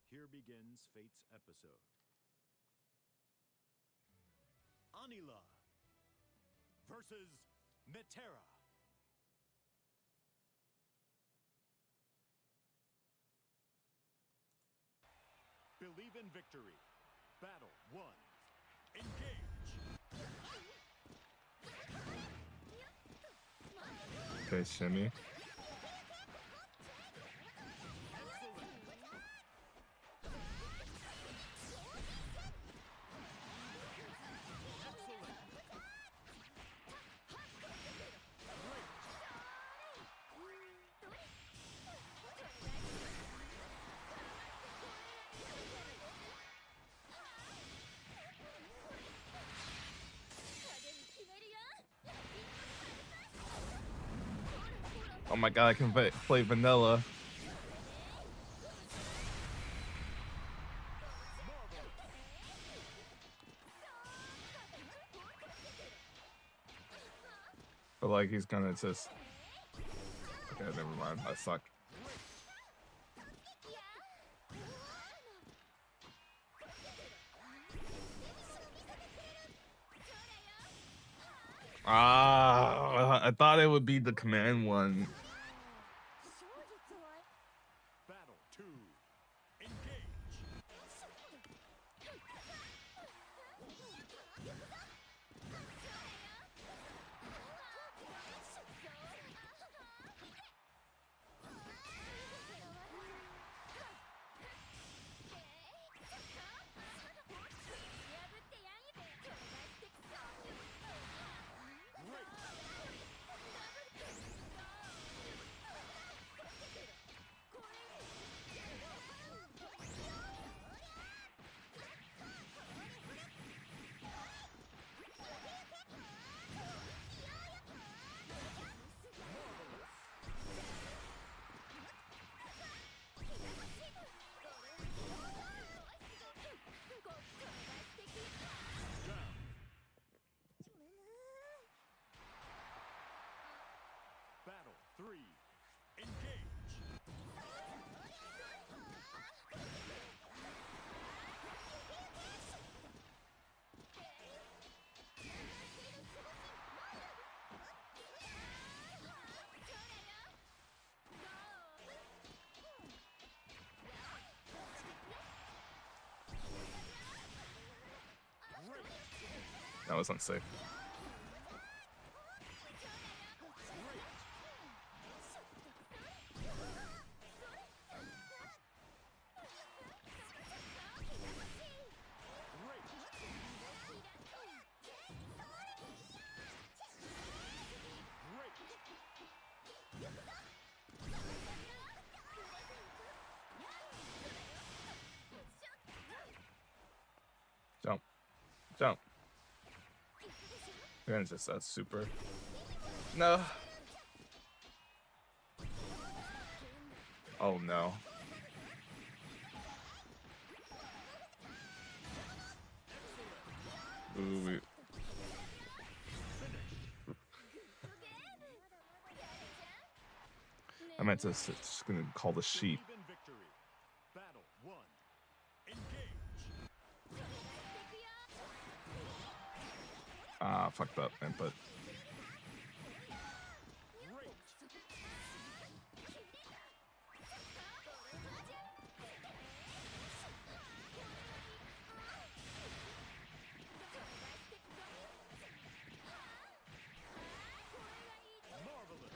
Here begins Fate's episode. Anila versus Metera. Believe in victory. Battle 1. Engage. Okay, shimmy. Oh my god, I can play vanilla. But like he's gonna just... Okay, never mind. I suck. Ah, I thought it would be the command one. Battle 2. Engage. Battle 3. Engage. was unsafe. Jump. Jump. And just that super. No. Oh no. Ooh. I meant to just gonna call the sheep. Even victory. Battle 1. Engage. Ah, fucked up input. Marvelous.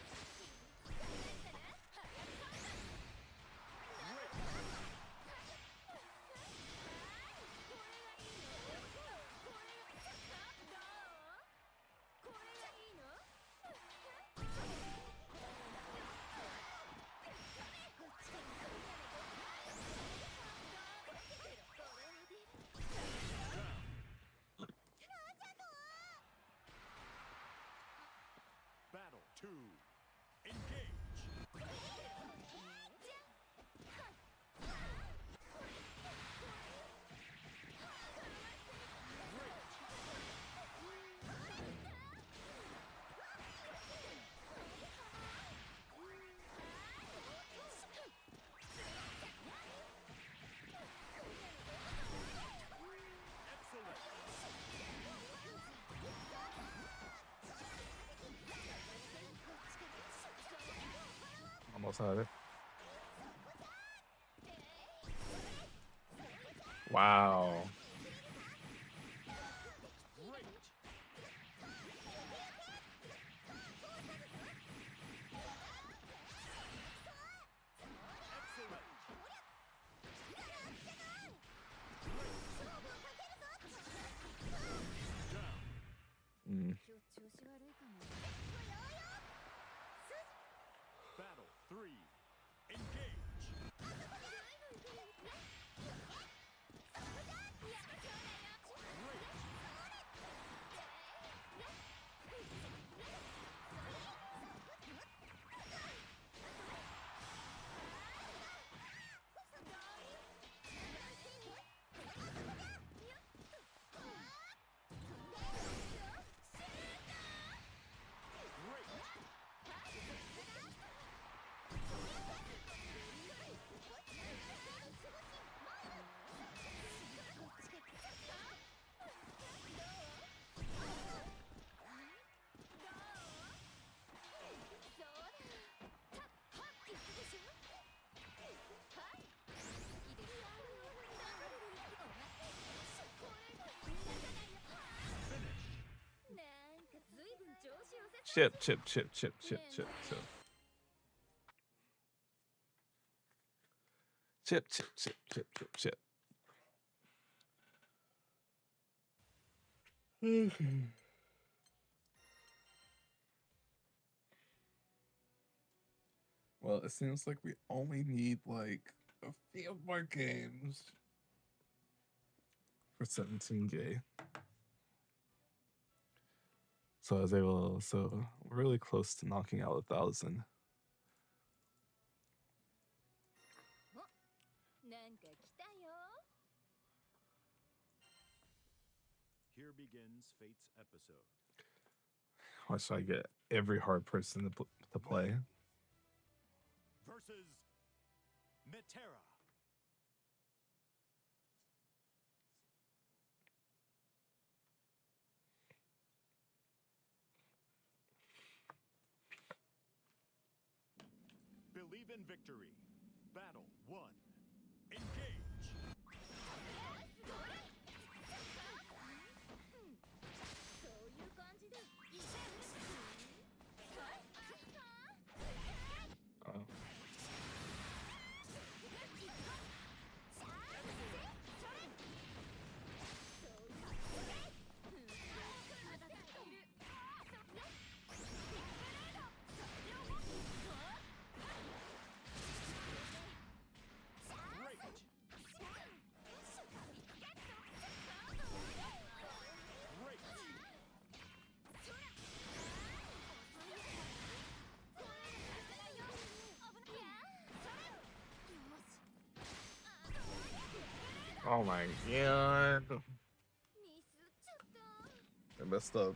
Battle 2. Engage. Excellent. Almost had it. Wow. Great. Excellent. Down. Mm. Battle 3. Engage. Chip, chip, chip, chip, chip, chip, chip. Chip, chip, chip, chip, chip, chip. Well, it seems like we only need like a few more games for 17K. So I was able, so we're really close to knocking out 1,000. Here begins Fate's episode. Why should I get every hard person to play? Versus Metera. Believe in victory. Battle 1. Engage. Oh my god. I messed up.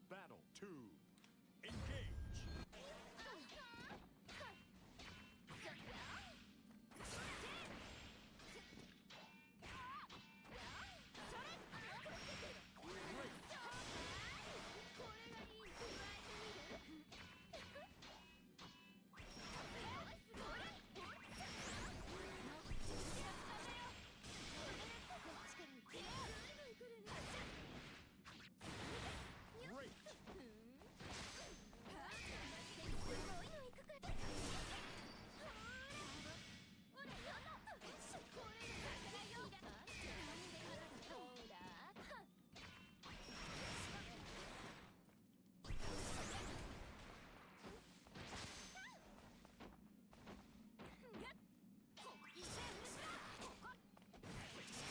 Battle 2. Engage. Great.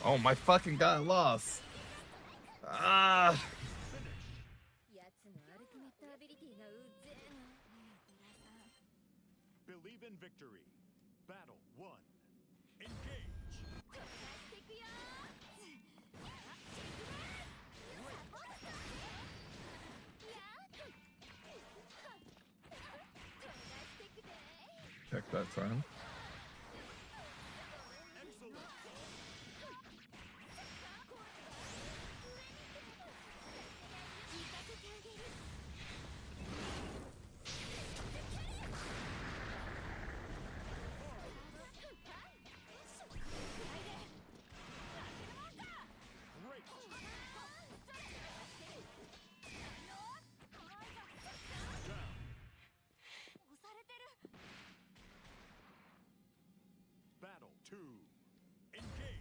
Oh my fucking god, I lost. Ah. Believe in victory. Battle 1. Engage. Check that time. Excellent. Great. Down. Battle 2. Engage.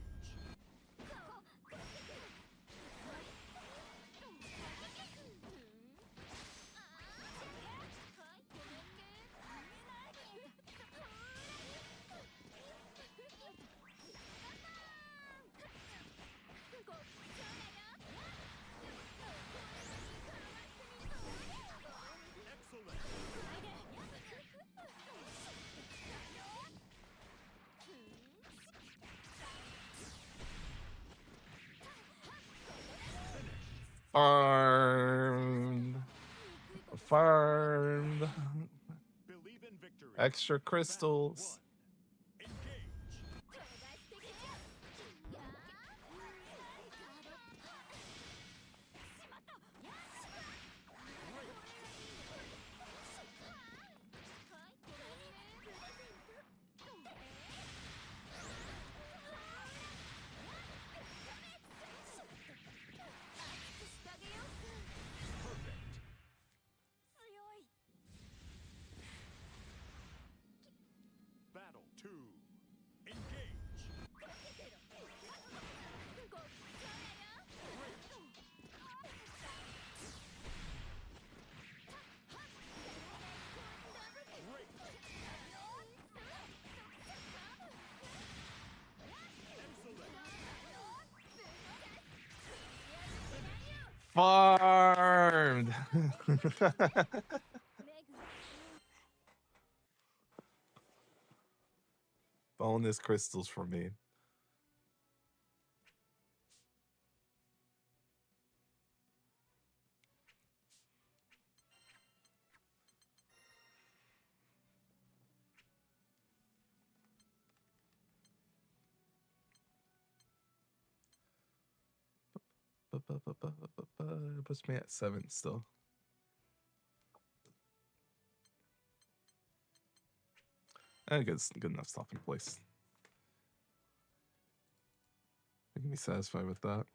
Excellent. Farmed. Farmed. Believe in victory. Extra Battle crystals. 1. Engage. Battle 2. Engage. Great. Excellent. Farmed. Bonus crystals for me. Puts me at 7 still. I think it's good enough stopping place. I can be satisfied with that.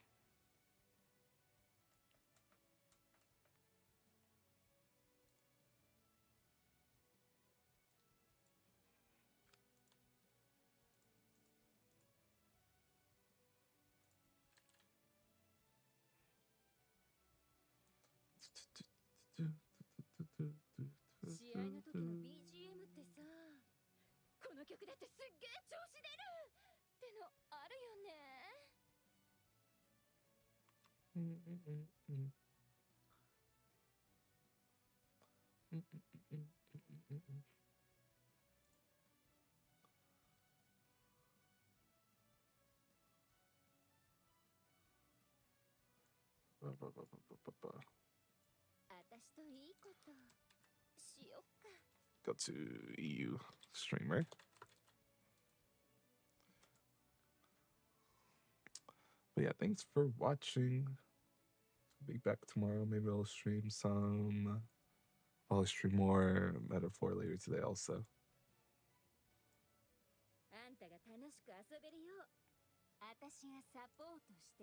Go to EU streamer. But yeah, thanks for watching. Be back tomorrow. Maybe I'll stream some. I'll stream more Metaphor later today also. あんたが楽しく遊べるよう私がサポートして